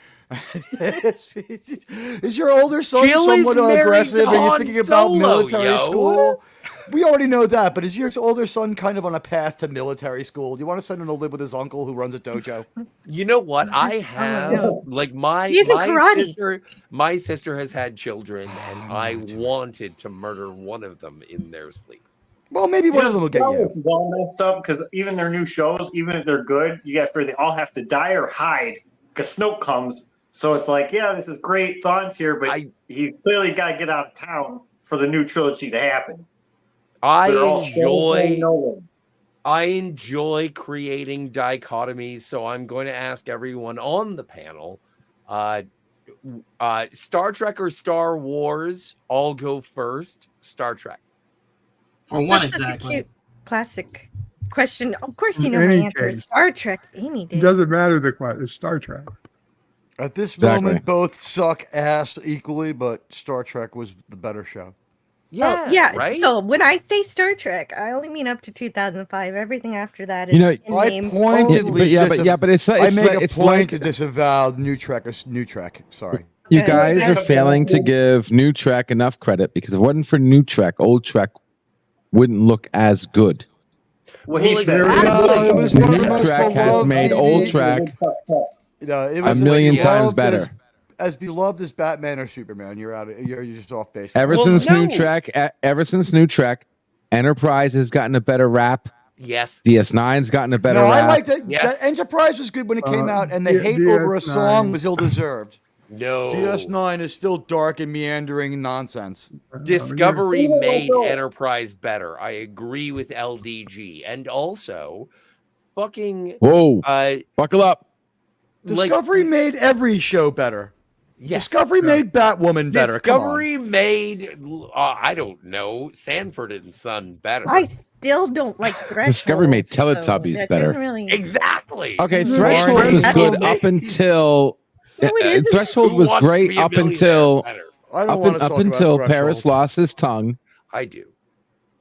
Speaker 13: Is your older son
Speaker 15: Jill is
Speaker 13: somewhat
Speaker 15: married
Speaker 13: aggressive?
Speaker 15: to
Speaker 13: Are you
Speaker 15: Han
Speaker 13: thinking about
Speaker 15: Solo,
Speaker 13: military
Speaker 15: yo.
Speaker 13: school? We already know that, but is your older son kind of on a path to military school? Do you want to send him to live with his uncle who runs a dojo?
Speaker 15: You know what? I have
Speaker 17: no.
Speaker 15: like my
Speaker 17: He's in karate.
Speaker 15: sister. My sister has had children, and I wanted to murder one of them in their sleep.
Speaker 13: Well, maybe one of them will get
Speaker 12: Star
Speaker 13: you.
Speaker 12: Wars is all messed up because even their new shows, even if they're good, you got to figure they all have to die or hide because Snoke comes. So it's like, yeah, this is great. Thawne's here, but he's clearly got to get out of town for the new trilogy to happen.
Speaker 15: I
Speaker 12: So they're all shows going
Speaker 15: enjoy.
Speaker 12: nowhere.
Speaker 15: I enjoy creating dichotomies, so I'm going to ask everyone on the panel, Star Trek or Star Wars? I'll go first. Star Trek.
Speaker 16: For one,
Speaker 17: That's such a
Speaker 16: exactly.
Speaker 17: cute classic question. Of course, you
Speaker 4: In
Speaker 17: know my
Speaker 4: any
Speaker 17: answer.
Speaker 4: case.
Speaker 17: Star Trek. Any
Speaker 4: It
Speaker 17: day.
Speaker 4: doesn't matter the question. It's Star Trek.
Speaker 13: At this
Speaker 11: Exactly.
Speaker 13: moment, both suck ass equally, but Star Trek was the better show.
Speaker 15: Yeah,
Speaker 17: yeah.
Speaker 15: right?
Speaker 17: So when I say Star Trek, I only mean up to 2005. Everything after that is
Speaker 11: You know,
Speaker 17: in
Speaker 13: I
Speaker 17: name
Speaker 13: pointedly
Speaker 11: but it's
Speaker 13: I
Speaker 11: it's
Speaker 13: make
Speaker 11: like,
Speaker 13: a
Speaker 11: it's
Speaker 13: point
Speaker 11: like
Speaker 13: to disavow New Trek. Sorry.
Speaker 11: you
Speaker 17: Okay.
Speaker 11: guys are failing to give New Trek enough credit because if it wasn't for New Trek, Old Trek wouldn't look as good.
Speaker 12: Well, he
Speaker 15: Well,
Speaker 12: said
Speaker 15: exactly.
Speaker 13: It was one of the
Speaker 11: New
Speaker 13: most
Speaker 11: Trek has
Speaker 13: beloved
Speaker 11: made
Speaker 13: TV
Speaker 11: Old Trek
Speaker 13: You know, it
Speaker 11: a
Speaker 13: was
Speaker 11: million
Speaker 13: like
Speaker 11: times
Speaker 13: beloved
Speaker 11: better.
Speaker 13: as beloved as Batman or Superman. You're just off base.
Speaker 11: Ever
Speaker 15: Well,
Speaker 11: since
Speaker 15: no.
Speaker 11: ever since New Trek, Enterprise has gotten a better rap.
Speaker 15: Yes.
Speaker 11: DS9's gotten a better
Speaker 13: No, I
Speaker 11: rap.
Speaker 13: liked it.
Speaker 15: Yes.
Speaker 13: Enterprise was good when it came out, and the
Speaker 4: D-
Speaker 13: hate over a
Speaker 4: DS9.
Speaker 13: song was ill-deserved.
Speaker 15: No.
Speaker 13: DS9 is still dark and meandering nonsense.
Speaker 15: Discovery made Enterprise better. I agree with LDG. And also, fucking.
Speaker 11: Whoa. Buckle up.
Speaker 13: Discovery made every show better.
Speaker 15: Yes.
Speaker 13: Discovery made Batwoman better.
Speaker 15: Discovery made, I don't know, Sanford and Son better.
Speaker 17: I still don't like Threshold.
Speaker 11: Discovery made
Speaker 17: so
Speaker 11: Teletubbies
Speaker 17: that
Speaker 11: better.
Speaker 17: didn't Really...
Speaker 15: Exactly.
Speaker 11: Okay, Threshold was good up until Threshold was great up until up until Paris lost his tongue.
Speaker 15: I do.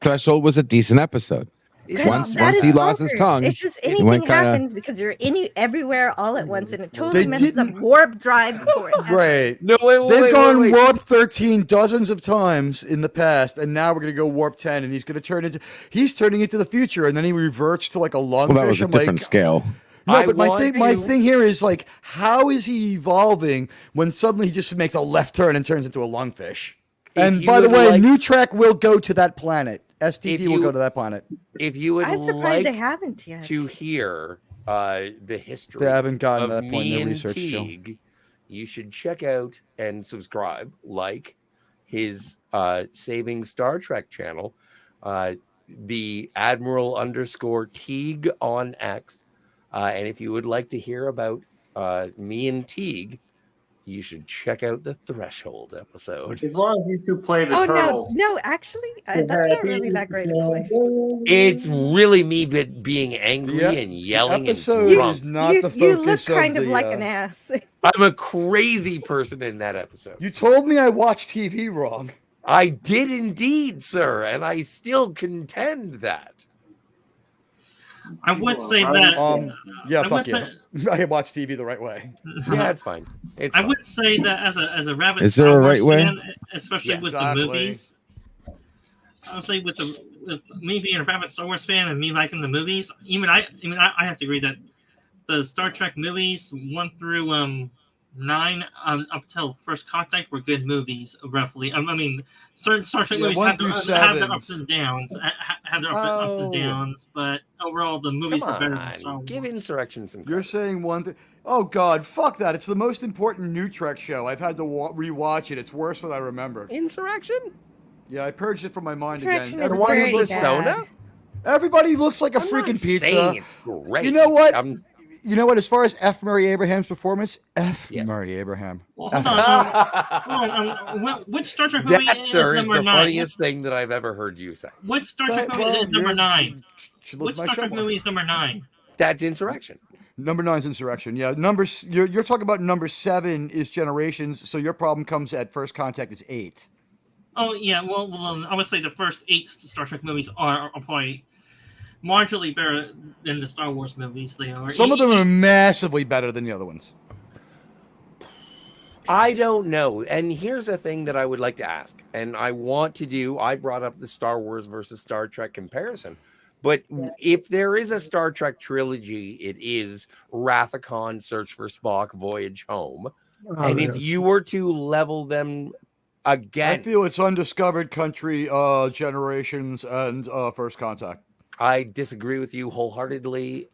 Speaker 11: Threshold was a decent episode. Once he lost his tongue,
Speaker 17: it's just
Speaker 11: he
Speaker 17: anything
Speaker 11: went kinda-
Speaker 17: happens because you're everywhere all at once, and it totally messes up warp drive for it.
Speaker 13: Right.
Speaker 15: No,
Speaker 13: They've gone warp 13 dozens of times in the past, and now we're gonna go warp 10, and he's turning into the future, and then he reverts to like a lungfish.
Speaker 11: Well, that was a different scale.
Speaker 13: No, but my thing here is like, how is he evolving when suddenly he just makes a left turn and turns into a lungfish? And by the way, New Trek will go to that planet. STD will go to that planet.
Speaker 15: If you would
Speaker 17: I'm surprised they haven't yet.
Speaker 15: to hear the history
Speaker 13: They haven't gotten
Speaker 15: of
Speaker 13: to that point in
Speaker 15: me
Speaker 13: their
Speaker 15: and
Speaker 13: research, Jill.
Speaker 15: Teague, you should check out and subscribe, his Saving Star Trek channel, the Admiral _Teague on X. And if you would like to hear about me and Teague, you should check out the Threshold episode.
Speaker 12: As long as you two play the
Speaker 17: Oh
Speaker 12: turtles.
Speaker 17: no, actually, that's not really that great of a place.
Speaker 15: It's really me being angry
Speaker 13: Yeah,
Speaker 15: and yelling
Speaker 13: the
Speaker 15: and
Speaker 13: episode
Speaker 15: drunk.
Speaker 13: is not the
Speaker 17: You look
Speaker 13: focus
Speaker 17: kind of
Speaker 13: the,
Speaker 17: like an ass.
Speaker 15: I'm a crazy person in that episode.
Speaker 13: You told me I watched TV wrong.
Speaker 15: I did indeed, sir, and I still contend that.
Speaker 16: I would say that.
Speaker 13: Yeah,
Speaker 16: I
Speaker 13: fuck
Speaker 16: would
Speaker 13: you. I watch TV the right way.
Speaker 15: Yeah, it's fine.
Speaker 16: I would say that as a rabid
Speaker 11: Is there
Speaker 16: Star
Speaker 11: a right
Speaker 16: Wars
Speaker 11: way?
Speaker 16: fan, especially with
Speaker 13: exactly.
Speaker 16: the movies. I would say with me being a rabid Star Wars fan and me liking the movies, I have to agree that the Star Trek movies 1 through 9 up till First Contact were good movies, roughly. I mean, certain Star Trek movies have their ups and downs, ups and downs, but overall the movies were better than Star Wars.
Speaker 15: Give Insurrection some credit.
Speaker 13: You're saying one thing. Oh God, fuck that! It's the most important New Trek show. I've had to rewatch it. It's worse than I remember.
Speaker 15: Insurrection?
Speaker 13: Yeah, I purged it from my mind
Speaker 17: Insurrection
Speaker 13: again.
Speaker 17: is
Speaker 13: Everybody
Speaker 17: very
Speaker 13: looks,
Speaker 17: bad.
Speaker 13: everybody looks like a
Speaker 15: I'm
Speaker 13: freaking
Speaker 15: not
Speaker 13: pizza.
Speaker 15: saying it's great.
Speaker 13: You know what?
Speaker 15: You know
Speaker 13: what? As far as F. Murray Abraham's performance,
Speaker 15: Yes.
Speaker 13: Murray Abraham.
Speaker 16: Well, hold on. Which Star Trek movie
Speaker 15: That,
Speaker 16: is
Speaker 15: sir, is
Speaker 16: number
Speaker 15: the
Speaker 16: 9?
Speaker 15: funniest thing that I've ever heard you say.
Speaker 16: Which Star Trek movie is number 9? Which Star Trek movie is number 9?
Speaker 15: That's Insurrection.
Speaker 13: Number 9 is Insurrection. Yeah, you're talking about number 7 is Generations. So your problem comes at First Contact is 8.
Speaker 16: Oh yeah, well, I would say the first 8 Star Trek movies are probably marginally better than the Star Wars movies. They are.
Speaker 13: Some of them are massively better than the other ones.
Speaker 15: I don't know. And here's a thing that I would like to ask. And I brought up the Star Wars versus Star Trek comparison. But if there is a Star Trek trilogy, it is Wrath of Khan, Search for Spock, Voyage Home. And if you were to level them again,
Speaker 13: I feel it's Undiscovered Country, Generations, and First Contact.
Speaker 15: I disagree with you wholeheartedly.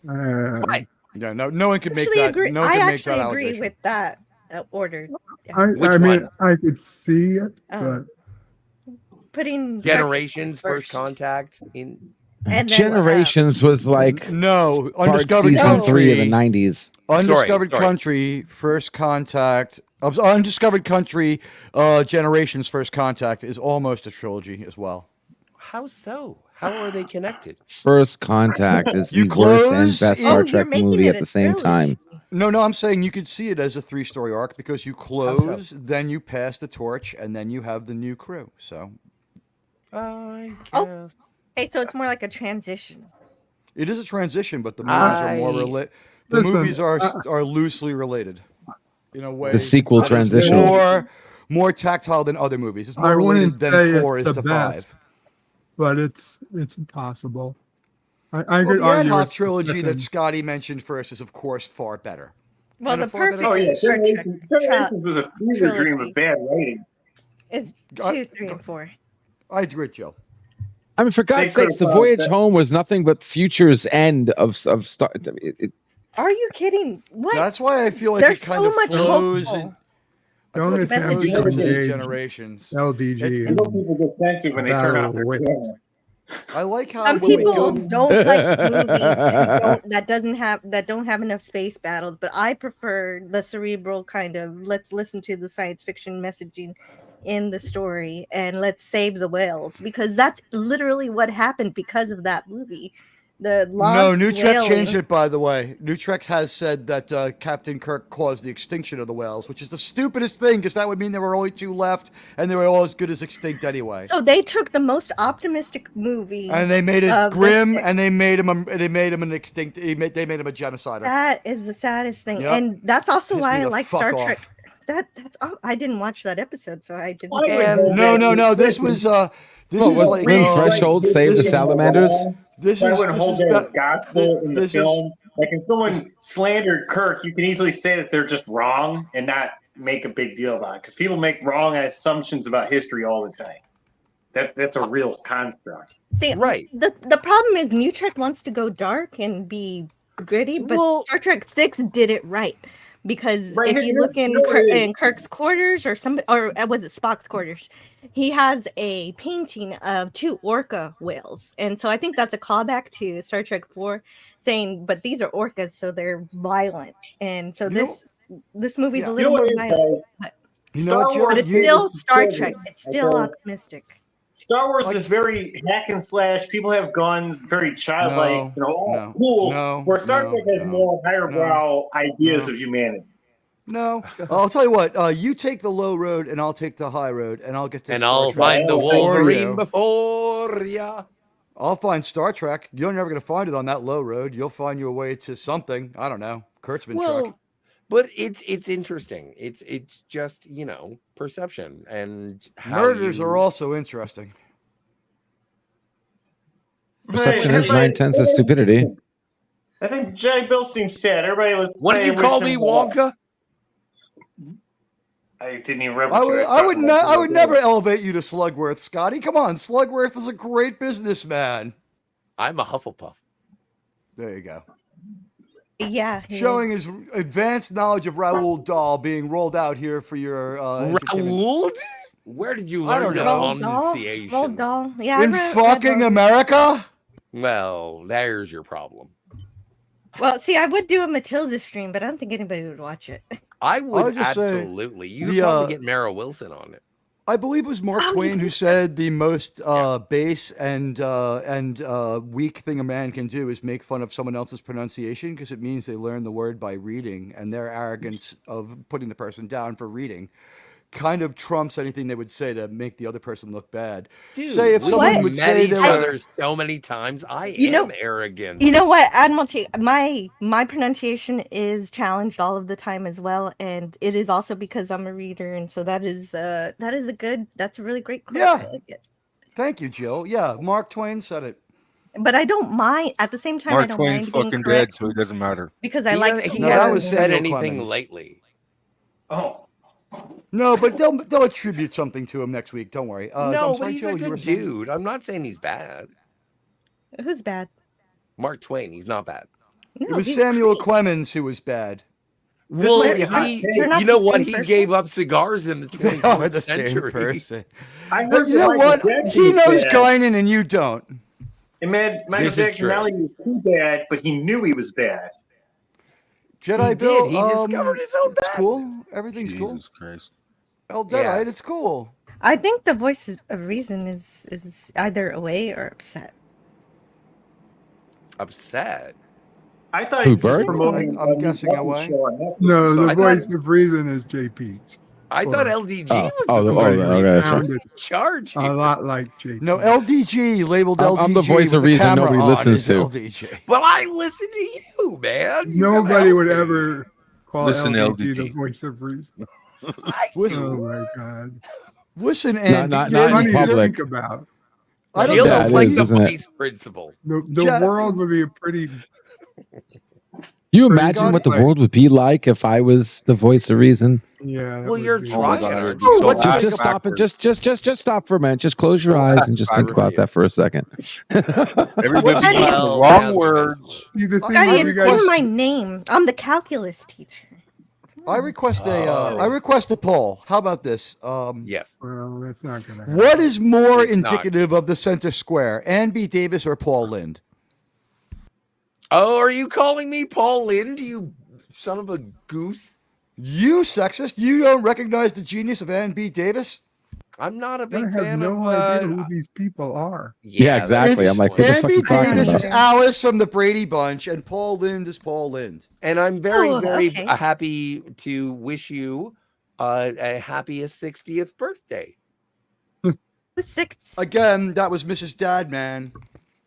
Speaker 13: Yeah, no one could make
Speaker 17: Actually
Speaker 13: that.
Speaker 17: agree.
Speaker 13: No one
Speaker 17: I
Speaker 13: can make
Speaker 17: actually
Speaker 13: that
Speaker 17: agree
Speaker 13: allegation.
Speaker 17: with that order. Yeah.
Speaker 4: I mean, I could see it, but
Speaker 17: Putting
Speaker 15: Generations, First Contact in.
Speaker 17: And then,
Speaker 11: Generations was like
Speaker 13: No,
Speaker 11: part
Speaker 13: Undiscovered
Speaker 11: season 3 of the
Speaker 13: Country.
Speaker 11: 90s.
Speaker 13: Undiscovered
Speaker 15: Sorry.
Speaker 13: Country, First Contact. Undiscovered Country, Generations, First Contact is almost a trilogy as well.
Speaker 15: How so? How are they connected?
Speaker 11: First Contact is
Speaker 13: You
Speaker 11: the worst and
Speaker 13: close
Speaker 11: best
Speaker 13: in-
Speaker 11: Star
Speaker 13: Oh,
Speaker 11: Trek
Speaker 17: you're making
Speaker 11: movie
Speaker 17: it
Speaker 11: at
Speaker 17: a
Speaker 11: the same
Speaker 17: trilogy.
Speaker 11: time.
Speaker 13: No, I'm saying you could see it as a 3-story arc because you close, then you pass the torch, and then you have the new crew. So
Speaker 15: I guess.
Speaker 17: Oh, hey, so it's more like a transition.
Speaker 13: it is a transition, but the movies are more related. The
Speaker 4: Listen,
Speaker 13: movies are loosely related in a way.
Speaker 11: The sequel
Speaker 13: that is
Speaker 11: transition.
Speaker 13: more tactile than other movies. It's
Speaker 4: I
Speaker 13: more
Speaker 4: wouldn't
Speaker 13: related
Speaker 4: say
Speaker 13: than 4
Speaker 4: it's
Speaker 13: is
Speaker 4: the
Speaker 13: to
Speaker 4: best,
Speaker 13: 5.
Speaker 4: but it's possible. I
Speaker 13: Well,
Speaker 4: could
Speaker 13: the Ad
Speaker 4: argue
Speaker 13: Hoc
Speaker 4: it's the
Speaker 13: trilogy that
Speaker 4: second.
Speaker 13: Scotty mentioned first is, of course, far better.
Speaker 17: Well,
Speaker 13: And
Speaker 17: the
Speaker 13: a far better-
Speaker 17: perfect Star Trek
Speaker 12: Generations was a fever dream
Speaker 17: trilogy.
Speaker 12: of bad writing.
Speaker 17: It's
Speaker 13: I-
Speaker 17: 2, 3, and 4.
Speaker 13: I agree with Joe.
Speaker 11: I mean, for God's
Speaker 12: They
Speaker 11: sakes, the
Speaker 12: could've
Speaker 11: Voyage
Speaker 12: found that-
Speaker 11: Home was nothing but Future's end of Star.
Speaker 17: Are you kidding? What?
Speaker 13: That's why I feel like
Speaker 17: There's
Speaker 13: it kind
Speaker 17: so
Speaker 13: of
Speaker 17: much
Speaker 13: flows.
Speaker 17: hopeful.
Speaker 13: I feel like it
Speaker 4: Don't
Speaker 13: flows
Speaker 4: attempt to
Speaker 13: into
Speaker 4: engage
Speaker 13: generations.
Speaker 4: LDG.
Speaker 12: I know people get sensitive when they turn off their
Speaker 4: Battle
Speaker 12: camera.
Speaker 13: I like how
Speaker 17: Some
Speaker 13: when we
Speaker 17: people
Speaker 13: go-
Speaker 17: don't like movies that don't have enough space battles, but I prefer the cerebral kind of let's listen to the science fiction messaging in the story and let's save the whales, because that's literally what happened because of that movie. The
Speaker 13: No,
Speaker 17: lost
Speaker 13: New Trek
Speaker 17: whale-
Speaker 13: changed it, by the way. New Trek has said that Captain Kirk caused the extinction of the whales, which is the stupidest thing, because that would mean there were only 2 left, and they were all as good as extinct anyway.
Speaker 17: So they took the most optimistic movie
Speaker 13: And they made it
Speaker 17: of the
Speaker 13: grim,
Speaker 17: six.
Speaker 13: and they made him an extinct. They made him a genocider.
Speaker 17: That is the saddest thing,
Speaker 13: Yep.
Speaker 17: and that's also
Speaker 13: Pissed
Speaker 17: why
Speaker 13: me
Speaker 17: I
Speaker 13: the
Speaker 17: like
Speaker 13: fuck
Speaker 17: Star
Speaker 13: off.
Speaker 17: Trek. That's I didn't watch that episode, so I didn't.
Speaker 13: No. This was this
Speaker 11: What
Speaker 13: is
Speaker 11: was
Speaker 13: like
Speaker 11: Grim Threshold Save the Salamanders?
Speaker 13: This
Speaker 12: I
Speaker 13: is
Speaker 12: wouldn't hold that as gospel in the
Speaker 13: this is-
Speaker 12: film. Like, if someone slandered Kirk, you can easily say that they're just wrong and not make a big deal about it, because people make wrong assumptions about history all the time. That's a real construct.
Speaker 17: See, The problem is New Trek wants to go dark and be gritty, but Star Trek 6 did it right. Because
Speaker 12: Right,
Speaker 17: if you
Speaker 12: here-
Speaker 17: look in,
Speaker 12: here it is.
Speaker 17: in Kirk's quarters or was it Spock's quarters, he has a painting of 2 orca whales, and so I think that's a callback to Star Trek 4, saying, "But these are orcas, so they're violent." And so this movie's a little more violent, but it's still Star Trek. It's still optimistic.
Speaker 12: Star Wars is very hack and slash. People have guns, very childlike,
Speaker 13: No,
Speaker 12: cool.
Speaker 13: no,
Speaker 12: where Star
Speaker 13: no,
Speaker 12: Trek has more higher brow ideas of humanity.
Speaker 13: No, I'll tell you what. You take the low road, and I'll take the high road, and I'll get to.
Speaker 15: And
Speaker 13: Star
Speaker 15: I'll
Speaker 13: Trek
Speaker 15: find the
Speaker 13: before
Speaker 15: Wolverine
Speaker 13: you.
Speaker 15: before ya.
Speaker 13: I'll find Star Trek. You're never going to find it on that low road. You'll find your way to something. I don't know. Kurtzman truck.
Speaker 15: But it's interesting. It's just perception and how
Speaker 13: Murders
Speaker 15: you-
Speaker 13: are also interesting.
Speaker 11: Perception is 9/10 of stupidity.
Speaker 12: I think Jay Bill seems sad. Everybody was.
Speaker 15: What did you call me, Wonka?
Speaker 12: I didn't even remember.
Speaker 13: I would never elevate you to Slugworth, Scotty. Come on, Slugworth is a great businessman.
Speaker 15: I'm a Hufflepuff.
Speaker 13: There you go.
Speaker 17: Yeah, he
Speaker 13: Showing his advanced knowledge of Raoul Dahl being rolled out here for your entertainment.
Speaker 15: Raoul? Where did you
Speaker 13: I
Speaker 15: learn
Speaker 13: don't
Speaker 15: the
Speaker 13: know.
Speaker 15: pronunciation?
Speaker 17: Roald Dahl. Yeah,
Speaker 13: In
Speaker 17: I read
Speaker 13: fucking
Speaker 17: Roald.
Speaker 13: America?
Speaker 15: Well, there's your problem.
Speaker 17: Well, see, I would do a Matilda stream, but I don't think anybody would watch it.
Speaker 15: I would
Speaker 13: would just say
Speaker 15: absolutely. You could
Speaker 13: the,
Speaker 15: probably get Mara Wilson on it.
Speaker 13: I believe it was Mark
Speaker 17: Oh,
Speaker 13: Twain
Speaker 17: you
Speaker 13: who
Speaker 17: think
Speaker 13: said the most base and weak thing a man can do is make fun of someone else's pronunciation, because it means they learn the word by reading, and their arrogance of putting the person down for reading kind of trumps anything they would say to make the other person look bad.
Speaker 15: Dude,
Speaker 13: say if
Speaker 15: we
Speaker 13: someone would
Speaker 15: met
Speaker 13: say
Speaker 15: each
Speaker 13: they
Speaker 15: other
Speaker 13: were
Speaker 15: so many times. I
Speaker 17: You know-
Speaker 15: am arrogant.
Speaker 17: You know what, Admiralty? My pronunciation is challenged all of the time as well, and it is also because I'm a reader, and so that's a really great quote.
Speaker 13: Yeah.
Speaker 17: I like it.
Speaker 13: Thank you, Jill. Yeah, Mark Twain said it.
Speaker 17: But I don't mind. At the same time, I
Speaker 14: Mark
Speaker 17: don't
Speaker 14: Twain's
Speaker 17: mind being
Speaker 14: fucking
Speaker 17: correct
Speaker 14: dead, so it doesn't matter.
Speaker 17: because I like.
Speaker 15: He
Speaker 13: No, that
Speaker 15: hasn't
Speaker 13: was
Speaker 15: said
Speaker 13: Samuel
Speaker 15: anything
Speaker 13: Clemens.
Speaker 15: lately.
Speaker 12: Oh.
Speaker 13: No, but they'll attribute something to him next week. Don't worry.
Speaker 15: no,
Speaker 13: I'm
Speaker 15: but
Speaker 13: sorry,
Speaker 15: he's
Speaker 13: Jill,
Speaker 15: a
Speaker 13: you were
Speaker 15: good
Speaker 13: saying?
Speaker 15: dude. I'm not saying he's bad.
Speaker 17: Who's bad?
Speaker 15: Mark Twain, he's not bad.
Speaker 17: No,
Speaker 13: It was
Speaker 17: he's
Speaker 13: Samuel
Speaker 17: great.
Speaker 13: Clemens who was bad.
Speaker 15: Well,
Speaker 12: might be a hot
Speaker 15: he,
Speaker 12: take.
Speaker 17: They're not
Speaker 15: you know
Speaker 17: the
Speaker 15: what?
Speaker 17: same
Speaker 15: He
Speaker 17: person.
Speaker 15: gave up cigars in the
Speaker 13: They are
Speaker 15: 24th
Speaker 13: the same
Speaker 15: century.
Speaker 13: person.
Speaker 12: I
Speaker 13: But
Speaker 12: heard
Speaker 13: you know
Speaker 12: Michael
Speaker 13: what?
Speaker 12: Jackson
Speaker 13: He
Speaker 12: was
Speaker 13: knows
Speaker 12: bad.
Speaker 13: Guinan and you don't.
Speaker 12: And Michael
Speaker 15: This is
Speaker 12: Jackson,
Speaker 15: true.
Speaker 12: not only was too bad, but he knew he was bad.
Speaker 13: Jedi
Speaker 15: He
Speaker 13: Bill,
Speaker 15: did. He discovered his own
Speaker 13: it's
Speaker 15: bad.
Speaker 13: cool. Everything's cool.
Speaker 14: Jesus Christ.
Speaker 13: El
Speaker 15: Yeah.
Speaker 13: Deadite, it's cool.
Speaker 17: I think the voice of reason is either away or upset.
Speaker 15: Upset.
Speaker 12: I thought
Speaker 11: Who,
Speaker 12: he was just
Speaker 11: Bird?
Speaker 12: promoting.
Speaker 13: I'm
Speaker 12: a new
Speaker 13: guessing
Speaker 12: Muppet
Speaker 13: away.
Speaker 12: show on Netflix.
Speaker 4: No,
Speaker 15: So
Speaker 4: the
Speaker 15: I
Speaker 4: voice
Speaker 15: thought-
Speaker 4: of reason is JP's.
Speaker 15: I
Speaker 4: Or-
Speaker 15: thought LDG
Speaker 11: Oh,
Speaker 15: was
Speaker 11: oh,
Speaker 15: the
Speaker 11: oh,
Speaker 15: one
Speaker 11: okay, that's right.
Speaker 4: sounded
Speaker 15: charge.
Speaker 4: a lot like JP.
Speaker 13: No, LDG labeled LDG.
Speaker 11: I'm the voice of
Speaker 13: with the
Speaker 11: reason
Speaker 13: camera
Speaker 11: nobody
Speaker 13: on
Speaker 11: listens
Speaker 13: is
Speaker 11: to.
Speaker 13: LDG.
Speaker 15: Well, I listen to you, man. You
Speaker 4: Nobody
Speaker 15: gotta
Speaker 4: would
Speaker 15: help me.
Speaker 4: ever call
Speaker 14: Listen,
Speaker 4: LDG the
Speaker 14: LDG.
Speaker 4: voice of reason.
Speaker 15: I
Speaker 13: Listen,
Speaker 4: Oh my god!
Speaker 13: listen, and
Speaker 11: not
Speaker 13: yeah,
Speaker 11: in
Speaker 4: Funny to
Speaker 11: public.
Speaker 4: think about.
Speaker 13: I don't
Speaker 15: Jill
Speaker 11: Yeah,
Speaker 15: is
Speaker 11: it
Speaker 15: like
Speaker 11: is,
Speaker 15: the
Speaker 11: isn't it?
Speaker 15: vice principal.
Speaker 4: The
Speaker 13: Ja-
Speaker 4: world would be a pretty.
Speaker 11: You
Speaker 4: For
Speaker 11: imagine what the
Speaker 4: Scotty,
Speaker 11: world would be like if I was the voice of reason?
Speaker 4: Yeah.
Speaker 15: Well, you're
Speaker 14: Oh my
Speaker 15: trying.
Speaker 14: God,
Speaker 15: Aren't
Speaker 14: it'd be
Speaker 15: you?
Speaker 14: so
Speaker 15: What's
Speaker 14: ass
Speaker 11: Just stop it.
Speaker 14: backwards.
Speaker 11: Just stop for a minute. Just close your eyes and just think about that for a second.
Speaker 14: Everybody
Speaker 17: What's
Speaker 14: got the
Speaker 17: that?
Speaker 14: wrong words.
Speaker 4: See, the thing
Speaker 17: Scotty,
Speaker 4: is,
Speaker 17: it's
Speaker 4: you
Speaker 17: in
Speaker 4: guys,
Speaker 17: my name. I'm the calculus teacher.
Speaker 13: I request a poll. How about this?
Speaker 15: Yes.
Speaker 4: well, that's not going to
Speaker 13: What is more
Speaker 15: It's not.
Speaker 13: indicative of the center square, Ann B. Davis or Paul Lind?
Speaker 15: Oh, are you calling me Paul Lind, you son of a goose?
Speaker 13: You sexist! You don't recognize the genius of Ann B. Davis?
Speaker 15: I'm not a
Speaker 4: I
Speaker 15: big
Speaker 4: have
Speaker 15: fan
Speaker 4: no
Speaker 15: of.
Speaker 4: idea who these people are.
Speaker 11: Yeah, exactly. I'm like, what the
Speaker 13: Ann
Speaker 11: fuck
Speaker 13: B.
Speaker 11: are you talking
Speaker 13: Davis is
Speaker 11: about?
Speaker 13: Alice from the Brady Bunch, and Paul Lind is Paul Lind.
Speaker 15: And I'm very,
Speaker 17: Oh,
Speaker 15: very
Speaker 17: okay.
Speaker 15: happy to wish you a happiest 60th birthday.
Speaker 13: Again, that was Mrs. Dadman.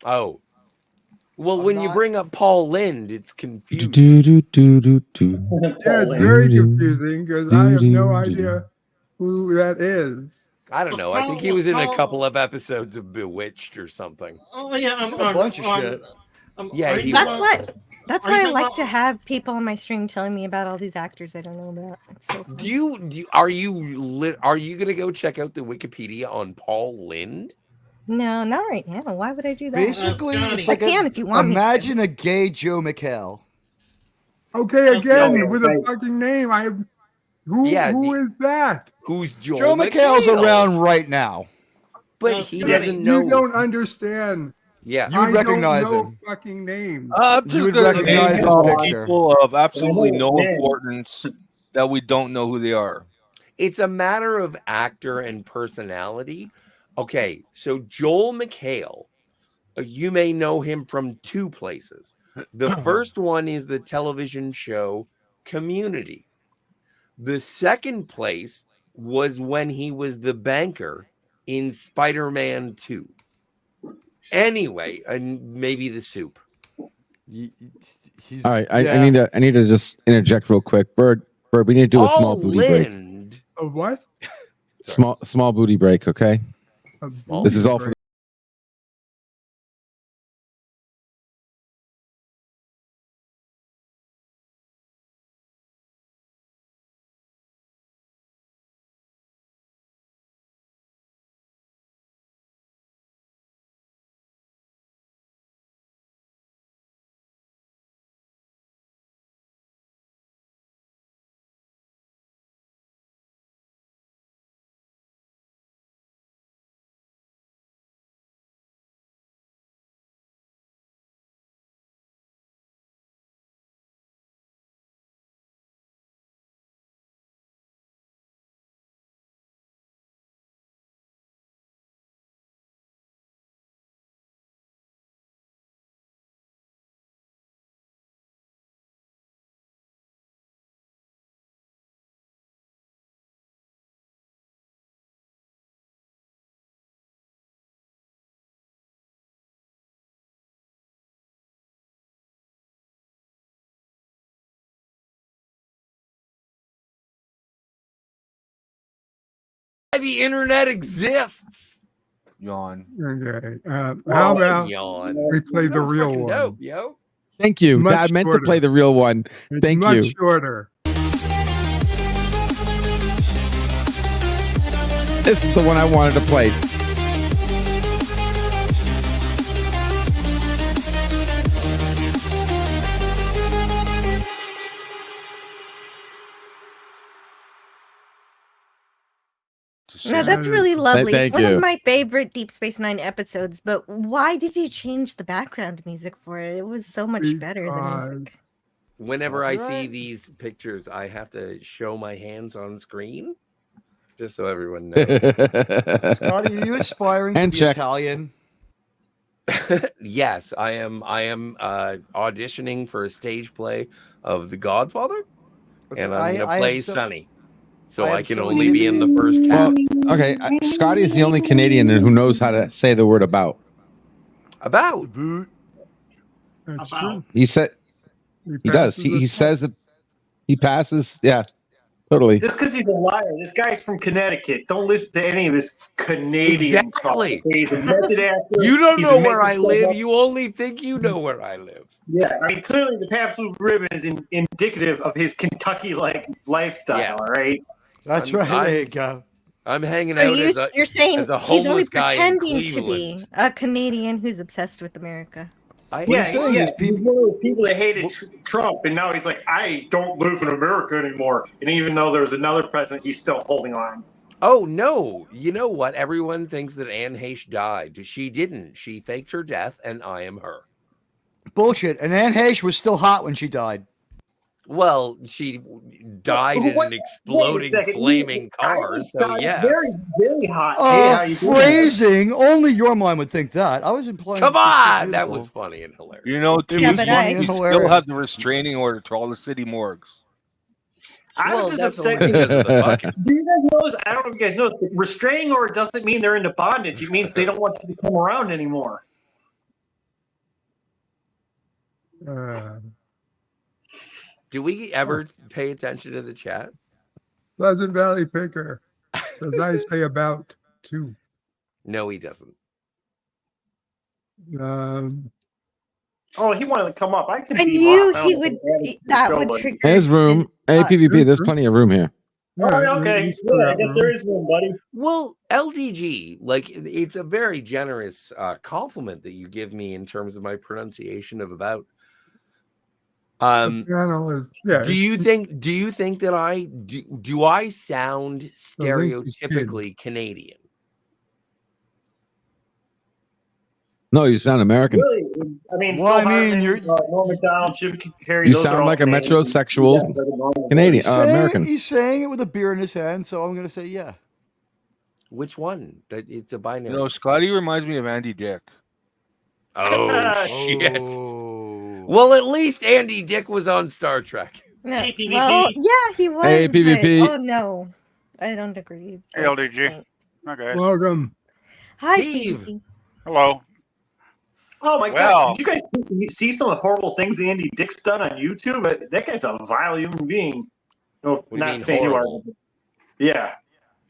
Speaker 15: Oh. Well, when you bring up Paul Lind, it's confusing.
Speaker 4: Yeah, it's very confusing because I have no idea who that is.
Speaker 15: I don't know. I think he was in a couple of episodes of Bewitched or something.
Speaker 16: Oh yeah,
Speaker 13: A bunch of shit.
Speaker 15: Yeah, he
Speaker 17: That's
Speaker 15: was.
Speaker 17: why. That's
Speaker 16: Are you
Speaker 17: why I
Speaker 16: talking
Speaker 17: like
Speaker 16: about-
Speaker 17: to have people on my stream telling me about all these actors I don't know about. It's so fun.
Speaker 15: Are you gonna go check out the Wikipedia on Paul Lind?
Speaker 17: No, not right now. Why would I do that?
Speaker 13: Basically, it's
Speaker 17: I
Speaker 13: like
Speaker 17: can if you want me to.
Speaker 13: imagine a gay Joe McHale.
Speaker 4: Okay, again
Speaker 13: no,
Speaker 4: with a fucking name. Who is that?
Speaker 15: Who's
Speaker 13: Joe McHale's around right now.
Speaker 15: But he
Speaker 4: Yeah,
Speaker 15: doesn't know.
Speaker 4: You don't understand.
Speaker 15: Yeah,
Speaker 13: You would
Speaker 4: I
Speaker 13: recognize
Speaker 4: don't know
Speaker 13: him.
Speaker 4: fucking names.
Speaker 14: I'm
Speaker 13: You
Speaker 14: just
Speaker 13: would
Speaker 14: gonna
Speaker 13: recognize
Speaker 14: name
Speaker 13: his
Speaker 14: all
Speaker 13: picture.
Speaker 14: people of absolutely no importance that we don't know who they are.
Speaker 15: It's a matter of actor and personality. Okay, so Joel McHale, you may know him from two places. The first one is the television show Community. The second place was when he was the banker in Spider-Man 2. Anyway, and maybe the soup.
Speaker 11: All right, I need to just interject real quick. Bird, we need to do a small booty break.
Speaker 4: A what?
Speaker 11: Small booty break, okay? This is all for
Speaker 15: The internet exists.
Speaker 14: Yawn.
Speaker 4: Okay. How about we play the real one?
Speaker 15: Dope, yo.
Speaker 11: Thank you.
Speaker 4: Much
Speaker 11: I meant to
Speaker 4: shorter.
Speaker 11: play the real one.
Speaker 4: It's
Speaker 11: Thank
Speaker 4: much
Speaker 11: you.
Speaker 4: shorter.
Speaker 11: This is the one I wanted to play.
Speaker 17: No, that's really lovely.
Speaker 11: Thank
Speaker 17: It's one
Speaker 11: you.
Speaker 17: of my favorite Deep Space Nine episodes, but why did you change the background music for it? It was so much better than music.
Speaker 15: Whenever I see these pictures, I have to show my hands on screen, just so everyone knows.
Speaker 13: Scotty, are you aspiring to
Speaker 11: And
Speaker 13: be
Speaker 11: check.
Speaker 13: Italian?
Speaker 15: Yes, I am. I am auditioning for a stage play of The Godfather, and I'm going to play Sonny, so I can only be in the first half.
Speaker 11: Well, okay. Scotty is the only Canadian who knows how to say the word about.
Speaker 15: About.
Speaker 4: That's true.
Speaker 11: He said he does.
Speaker 4: passes
Speaker 11: He
Speaker 4: the
Speaker 11: says it. He passes. Yeah. Totally.
Speaker 12: Just because he's a liar. This guy's from Connecticut. Don't listen to any of this Canadian
Speaker 15: Exactly.
Speaker 12: talk. He's a method actor.
Speaker 15: You don't
Speaker 12: He's
Speaker 15: know
Speaker 12: making
Speaker 15: where I
Speaker 12: stuff
Speaker 15: live.
Speaker 12: up.
Speaker 15: You only think you know where I live.
Speaker 12: Yeah, I mean, clearly the Pabst Blue Ribbon is indicative of his Kentucky-like lifestyle,
Speaker 15: Yeah.
Speaker 12: all right?
Speaker 13: That's right. There you go.
Speaker 15: I'm hanging
Speaker 17: Are
Speaker 15: out
Speaker 17: you,
Speaker 15: as a,
Speaker 17: you're saying
Speaker 15: as a
Speaker 17: he's only
Speaker 15: homeless guy in
Speaker 17: pretending to
Speaker 15: Cleveland.
Speaker 17: be a Canadian who's obsessed with America.
Speaker 15: I,
Speaker 12: Yeah,
Speaker 13: he's saying
Speaker 12: yeah.
Speaker 13: is people-
Speaker 12: He's one of those people that hated Trump, and now he's like, I don't live in America anymore. And even though there was another president, he's still holding on.
Speaker 15: Oh no! You know what? Everyone thinks that Anne Heche died. She didn't. She faked her death, and I am her.
Speaker 13: Bullshit. And Anne Heche was still hot when she died.
Speaker 15: Well, she died in
Speaker 12: What-
Speaker 15: an exploding,
Speaker 12: wait a second.
Speaker 15: flaming
Speaker 12: I
Speaker 15: car.
Speaker 12: think
Speaker 15: So
Speaker 12: Scott's
Speaker 15: yes.
Speaker 12: very, very hot. Hey, how you doing?
Speaker 13: Phrasing. Only your mind would think that. I was implying.
Speaker 15: Come
Speaker 13: she's still
Speaker 15: on, that
Speaker 13: beautiful.
Speaker 15: was funny and hilarious.
Speaker 14: You know, too,
Speaker 17: Yeah, but
Speaker 14: he
Speaker 17: I-
Speaker 14: still
Speaker 13: hilarious.
Speaker 14: have the restraining order to all the city morgues.
Speaker 12: I
Speaker 15: Well,
Speaker 12: was just
Speaker 15: that's
Speaker 12: upset
Speaker 15: only because of the bucket.
Speaker 12: Do you guys know this? I don't know if you guys know this. Restraining order doesn't mean they're into bondage. It means they don't want you to come around anymore.
Speaker 15: Do we ever pay attention to the chat?
Speaker 4: Pleasant Valley Picker says I say about 2.
Speaker 15: No, he doesn't.
Speaker 12: Oh, he wanted to come up. I could
Speaker 17: I
Speaker 12: be
Speaker 17: knew
Speaker 12: hot.
Speaker 17: he would. That would trigger.
Speaker 11: There's room. Hey, PvP, there's plenty of room here.
Speaker 12: Oh, okay. Yeah, I guess there is room, buddy.
Speaker 15: Well, LDG, like it's a very generous compliment that you give me in terms of my pronunciation of about.
Speaker 4: Channel is, yeah,
Speaker 15: Do you think that I do I sound stereotypically Canadian?
Speaker 11: No, you sound American.
Speaker 12: Really? I mean,
Speaker 13: Well,
Speaker 12: Phil
Speaker 13: I mean,
Speaker 12: Hartman,
Speaker 13: you're-
Speaker 12: Norm Macdonald, Jim Carrey.
Speaker 11: You
Speaker 12: those are
Speaker 11: sound
Speaker 12: all
Speaker 11: like a
Speaker 12: Canadian.
Speaker 11: metrosexual
Speaker 12: Yeah, they're the normal
Speaker 11: Canadian,
Speaker 12: ones.
Speaker 11: American.
Speaker 13: He's saying it with a beer in his hand, so I'm going to say yeah.
Speaker 15: Which one? It's a binary.
Speaker 14: You know, Scotty reminds me of Andy Dick.
Speaker 15: Oh shit! Well, at least Andy Dick was on Star Trek.
Speaker 17: No.
Speaker 16: Hey, PvP.
Speaker 17: Well, yeah, he was.
Speaker 11: Hey,
Speaker 17: but-
Speaker 11: PvP.
Speaker 17: oh no, I don't agree.
Speaker 18: Hey, LDG. Hi, guys.
Speaker 4: welcome.
Speaker 17: Hi,
Speaker 15: Steve.
Speaker 17: PvP.
Speaker 18: Hello.
Speaker 12: Oh my
Speaker 18: Well-
Speaker 12: God! Did you guys see some of the horrible things Andy Dick's done on YouTube? That guy's a vile human being. No,
Speaker 15: What do you
Speaker 12: not
Speaker 15: mean
Speaker 12: saying you are.
Speaker 15: horrible?
Speaker 12: Yeah,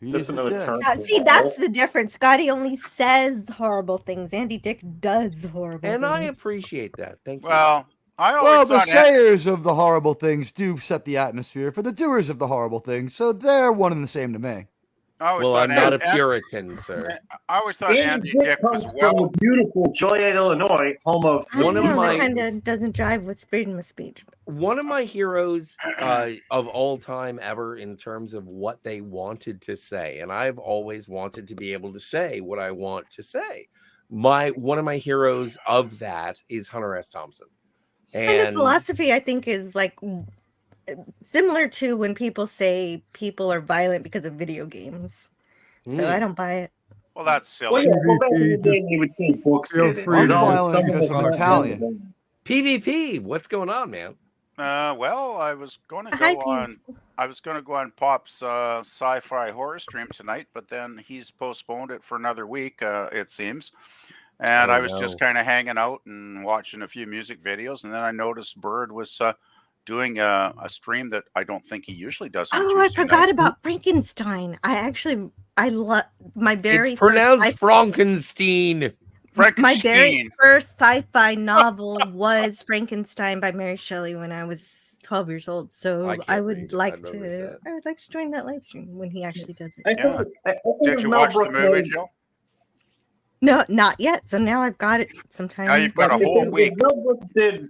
Speaker 13: He's
Speaker 12: that's
Speaker 13: a
Speaker 12: another
Speaker 13: dick.
Speaker 12: term.
Speaker 17: See, that's the difference. Scotty only says horrible things. Andy Dick does horrible
Speaker 15: And I
Speaker 17: things.
Speaker 15: appreciate that. Thank you.
Speaker 18: Well, I always
Speaker 13: Well, the
Speaker 18: thought
Speaker 13: sayers of the horrible things do set the atmosphere for the doers of the horrible things, so they're one and the same to me.
Speaker 18: I always
Speaker 15: Well,
Speaker 18: thought
Speaker 15: I'm not a
Speaker 18: Andy-
Speaker 15: Puritan, sir.
Speaker 18: I always thought Andy Dick
Speaker 12: comes
Speaker 18: was
Speaker 12: from
Speaker 18: well.
Speaker 12: beautiful Joliet, Illinois, home of
Speaker 15: One of my-
Speaker 17: kind of doesn't jive with freedom of speech.
Speaker 15: One of my heroes of all time ever in terms of what they wanted to say, and I've always wanted to be able to say what I want to say. One of my heroes of that is Hunter S. Thompson.
Speaker 17: Kind of
Speaker 15: And
Speaker 17: philosophy, I think, is like similar to when people say people are violent because of video games. So I don't buy it.
Speaker 18: Well, that's
Speaker 12: Well,
Speaker 18: silly.
Speaker 12: yeah, well, back in the day, you would see books.
Speaker 4: Feel
Speaker 12: did it.
Speaker 4: free
Speaker 12: It was
Speaker 4: to
Speaker 12: always
Speaker 13: violent
Speaker 12: someone
Speaker 13: because
Speaker 12: that
Speaker 13: I'm
Speaker 12: was
Speaker 13: Italian.
Speaker 15: PvP, what's going on, man?
Speaker 18: Well, I was going to
Speaker 17: Hi,
Speaker 18: go on. I was going to go on Pop's sci-fi horror stream tonight, but then he's postponed it for another week. It seems. And
Speaker 15: Oh,
Speaker 18: I was
Speaker 15: no.
Speaker 18: just kind of hanging out and watching a few music videos, and then I noticed Bird was doing a stream that I don't think he usually does. On
Speaker 17: Oh, I
Speaker 18: Tuesday
Speaker 17: forgot
Speaker 18: nights.
Speaker 17: about Frankenstein. I love my very
Speaker 15: It's pronounced
Speaker 17: first
Speaker 15: Frankenstein.
Speaker 17: my very
Speaker 18: Frankenstein.
Speaker 17: first sci-fi novel was Frankenstein by Mary Shelley when I was 12 years old. So
Speaker 15: I can't
Speaker 17: I
Speaker 15: read.
Speaker 17: would
Speaker 15: I
Speaker 17: like
Speaker 15: remember
Speaker 17: to
Speaker 15: that.
Speaker 17: I would like to join that live stream when he actually does it.
Speaker 12: I
Speaker 18: Yeah.
Speaker 12: think, I think
Speaker 18: Did you
Speaker 12: Mel
Speaker 18: watch the
Speaker 12: Brooks
Speaker 18: movie,
Speaker 12: made-
Speaker 18: Jill?
Speaker 17: No, not yet. So now I've got it sometime.
Speaker 18: Now you've got a
Speaker 12: if-
Speaker 18: whole
Speaker 12: if
Speaker 18: week.
Speaker 12: Mel Brooks did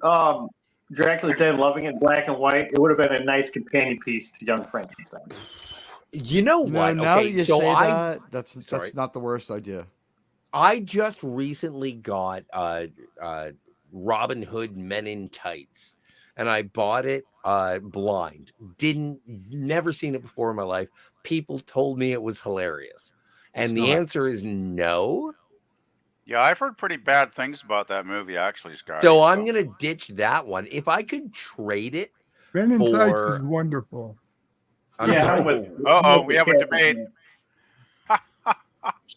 Speaker 12: Dracula Dead Loving in black and white, it would have been a nice companion piece to Young Frankenstein.
Speaker 15: You know
Speaker 13: No,
Speaker 15: what?
Speaker 13: now
Speaker 15: Okay,
Speaker 13: that you
Speaker 15: so
Speaker 13: say
Speaker 15: I
Speaker 13: that, that's
Speaker 15: Sorry.
Speaker 13: not the worst idea.
Speaker 15: I just recently got Robin Hood Men in Tights, and I bought it blind. Never seen it before in my life. People told me it was hilarious, and the answer is no.
Speaker 18: Yeah, I've heard pretty bad things about that movie, actually, Scott.
Speaker 15: So I'm gonna ditch that one. If I could trade it
Speaker 4: Men in Tights
Speaker 15: for,
Speaker 4: is wonderful.
Speaker 15: I'm
Speaker 12: Yeah,
Speaker 15: sorry.
Speaker 12: I'm with-
Speaker 18: Uh-oh, we have a debate.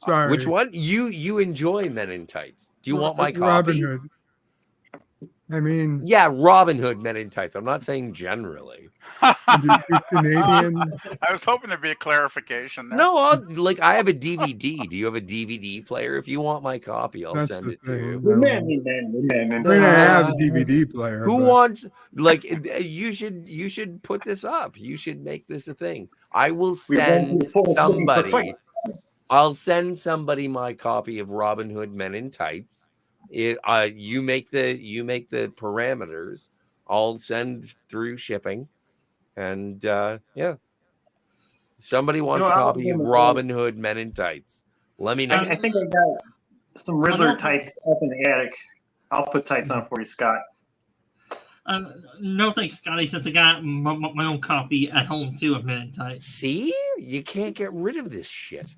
Speaker 4: Sorry.
Speaker 15: Which one? You enjoy Men in Tights? Do you want my copy?
Speaker 4: Robin Hood. I mean,
Speaker 15: Yeah, Robin Hood Men in Tights. I'm not saying generally.
Speaker 4: you Canadian.
Speaker 18: I was hoping there'd be a clarification there.
Speaker 15: No, I have a DVD. Do you have a DVD player? If you want my copy, I'll
Speaker 4: That's
Speaker 15: send
Speaker 4: the
Speaker 15: it to you.
Speaker 4: thing. I mean, I have a DVD player.
Speaker 15: Who
Speaker 4: but-
Speaker 15: wants you should put this up. You should make this a thing. I will send somebody. I'll send somebody my copy of Robin Hood Men in Tights. You make the parameters. I'll send through shipping, and yeah. If somebody wants a copy of Robin Hood Men in Tights, let me know.
Speaker 12: I think I got some Riddler tights up in the attic. I'll put tights on for you, Scott.
Speaker 16: No thanks, Scotty, since I got my own copy at home too of Men in Tights.
Speaker 15: See, you can't get rid of this shit.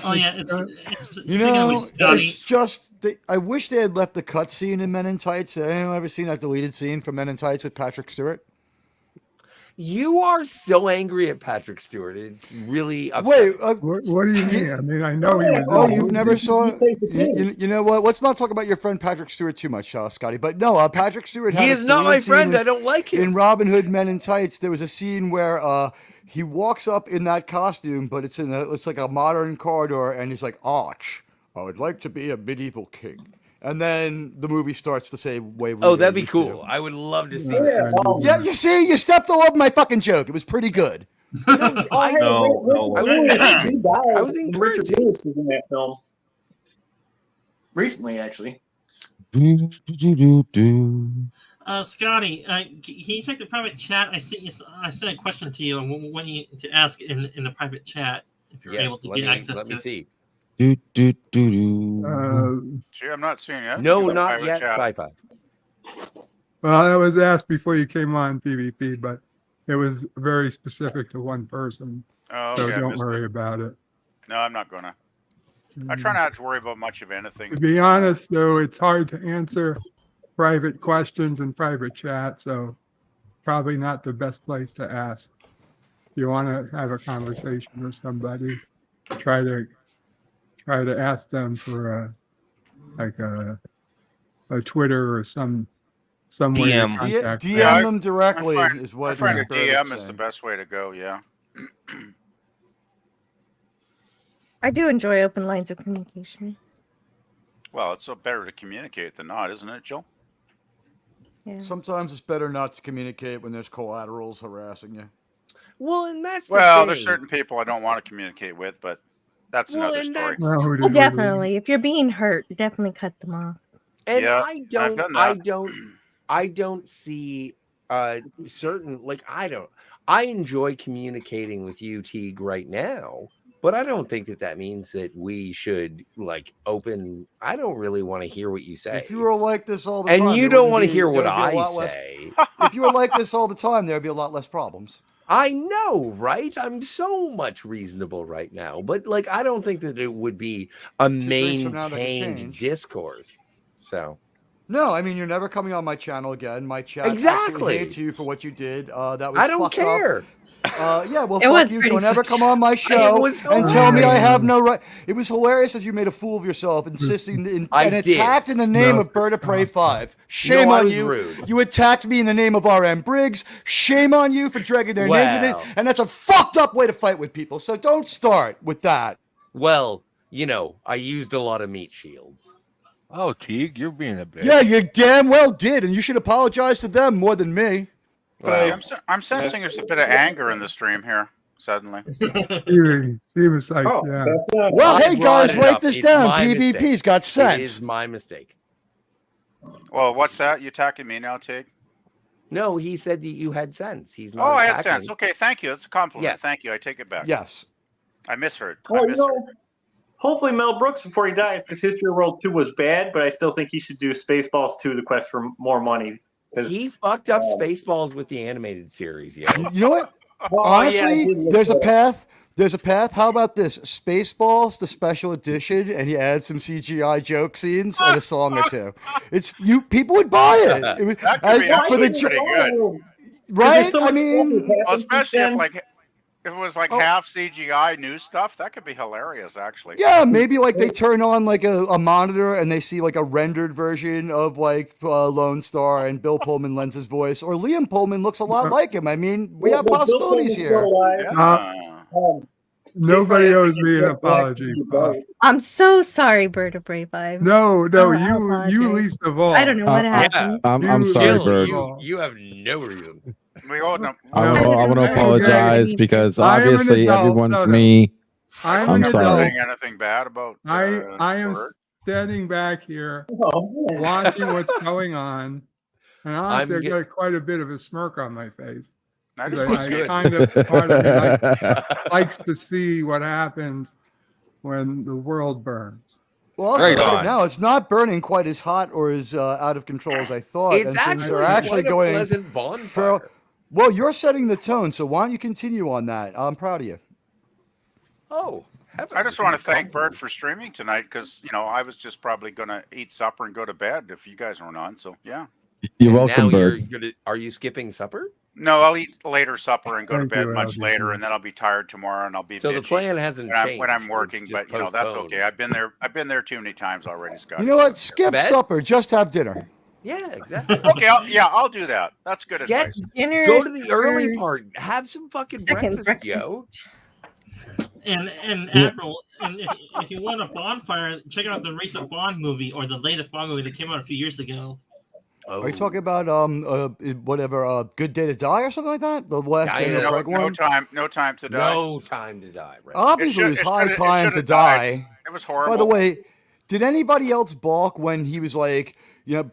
Speaker 16: Oh yeah, it's
Speaker 13: You know, it's just I wish they had left the cutscene in Men in Tights. Has anyone ever seen that deleted scene from Men in Tights with Patrick Stewart?
Speaker 15: You are so angry at Patrick Stewart. It's really upsetting.
Speaker 13: Wait,
Speaker 4: what do you mean? I mean, I know he was.
Speaker 13: Oh, you've never saw it? You know what? Let's not talk about your friend Patrick Stewart too much, Scotty. But no, Patrick Stewart.
Speaker 15: He is not my friend. I don't like him.
Speaker 13: In Robin Hood Men in Tights, there was a scene where he walks up in that costume, but it's like a modern corridor, and he's like, "Arch, I would like to be a medieval king." And then the movie starts the same way.
Speaker 15: That'd be cool. I would love to see that.
Speaker 13: Yeah, you see, you stepped all over my fucking joke. It was pretty good.
Speaker 15: I was encouraged.
Speaker 12: Richard Lewis was in that film recently, actually.
Speaker 16: Scotty, can you check the private chat? I sent a question to you and want you to ask in the private chat if you're able to get access to it.
Speaker 15: See.
Speaker 18: Gee, I'm not seeing it.
Speaker 15: No, not yet. Bye.
Speaker 4: Well, that was asked before you came on PvP, but it was very specific to one person.
Speaker 18: Oh,
Speaker 4: so
Speaker 18: okay,
Speaker 4: don't worry about it.
Speaker 18: No, I'm not gonna. I try not to worry about much of anything.
Speaker 4: To be honest, though, it's hard to answer private questions in private chat, so probably not the best place to ask. If you want to have a conversation with somebody, try to ask them for a Twitter or some way to contact
Speaker 13: DM them directly is what
Speaker 18: I find a
Speaker 13: Bert is
Speaker 18: DM is the
Speaker 13: saying.
Speaker 18: best way to go. Yeah.
Speaker 17: I do enjoy open lines of communication.
Speaker 18: Well, it's better to communicate than not, isn't it, Jill?
Speaker 17: Yeah.
Speaker 13: Sometimes it's better not to communicate when there's collaterals harassing you.
Speaker 15: Well, and that's
Speaker 18: there's certain people I don't want to communicate with, but that's another story.
Speaker 17: Well, definitely. If you're being hurt, definitely cut them off.
Speaker 15: And
Speaker 18: Yeah,
Speaker 15: I
Speaker 18: I've done
Speaker 15: don't see certain I enjoy communicating with you, Teague, right now, but I don't think that means that we should open. I don't really want to hear what you say.
Speaker 13: If you were like this all the
Speaker 15: And
Speaker 13: time,
Speaker 15: you
Speaker 13: there
Speaker 15: don't
Speaker 13: wouldn't
Speaker 15: want to
Speaker 13: be-
Speaker 15: hear
Speaker 13: there'd
Speaker 15: what
Speaker 13: be a
Speaker 15: I
Speaker 13: lot less-
Speaker 15: say.
Speaker 13: If you were like this all the time, there'd be a lot less problems.
Speaker 15: I know, right? I'm so much reasonable right now, but I don't think that it would be a
Speaker 13: weeks from now, that could
Speaker 15: maintained
Speaker 13: change.
Speaker 15: discourse. So
Speaker 13: No, I mean you're never coming on my channel again. My chat
Speaker 15: Exactly.
Speaker 13: absolutely hates you for what you did. That was
Speaker 15: I don't
Speaker 13: fucked up.
Speaker 15: care.
Speaker 13: Yeah, well,
Speaker 17: It was
Speaker 13: fuck you.
Speaker 17: pretty
Speaker 13: Don't ever
Speaker 17: fucked
Speaker 13: come on my show
Speaker 15: was
Speaker 13: and tell me I
Speaker 15: hilarious.
Speaker 13: have no right. It was hilarious as you made a fool of yourself, insisting
Speaker 15: I
Speaker 13: and
Speaker 15: did.
Speaker 13: attacked in the name
Speaker 4: No.
Speaker 13: of Bird of Prey 5. Shame
Speaker 15: No, I
Speaker 13: on
Speaker 15: was
Speaker 13: you.
Speaker 15: rude.
Speaker 13: You attacked me in the name of RM Briggs. Shame on you for dragging their names in it.
Speaker 15: Well.
Speaker 13: And that's a fucked up way to fight with people. So don't start with that.
Speaker 15: Well, I used a lot of meat shields.
Speaker 14: Oh, Teague, you're being a bitch.
Speaker 13: Yeah, you damn well did, and you should apologize to them more than me.
Speaker 18: Hey, I'm sensing there's a bit of anger in the stream here suddenly.
Speaker 4: Steven's like,
Speaker 12: Oh,
Speaker 4: yeah.
Speaker 13: Well,
Speaker 15: I
Speaker 13: hey
Speaker 15: brought
Speaker 13: guys,
Speaker 15: it
Speaker 13: write
Speaker 15: up.
Speaker 13: this
Speaker 15: It's
Speaker 13: down.
Speaker 15: my
Speaker 13: PvP's
Speaker 15: mistake.
Speaker 13: got
Speaker 15: It
Speaker 13: sense.
Speaker 15: is my mistake.
Speaker 18: Well, what's that? You attacking me now, Tig?
Speaker 15: No, he said that you had sense. He's not.
Speaker 18: Oh, I had
Speaker 15: attacking.
Speaker 18: sense. Okay, thank you. That's a compliment.
Speaker 15: Yeah.
Speaker 18: Thank you. I take it back.
Speaker 13: Yes.
Speaker 18: I misheard.
Speaker 12: Oh,
Speaker 18: I
Speaker 12: you
Speaker 18: misheard.
Speaker 12: know, hopefully Mel Brooks, before he dies, because History of World 2 was bad, but I still think he should do Spaceballs 2, The Quest for More Money. 'Cause-
Speaker 15: He fucked up Spaceballs with the animated series. Yeah.
Speaker 13: You know what?
Speaker 12: Oh, yeah, I
Speaker 13: Honestly,
Speaker 12: did look
Speaker 13: there's a
Speaker 12: at it.
Speaker 13: path. There's a path. How about this? Spaceballs, the special edition, and you add some CGI joke scenes and a song or two. People would buy it. It
Speaker 18: That could be
Speaker 13: for the
Speaker 18: actually pretty good.
Speaker 13: right.
Speaker 12: so
Speaker 13: I
Speaker 12: much
Speaker 13: mean,
Speaker 12: stuff that's
Speaker 18: Well, especially if
Speaker 12: happened
Speaker 18: If it was like half CGI new stuff, that could be hilarious, actually.
Speaker 13: Yeah, maybe like they turn on like a monitor and they see like a rendered version of like Lone Star and Bill Pullman lends his voice, or Liam Pullman looks a lot like him. I mean, we have possibilities here.
Speaker 4: Nobody owes me an apology. Bob.
Speaker 17: I'm so sorry, Bird of Prey 5.
Speaker 4: No,
Speaker 17: Oh, I
Speaker 4: you
Speaker 17: apologize.
Speaker 4: least of all.
Speaker 17: I don't know what happened.
Speaker 11: I'm sorry,
Speaker 15: Jill,
Speaker 11: Bird.
Speaker 15: You have no reason.
Speaker 18: We all know.
Speaker 11: I want to apologize because
Speaker 4: I am an
Speaker 11: obviously
Speaker 4: adult.
Speaker 11: everyone's
Speaker 4: No.
Speaker 11: me.
Speaker 4: I'm
Speaker 11: I'm
Speaker 4: an
Speaker 11: sorry.
Speaker 4: adult.
Speaker 18: Saying anything bad about?
Speaker 4: I am
Speaker 18: Bird?
Speaker 4: standing back here watching what's going on, and honestly, I've got quite a bit of a smirk on my face.
Speaker 18: I
Speaker 4: 'Cause
Speaker 18: just want to see it.
Speaker 4: kind of part of me likes to see what happens when the world burns.
Speaker 13: Well, I'll say right now, it's not burning quite as hot or as out of control as I thought.
Speaker 15: It's
Speaker 13: and things
Speaker 15: actually
Speaker 13: are actually
Speaker 15: quite a
Speaker 13: going
Speaker 15: pleasant bonfire.
Speaker 13: Well, you're setting the tone, so why don't you continue on that? I'm proud of you.
Speaker 15: Oh,
Speaker 18: I just want to thank Bird for streaming tonight because I was just probably going to eat supper and go to bed if you guys weren't on. So yeah.
Speaker 11: You're welcome,
Speaker 15: Now
Speaker 11: Bird.
Speaker 15: are you skipping supper?
Speaker 18: No, I'll eat later supper and go to
Speaker 4: Thank
Speaker 18: bed
Speaker 4: you,
Speaker 18: much
Speaker 4: LG.
Speaker 18: later, and then I'll be tired tomorrow and I'll be.
Speaker 15: So the
Speaker 18: bitchy
Speaker 15: plan hasn't
Speaker 18: when
Speaker 15: changed.
Speaker 18: when I'm
Speaker 15: It's
Speaker 18: working,
Speaker 15: just
Speaker 18: but that's
Speaker 15: postponed.
Speaker 18: okay. I've been there too many times already, Scott.
Speaker 13: You know what? Skip
Speaker 15: Bed?
Speaker 13: supper. Just have dinner.
Speaker 15: Yeah, exactly.
Speaker 18: Okay, I'll do that. That's good
Speaker 15: Get
Speaker 18: advice.
Speaker 17: Dinner
Speaker 15: go to the early
Speaker 17: for
Speaker 15: part. Have some fucking
Speaker 17: second
Speaker 15: breakfast, yo.
Speaker 16: And Admiral, and if you want a bonfire, check out the recent Bond movie or the latest Bond movie that came out a few years ago.
Speaker 15: Oh.
Speaker 13: Are you talking about whatever Good Day to Die or something like that? The last
Speaker 15: Yeah,
Speaker 13: Daniel Craig one?
Speaker 18: No time to die.
Speaker 15: No time to die. Right.
Speaker 13: Obviously, it was high time to die.
Speaker 18: It was horrible.
Speaker 13: By the way, did anybody else balk when he was like,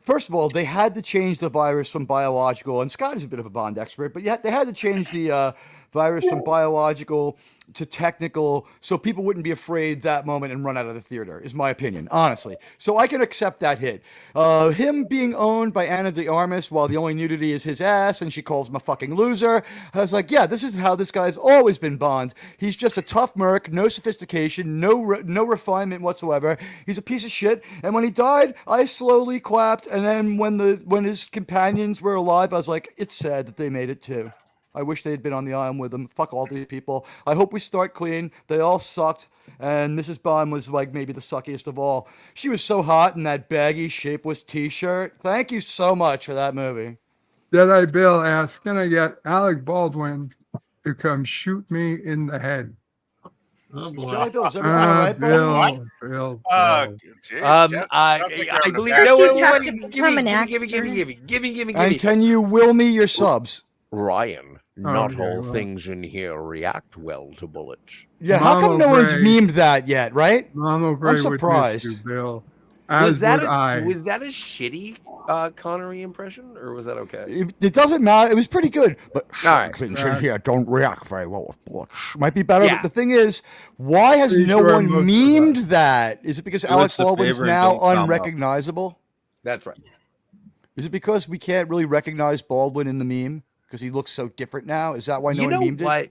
Speaker 13: first of all, they had to change the virus from biological, and Scott is a bit of a Bond expert, but they had to change the virus from biological to technical so people wouldn't be afraid that moment and run out of the theater, is my opinion, honestly. So I can accept that hit. Him being owned by Anna de Armas while the only nudity is his ass and she calls him a fucking loser. I was like, yeah, this is how this guy's always been Bond. He's just a tough merc, no sophistication, no refinement whatsoever. He's a piece of shit. And when he died, I slowly clapped. And then when his companions were alive, I was like, it's sad that they made it too. I wish they had been on the island with him. Fuck all these people. I hope we start clean. They all sucked. And Mrs. Bond was like maybe the suckiest of all. She was so hot in that baggy, shapeless t-shirt. Thank you so much for that movie.
Speaker 4: Jedi Bill asks, can I get Alec Baldwin to come shoot me in the head?
Speaker 16: Oh boy.
Speaker 13: Jedi Bill, is everything all right,
Speaker 4: Bill?
Speaker 13: Bill?
Speaker 18: Geez,
Speaker 15: I believe no. Give me.
Speaker 13: And can you will me your subs?
Speaker 15: Ryan, not
Speaker 4: okay,
Speaker 15: all
Speaker 4: well.
Speaker 15: things in here react well to bullets.
Speaker 13: Yeah, how come no one's memed that yet, right?
Speaker 4: Mama
Speaker 13: I'm
Speaker 4: Bray would miss
Speaker 13: surprised.
Speaker 4: you, Bill. As
Speaker 15: Was that
Speaker 4: would I.
Speaker 15: was that a shitty Connery impression, or was that okay?
Speaker 13: It doesn't matter. It was pretty good. But
Speaker 15: All right.
Speaker 13: things in here don't react very well with bullets. Might be better.
Speaker 15: Yeah.
Speaker 13: But the thing is, why has
Speaker 4: Pretty
Speaker 13: no
Speaker 4: sure
Speaker 13: one
Speaker 4: most of
Speaker 13: memed that? Is it because Alec
Speaker 14: us a
Speaker 13: Baldwin's
Speaker 14: favor and
Speaker 13: now
Speaker 14: don't come up.
Speaker 13: unrecognizable?
Speaker 15: That's right.
Speaker 13: Is it because we can't really recognize Baldwin in the meme? Because he looks so different now? Is that why no
Speaker 15: You know
Speaker 13: one memed
Speaker 15: what?
Speaker 13: it?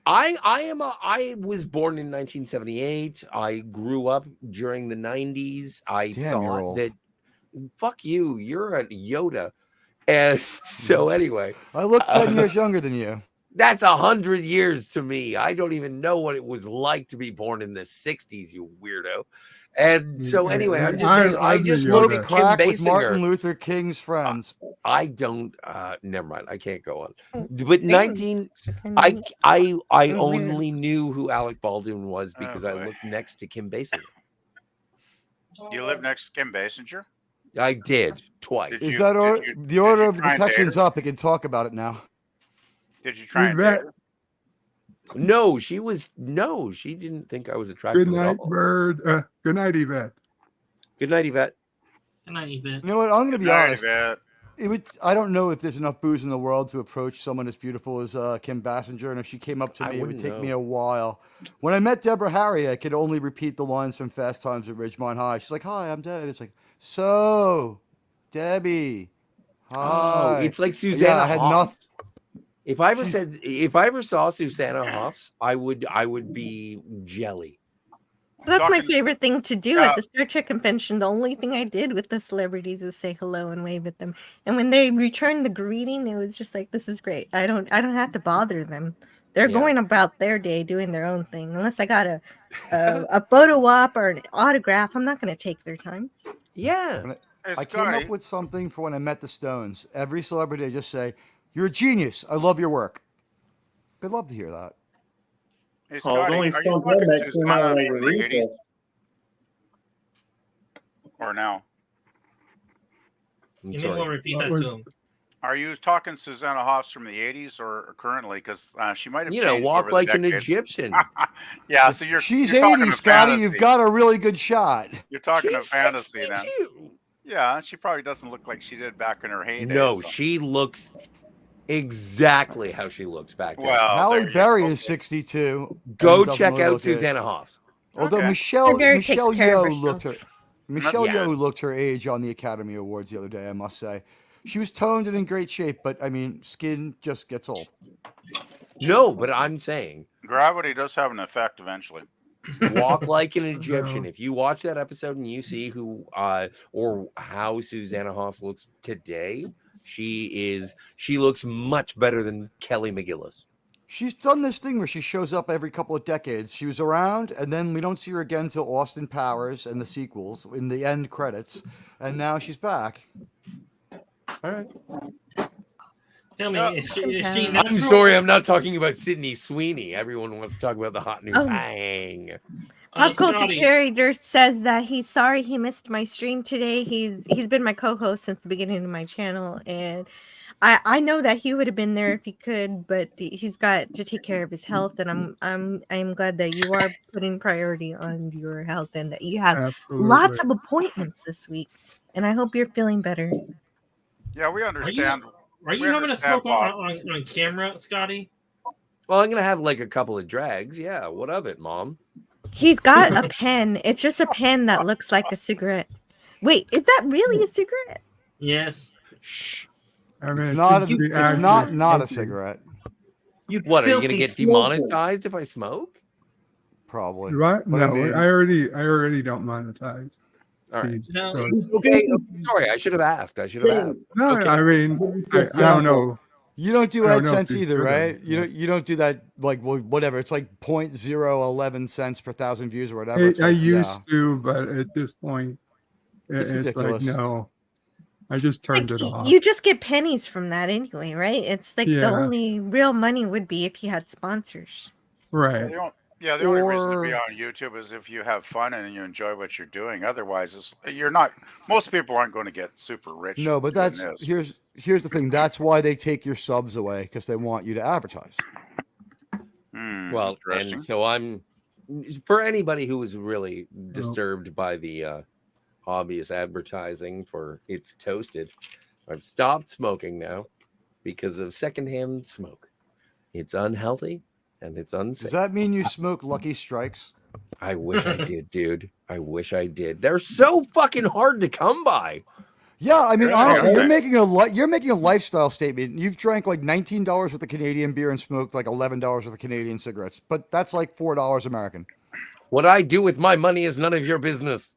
Speaker 15: I was born in 1978. I grew up during the 90s. I
Speaker 13: Damn, you're
Speaker 15: thought
Speaker 13: old.
Speaker 15: that fuck you, you're a Yoda. And so anyway,
Speaker 13: I look 10 years younger than you.
Speaker 15: that's 100 years to me. I don't even know what it was like to be born in the 60s, you weirdo. And so anyway, I'm just saying, I
Speaker 4: I'm
Speaker 15: just
Speaker 4: the
Speaker 15: look
Speaker 4: Yoda.
Speaker 15: at Kim
Speaker 13: Crack with Martin
Speaker 15: Basinger.
Speaker 13: Luther King's friends.
Speaker 15: I don't never mind. I can't go on. But 19 I only knew who Alec Baldwin was because I
Speaker 18: boy.
Speaker 15: looked next to Kim Basinger.
Speaker 18: You live next to Kim Basinger?
Speaker 15: I did twice.
Speaker 18: Did
Speaker 13: Is
Speaker 18: you-
Speaker 13: that
Speaker 18: did you-
Speaker 13: the
Speaker 18: did
Speaker 13: order
Speaker 18: you
Speaker 13: of the
Speaker 18: try and date
Speaker 13: protection's
Speaker 18: her?
Speaker 13: up? We can talk about it now.
Speaker 18: Did you try and date
Speaker 4: Yvette,
Speaker 18: her?
Speaker 15: No, she didn't think I was attractive
Speaker 4: good
Speaker 15: at
Speaker 4: night,
Speaker 15: all.
Speaker 4: Bird. Good night, Yvette.
Speaker 15: Good night, Yvette.
Speaker 16: Good night, Yvette.
Speaker 13: You know what? I'm going to be
Speaker 18: Good night,
Speaker 13: honest.
Speaker 18: Yvette.
Speaker 13: I don't know if there's enough booze in the world to approach someone as beautiful as Kim Basinger, and if she came up to
Speaker 15: I
Speaker 13: me, it would
Speaker 15: wouldn't
Speaker 13: take me
Speaker 15: know.
Speaker 13: a while. When I met Deborah Harry, I could only repeat the lines from Fast Times at Ridgemont High. She's like, "Hi, I'm Debbie." It's like, "So, Debbie, hi."
Speaker 15: Oh, it's like Susanna
Speaker 13: Yeah, I had
Speaker 15: Hoffs.
Speaker 13: nothing.
Speaker 15: If I ever saw Susanna Hoffs, I would be jelly.
Speaker 17: That's my
Speaker 18: Talking-
Speaker 17: favorite thing to do at the Star Trek convention. The only thing I did with the celebrities is say hello and wave at them. And when they returned the greeting, it was just like, this is great. I don't have to bother them. They're
Speaker 15: Yeah.
Speaker 17: going about their day doing their own thing. Unless I got a photo op or an autograph, I'm not going to take their time.
Speaker 15: Yeah.
Speaker 13: I came up with something for when I met the Stones. Every celebrity, I just say, "You're a genius. I love your work." They'd love to hear that.
Speaker 18: Hey,
Speaker 12: Oh,
Speaker 18: Scotty,
Speaker 12: only
Speaker 18: are you
Speaker 12: Stone
Speaker 18: talking
Speaker 12: Cold that came out
Speaker 18: Susanna
Speaker 12: like
Speaker 18: from
Speaker 12: a
Speaker 18: the
Speaker 12: week
Speaker 18: 80s?
Speaker 12: ago.
Speaker 18: Or now?
Speaker 16: You may want to repeat that to him.
Speaker 18: Are you talking Susanna Hoffs from the 80s or currently? Because she might have
Speaker 15: You know,
Speaker 18: changed
Speaker 15: walk
Speaker 18: over
Speaker 15: like
Speaker 18: the
Speaker 15: an
Speaker 18: decades.
Speaker 15: Egyptian.
Speaker 18: Yeah, so
Speaker 13: She's
Speaker 18: you're talking
Speaker 13: 80,
Speaker 18: a
Speaker 13: Scotty.
Speaker 18: fantasy.
Speaker 13: You've got a really good shot.
Speaker 18: You're talking a
Speaker 15: She's
Speaker 18: fantasy then.
Speaker 15: 62.
Speaker 18: Yeah, she probably doesn't look like she did back in her heyday.
Speaker 15: No,
Speaker 18: so.
Speaker 15: she looks exactly how she looks back then.
Speaker 18: Well,
Speaker 13: Halle Berry is 62.
Speaker 15: Go
Speaker 13: and doesn't
Speaker 15: check
Speaker 13: really
Speaker 15: out
Speaker 13: look it.
Speaker 15: Susanna Hoffs.
Speaker 13: Although
Speaker 18: Okay.
Speaker 13: Michelle
Speaker 17: Berry takes
Speaker 13: Michelle
Speaker 17: care of
Speaker 13: Yeoh looked her
Speaker 17: herself.
Speaker 13: Michelle
Speaker 18: Yeah.
Speaker 13: Yeoh looked her age on the Academy Awards the other day. I must say, she was toned and in great shape, but I mean, skin just gets old.
Speaker 15: No, but I'm saying
Speaker 18: Gravity does have an effect eventually.
Speaker 15: walk like an Egyptian. If you watch that episode and you see who or how Susanna Hoffs looks today, she looks much better than Kelly McGillis.
Speaker 13: She's done this thing where she shows up every couple of decades. She was around, and then we don't see her again until Austin Powers and the sequels in the end credits, and now she's back.
Speaker 15: All right.
Speaker 16: Tell me, is she
Speaker 15: I'm
Speaker 16: natural?
Speaker 15: sorry, I'm not talking about Sydney Sweeney. Everyone wants to talk about the hot new
Speaker 17: Oh.
Speaker 15: bang.
Speaker 17: Pop Culture
Speaker 16: Scotty.
Speaker 17: Curator says that he's sorry he missed my stream today. He's been my co-host since the beginning of my channel, and I know that he would have been there if he could, but he's got to take care of his health, and I'm glad that you are putting priority on your health and that you have lots of appointments this week, and I hope you're feeling better.
Speaker 18: Yeah, we understand.
Speaker 16: Are you
Speaker 18: we
Speaker 16: having a
Speaker 18: understand,
Speaker 16: smoke
Speaker 18: Bob.
Speaker 16: on camera, Scotty?
Speaker 15: Well, I'm gonna have like a couple of drags. Yeah, what of it, Mom?
Speaker 17: He's got a pen. It's just a pen that looks like a cigarette. Wait, is that really a cigarette?
Speaker 16: Yes.
Speaker 15: Shh.
Speaker 4: I mean,
Speaker 13: It's
Speaker 4: it
Speaker 13: not.
Speaker 4: seems to be
Speaker 13: It's
Speaker 4: accurate
Speaker 13: not a
Speaker 4: smoking.
Speaker 13: cigarette.
Speaker 15: What are you gonna
Speaker 6: filthy
Speaker 15: get
Speaker 6: smoker.
Speaker 15: demonetized if I smoke?
Speaker 13: Probably.
Speaker 4: Right?
Speaker 13: But
Speaker 4: No,
Speaker 13: I mean-
Speaker 4: I already don't monetize.
Speaker 15: All right.
Speaker 4: these,
Speaker 16: No,
Speaker 4: so-
Speaker 15: Okay. Sorry, I should have asked. I should have asked.
Speaker 4: No,
Speaker 15: Okay.
Speaker 4: I mean, I don't know.
Speaker 13: You don't do
Speaker 4: I don't know if
Speaker 13: AdSense
Speaker 4: you
Speaker 13: either,
Speaker 4: should
Speaker 13: right?
Speaker 4: have.
Speaker 13: You don't do that like whatever. It's like 0.011 cents per thousand views or whatever. It's
Speaker 4: I
Speaker 13: like,
Speaker 4: used
Speaker 13: yeah.
Speaker 4: to, but at this point,
Speaker 13: It's
Speaker 4: it's like
Speaker 13: ridiculous.
Speaker 4: no. I just turned it off.
Speaker 17: You just get pennies from that anyway, right? It's like the
Speaker 4: Yeah.
Speaker 17: only real money would be if you had sponsors.
Speaker 4: Right.
Speaker 18: The only reason to be
Speaker 13: Or-
Speaker 18: on YouTube is if you have fun and you enjoy what you're doing. Otherwise, you're not. Most people aren't going to get super rich.
Speaker 13: No, but
Speaker 18: doing
Speaker 13: that's
Speaker 18: this.
Speaker 13: here's the thing. That's why they take your subs away because they want you to advertise.
Speaker 15: Well,
Speaker 18: interesting.
Speaker 15: and so I'm for anybody who was really disturbed by the obvious advertising for It's Toasted. I've stopped smoking now because of secondhand smoke. It's unhealthy and it's unsafe.
Speaker 13: Does that mean you smoke Lucky Strikes?
Speaker 15: I wish I did, dude. I wish I did. They're so fucking hard to come by.
Speaker 13: Yeah, I mean,
Speaker 18: Yeah,
Speaker 13: honestly,
Speaker 18: okay.
Speaker 13: you're making a lifestyle statement. You've drank like $19 worth of Canadian beer and smoked like $11 worth of Canadian cigarettes, but that's like $4 American.
Speaker 15: What I do with my money is none of your business.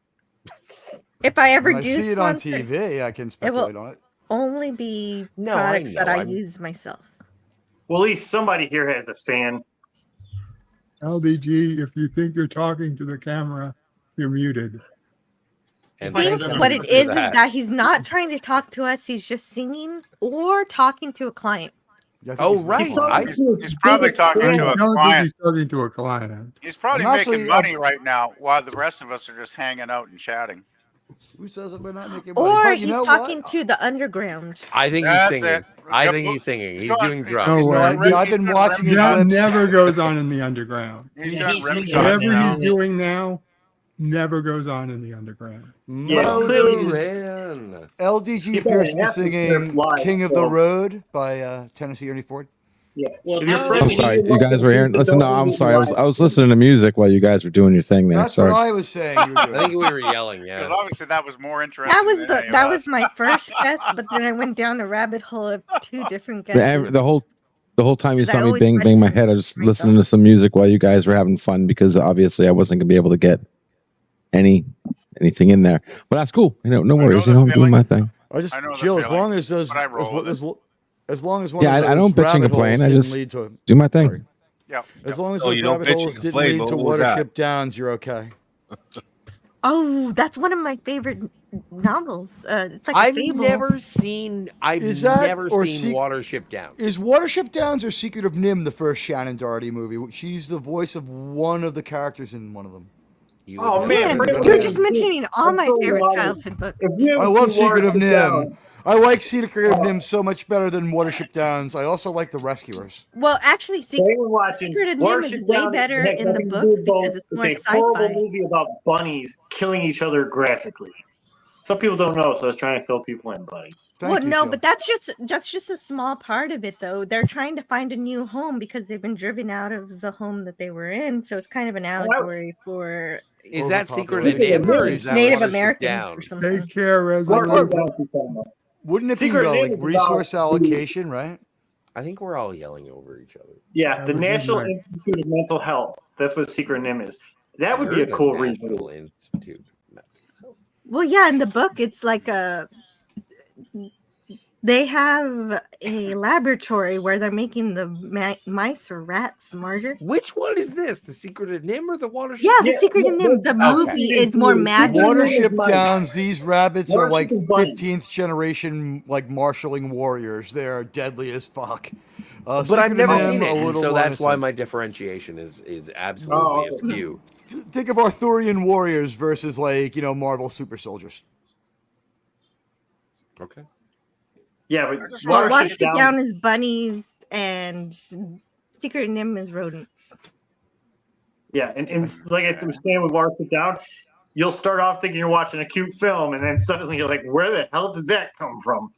Speaker 17: If I ever
Speaker 13: When I
Speaker 17: do
Speaker 13: see it on
Speaker 17: sponsor,
Speaker 13: TV, I can
Speaker 17: it
Speaker 13: speculate
Speaker 17: will
Speaker 13: on it.
Speaker 17: only be
Speaker 15: No, I
Speaker 17: products that
Speaker 15: know,
Speaker 17: I
Speaker 15: I'm-
Speaker 17: use myself.
Speaker 12: Well, at least somebody here has a fan.
Speaker 4: LDG, if you think you're talking to the camera, you're muted.
Speaker 15: And
Speaker 17: I
Speaker 15: thank
Speaker 17: think
Speaker 15: you
Speaker 17: what it
Speaker 15: for
Speaker 17: is that he's not trying to talk to us. He's just singing or talking to a client.
Speaker 13: Yeah, I think
Speaker 15: Oh,
Speaker 13: he's-
Speaker 15: right.
Speaker 18: He's probably talking
Speaker 4: I
Speaker 18: to a
Speaker 4: don't think
Speaker 18: client.
Speaker 4: he's talking to a client.
Speaker 18: He's probably
Speaker 13: I'm
Speaker 18: making
Speaker 13: actually-
Speaker 18: money right now while the rest of us are just hanging out and chatting.
Speaker 13: Who says that we're not making money?
Speaker 17: Or
Speaker 13: But you
Speaker 17: he's
Speaker 13: know
Speaker 17: talking
Speaker 13: what?
Speaker 17: to the underground.
Speaker 15: I think he's
Speaker 18: That's
Speaker 15: singing.
Speaker 18: it.
Speaker 15: I
Speaker 18: Yep.
Speaker 15: think he's singing. He's
Speaker 18: Scott,
Speaker 15: doing
Speaker 18: he's
Speaker 15: drums.
Speaker 4: No
Speaker 18: doing
Speaker 4: way.
Speaker 18: rim-
Speaker 13: I've
Speaker 18: he's
Speaker 13: been
Speaker 18: doing
Speaker 13: watching
Speaker 18: rim
Speaker 13: his
Speaker 4: That
Speaker 18: shots.
Speaker 13: lips.
Speaker 4: never goes on in the underground.
Speaker 18: He's
Speaker 16: Yeah,
Speaker 18: doing
Speaker 16: he's
Speaker 18: rim
Speaker 16: singing.
Speaker 18: shots
Speaker 4: Whatever
Speaker 18: now.
Speaker 4: he's doing now never goes on in the underground.
Speaker 15: Motorin.
Speaker 13: LDG
Speaker 12: He's
Speaker 13: appears to
Speaker 12: gonna
Speaker 13: be
Speaker 12: have to
Speaker 13: singing
Speaker 12: surf live,
Speaker 13: "King of the
Speaker 12: so-
Speaker 13: Road" by Tennessee Ernie Ford.
Speaker 12: Yeah.
Speaker 16: Well,
Speaker 12: If you're
Speaker 16: now
Speaker 12: friendly,
Speaker 11: I'm sorry, you guys were hearing. Listen, no, I'm sorry. I was listening to music while you guys were doing your thing there.
Speaker 13: That's
Speaker 11: Sorry.
Speaker 13: what I was saying. You were
Speaker 15: I
Speaker 13: doing.
Speaker 15: think we were yelling.
Speaker 18: Because
Speaker 15: Yeah.
Speaker 18: obviously that was more interesting.
Speaker 17: That was
Speaker 18: than
Speaker 17: the
Speaker 18: any of
Speaker 17: that
Speaker 18: us.
Speaker 17: was my first guess, but then I went down a rabbit hole of two different
Speaker 11: The,
Speaker 17: guesses.
Speaker 11: the whole time you
Speaker 17: Because I
Speaker 11: saw me
Speaker 17: always
Speaker 11: bang my
Speaker 17: question
Speaker 11: head, I was just
Speaker 17: myself.
Speaker 11: listening to some music while you guys were having fun because obviously I wasn't gonna be able to get anything in there. But that's cool. No worries.
Speaker 18: the
Speaker 11: I'm doing
Speaker 18: feeling.
Speaker 11: my thing.
Speaker 13: I just
Speaker 18: I know the
Speaker 13: Jill, as
Speaker 18: feeling,
Speaker 13: long as those,
Speaker 18: but I roll with
Speaker 13: as long as one
Speaker 11: Yeah,
Speaker 13: of
Speaker 11: I
Speaker 13: those
Speaker 11: don't bitch and
Speaker 13: rabbit
Speaker 11: complain.
Speaker 13: holes
Speaker 11: I
Speaker 13: didn't
Speaker 11: just
Speaker 13: lead to
Speaker 11: do my thing.
Speaker 13: Sorry.
Speaker 18: Yeah.
Speaker 13: As long as
Speaker 14: Oh,
Speaker 13: those
Speaker 14: you don't
Speaker 13: rabbit
Speaker 14: bitch, you
Speaker 13: holes
Speaker 14: can
Speaker 13: didn't
Speaker 14: play,
Speaker 13: lead
Speaker 14: but
Speaker 13: to
Speaker 14: what was that?
Speaker 13: Watership Downs, you're okay.
Speaker 17: Oh, that's one of my favorite novels. It's like a
Speaker 15: I've
Speaker 17: fable.
Speaker 15: never seen. I've
Speaker 13: Is that
Speaker 15: never
Speaker 13: or
Speaker 15: seen Watership Down.
Speaker 13: Is Watership Downs or Secret of Nim the first Shannon Doherty movie? She's the voice of one of the characters in one of them.
Speaker 12: Oh man,
Speaker 17: You're just mentioning all my favorite childhood books.
Speaker 13: I love Secret of Nim. I like Secret of Nim so much better than Watership Downs. I also like The Rescuers.
Speaker 17: Well, actually, Secret of Nim is way better in the book because it's more
Speaker 12: It's a horrible
Speaker 17: sci-fi.
Speaker 12: movie about bunnies killing each other graphically. Some people don't know, so I was trying to fill people in, buddy.
Speaker 17: Well, no, but that's just a small part of it, though. They're trying to find a new home because they've been driven out of the home that they were in. So it's kind of an allegory for.
Speaker 15: Is that Secret of Nim or is that
Speaker 17: Native
Speaker 15: Watership
Speaker 17: Americans
Speaker 15: Down?
Speaker 17: or something?
Speaker 4: Take care, Resolute.
Speaker 13: Wouldn't it
Speaker 12: Secret
Speaker 13: be
Speaker 12: of
Speaker 13: like
Speaker 12: Nim is
Speaker 13: resource
Speaker 12: about-
Speaker 13: allocation, right?
Speaker 15: I think we're all yelling over each other.
Speaker 12: Yeah, the
Speaker 13: would be
Speaker 12: National
Speaker 13: nice.
Speaker 12: Institute of Mental Health. That's what Secret Nim is. That would be
Speaker 15: You're
Speaker 12: a
Speaker 15: the
Speaker 12: cool
Speaker 15: National
Speaker 12: reboot.
Speaker 15: Institute.
Speaker 17: Well, yeah, in the book, it's like they have a laboratory where they're making the mice or rats smarter.
Speaker 15: Which one is this? The Secret of Nim or the Watership?
Speaker 17: Yeah, the Secret of Nim. The movie is more magical.
Speaker 13: Watership Downs, these rabbits are like
Speaker 12: Watership is bunny.
Speaker 13: 15th generation like marshalling warriors. They're deadly as fuck.
Speaker 15: But
Speaker 13: Secret
Speaker 15: I've
Speaker 13: of
Speaker 15: never
Speaker 13: Nim,
Speaker 15: seen
Speaker 13: a
Speaker 15: it, and
Speaker 13: little
Speaker 15: so
Speaker 13: more
Speaker 15: that's why
Speaker 13: innocent.
Speaker 15: my differentiation is absolutely askew.
Speaker 13: Think of Arthurian warriors versus like, Marvel super soldiers.
Speaker 15: Okay.
Speaker 12: Yeah, but
Speaker 17: Well,
Speaker 12: Watership
Speaker 17: Watership Down is bunnies and Secret of Nim is rodents.
Speaker 12: Yeah, and like I was saying with Watership Down, you'll start off thinking you're watching a cute film, and then suddenly you're like, where the hell did that come from?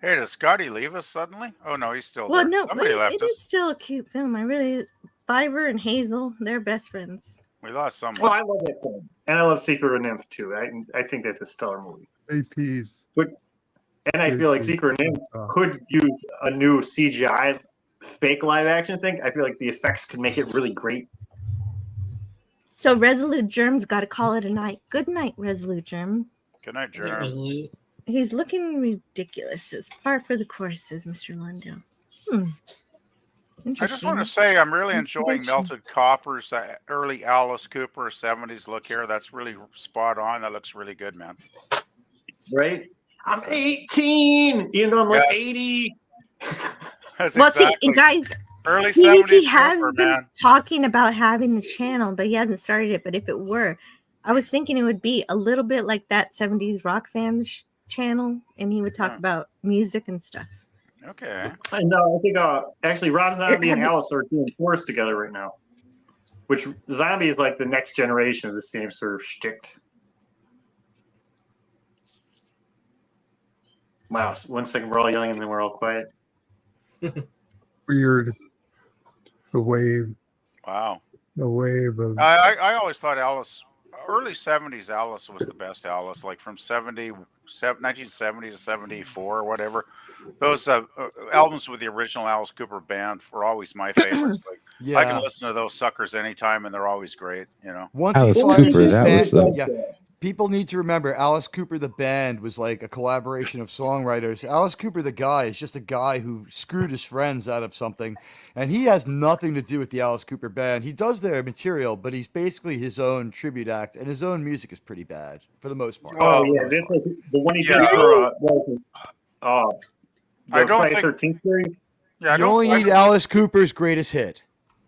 Speaker 18: Hey, did Scotty leave us suddenly? Oh no, he's still
Speaker 17: Well,
Speaker 18: there.
Speaker 17: no,
Speaker 18: Somebody left
Speaker 17: it
Speaker 18: us.
Speaker 17: is still a cute film. Fiverr and Hazel, they're best friends.
Speaker 18: We lost someone.
Speaker 12: Well, I love that film, and I love Secret of Nymph too. I think that's a stellar movie.
Speaker 4: APs.
Speaker 12: And I feel like Secret of Nymph could use a new CGI fake live action thing. I feel like the effects could make it really great.
Speaker 17: So Resolute Germ's got to call it a night. Good night, Resolute Germ.
Speaker 18: Good night, Jeremy.
Speaker 17: He's looking ridiculous. It's par for the course, says Mr. Lundell.
Speaker 18: I just want to say I'm really enjoying Melted Copper's early Alice Cooper 70s look here. That's really spot on. That looks really good, man.
Speaker 12: Right? I'm 18, even though I'm like
Speaker 18: Yes.
Speaker 12: 80.
Speaker 18: That's
Speaker 17: Well,
Speaker 18: exactly.
Speaker 17: see, guys,
Speaker 18: Early
Speaker 17: he
Speaker 18: 70s
Speaker 17: has
Speaker 18: Cooper,
Speaker 17: been
Speaker 18: man.
Speaker 17: talking about having a channel, but he hasn't started it. But if it were, I was thinking it would be a little bit like that 70s rock fans channel, and he would talk about music and stuff.
Speaker 18: Okay.
Speaker 12: I know. I think actually Rob Zombie and Alice are doing tours together right now. Which Zombie is like the next generation of the same sort of shtick. Wow. 1 second, we're all yelling and then we're all quiet.
Speaker 4: Weird. The wave.
Speaker 18: Wow.
Speaker 4: The wave of.
Speaker 18: I always thought Alice, early 70s Alice was the best Alice, like from 1970 to 74 or whatever. Those albums with the original Alice Cooper band were always my favorites. Like, I
Speaker 13: Yeah.
Speaker 18: can listen to those suckers anytime and they're always great, you know.
Speaker 13: Once
Speaker 11: Alice
Speaker 13: he fires
Speaker 11: Cooper,
Speaker 13: his
Speaker 11: that was
Speaker 13: band,
Speaker 11: the-
Speaker 13: yeah. People need to remember Alice Cooper the band was like a collaboration of songwriters. Alice Cooper the guy is just a guy who screwed his friends out of something, and he has nothing to do with the Alice Cooper band. He does their material, but he's basically his own tribute act, and his own music is pretty bad for the most part.
Speaker 12: Oh, yeah. That's like the one he did for
Speaker 18: I don't
Speaker 12: Friday
Speaker 18: think-
Speaker 12: 13th series.
Speaker 18: Yeah,
Speaker 13: you only need Alice Cooper's greatest hit.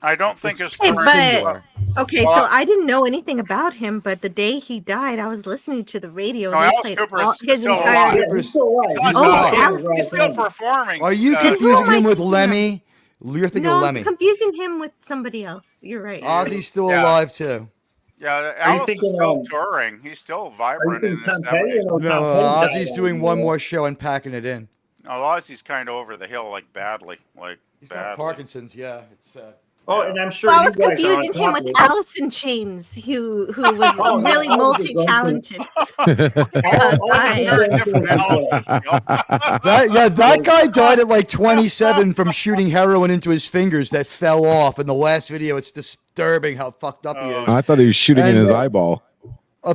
Speaker 18: I don't think his
Speaker 17: Hey,
Speaker 18: current-
Speaker 17: but okay, so I didn't know anything about him, but the day he died, I was listening to the radio.
Speaker 18: No,
Speaker 17: and they
Speaker 18: Alice
Speaker 17: played
Speaker 18: Cooper
Speaker 17: all-
Speaker 18: is
Speaker 17: his
Speaker 18: still
Speaker 17: entire.
Speaker 18: alive.
Speaker 12: He's still alive.
Speaker 13: He's
Speaker 12: He's
Speaker 13: alive.
Speaker 12: alive.
Speaker 17: Alice-
Speaker 18: He's still performing.
Speaker 13: Are you
Speaker 17: Then who
Speaker 13: confusing
Speaker 17: am I
Speaker 13: him with
Speaker 17: thinking of?
Speaker 13: Lemmy? You're thinking
Speaker 17: No,
Speaker 13: of
Speaker 17: I'm
Speaker 13: Lemmy.
Speaker 17: confusing him with somebody else. You're right.
Speaker 13: Ozzy's still
Speaker 18: Yeah.
Speaker 13: alive too.
Speaker 18: Yeah, Alice is
Speaker 12: thinking,
Speaker 18: still touring. He's still vibrant in his
Speaker 12: thinking Tom Petty
Speaker 18: 70s.
Speaker 12: or
Speaker 13: No,
Speaker 12: Tom Petty
Speaker 13: Ozzy's
Speaker 12: died
Speaker 13: doing
Speaker 12: on
Speaker 13: one
Speaker 12: the-
Speaker 13: more show and packing it in.
Speaker 18: No, Ozzy's kind of over the hill, like badly, like
Speaker 13: He's got
Speaker 18: badly.
Speaker 13: Parkinson's. Yeah, it's
Speaker 12: Oh, and I'm sure
Speaker 17: Well, I
Speaker 12: you
Speaker 17: was
Speaker 12: guys are on
Speaker 17: confusing him
Speaker 12: top
Speaker 17: with
Speaker 12: of it.
Speaker 17: Alice in Chains, who was
Speaker 12: Oh, no,
Speaker 17: really
Speaker 12: Alice is
Speaker 17: multi-talented.
Speaker 13: that guy died at like 27 from shooting heroin into his fingers that fell off. In the last video, it's disturbing how fucked up he is.
Speaker 11: I thought he was shooting in
Speaker 13: And-
Speaker 11: his eyeball.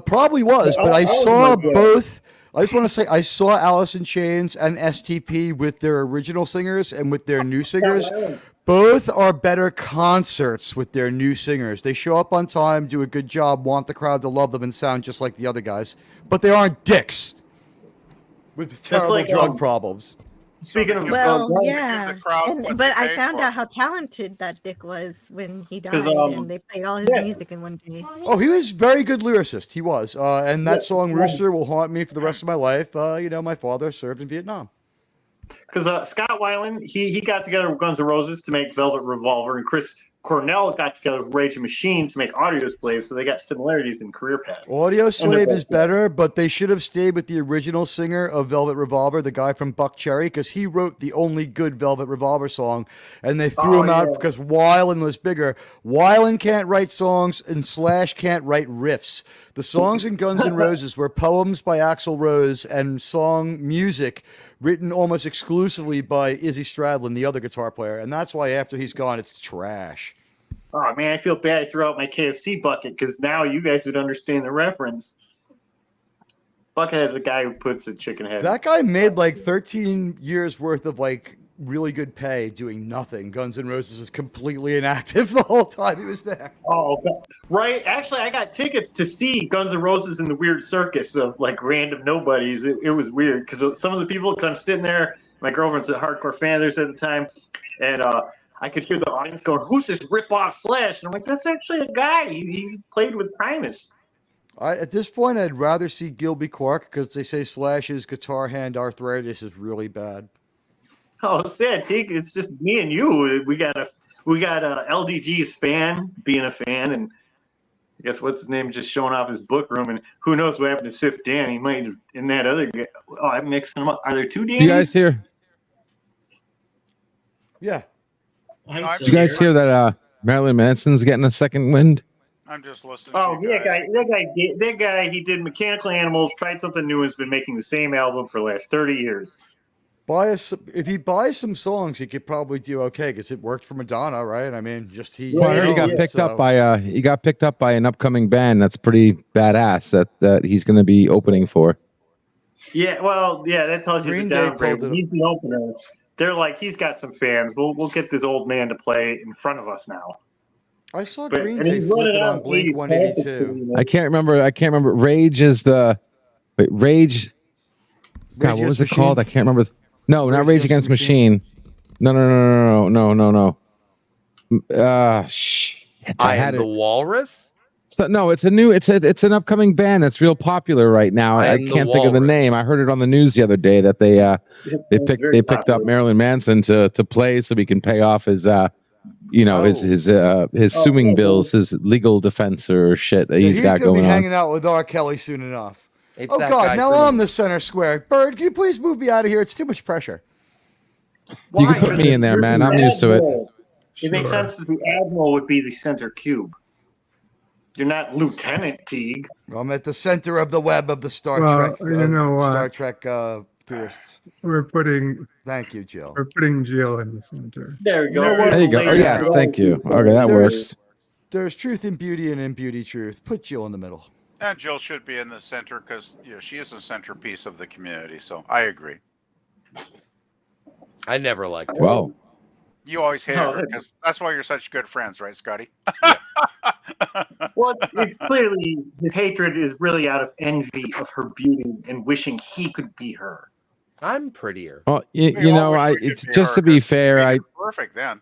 Speaker 13: Probably was, but I
Speaker 12: I was
Speaker 13: saw
Speaker 12: like,
Speaker 13: both I just want to say I saw Alice in Chains and STP with their original singers and with their new singers. Both are better concerts with their new singers. They show up on time, do a good job, want the crowd to love them, and sound just like the other guys. But they aren't dicks with terrible drug problems.
Speaker 12: Speaking of,
Speaker 17: yeah, but I found out how talented that Dick was when he died, and they played all his music in one day.
Speaker 13: Oh, he was very good lyricist. He was, and that song "Rooster" will haunt me for the rest of my life. My father served in Vietnam.
Speaker 12: Because Scott Weiland, he got together with Guns N' Roses to make Velvet Revolver, and Chris Cornell got together with Rage Machine to make Audio Slave, so they got similarities in career paths.
Speaker 13: Audio Slave is better, but they should have stayed with the original singer of Velvet Revolver, the guy from Buck Cherry, because he wrote the only good Velvet Revolver song, and they threw him out because Weiland was bigger. Weiland can't write songs, and Slash can't write riffs. The songs in Guns N' Roses were poems by Axl Rose and song music written almost exclusively by Izzy Stradlin, the other guitar player, and that's why after he's gone, it's trash.
Speaker 12: Oh man, I feel bad I threw out my KFC bucket because now you guys would understand the reference. Buckethead's a guy who puts a chicken head.
Speaker 13: That guy made like 13 years worth of like really good pay doing nothing. Guns N' Roses was completely inactive the whole time he was there.
Speaker 12: Oh, right. Actually, I got tickets to see Guns N' Roses in the weird circus of like random nobodies. It was weird because some of the people, because I'm sitting there, my girlfriend's a hardcore fan of theirs at the time, and I could hear the audience going, "Who's this rip-off Slash?" And I'm like, "That's actually a guy. He's played with Primus."
Speaker 13: At this point, I'd rather see Gilby Clarke because they say Slash's guitar hand arthritis is really bad.
Speaker 12: Oh, sad, Teak. It's just me and you. We got LDG's fan being a fan, and I guess what's his name just showing off his book room, and who knows what happened to Sif Dan? He might in that other guy. Oh, I'm mixing them up. Are there two Dannies?
Speaker 11: You guys hear?
Speaker 13: Yeah.
Speaker 11: Did you guys hear that Marilyn Manson's getting a second wind?
Speaker 18: I'm just listening.
Speaker 12: Oh, that guy. He did Mechanical Animals, tried something new, and has been making the same album for the last 30 years.
Speaker 13: If he buys some songs, he could probably do okay because it worked for Madonna, right? I mean,
Speaker 11: Well, I heard he got picked up by he got picked up by an upcoming band that's pretty badass that he's going to be opening for.
Speaker 12: Yeah, well, yeah, that tells you
Speaker 13: Green
Speaker 12: the
Speaker 13: Day
Speaker 12: downgrade.
Speaker 13: pulled it
Speaker 12: He's the opener. They're like, he's got some fans. We'll get this old man to play in front of us now.
Speaker 13: I saw
Speaker 12: But-
Speaker 13: Green
Speaker 12: and
Speaker 13: Day
Speaker 12: he's
Speaker 13: flip
Speaker 12: running
Speaker 13: it on
Speaker 12: out
Speaker 13: Blink
Speaker 12: 80s
Speaker 13: 182.
Speaker 11: I can't remember. Rage is the Rage. God, what was it
Speaker 13: Against
Speaker 11: called? I
Speaker 13: Machine?
Speaker 11: can't remember. No, not Rage Against Machine. No. Shit.
Speaker 19: I Am the Walrus?
Speaker 11: So, no, it's it's an upcoming band that's real popular right now. I can't think of the name. I heard it on the news the other day that they picked up Marilyn Manson to play so he can pay off his his suing bills, his legal defense or shit that he's got
Speaker 13: gonna
Speaker 11: going
Speaker 13: be
Speaker 11: on.
Speaker 13: hanging out with R. Kelly soon enough.
Speaker 19: It's
Speaker 13: Oh
Speaker 19: that
Speaker 13: God!
Speaker 19: guy
Speaker 13: Now
Speaker 19: from-
Speaker 13: I'm the center square. Bird, can you please move me out of here? It's too much pressure.
Speaker 11: You can put me in there, man. I'm used to it.
Speaker 12: It makes sense that the Admiral would be the center cube. You're not Lieutenant Teague.
Speaker 13: I'm at the center of the web of the Star
Speaker 4: Well,
Speaker 13: Trek.
Speaker 4: you know what?
Speaker 13: Star Trek theorists.
Speaker 4: We're putting.
Speaker 13: Thank you, Jill.
Speaker 4: We're putting Jill in the center.
Speaker 12: There we go.
Speaker 11: There you go. Oh, yes, thank you. Okay, that works.
Speaker 13: There's truth in beauty and in beauty truth. Put Jill in the middle.
Speaker 18: And Jill should be in the center because she is the centerpiece of the community. So I agree.
Speaker 19: I never liked her.
Speaker 11: Wow.
Speaker 18: You always hated her because that's why you're such good friends, right, Scotty?
Speaker 12: Well, it's clearly his hatred is really out of envy of her beauty and wishing he could be her.
Speaker 19: I'm prettier.
Speaker 11: Well, you know, it's just to be fair.
Speaker 18: Perfect then.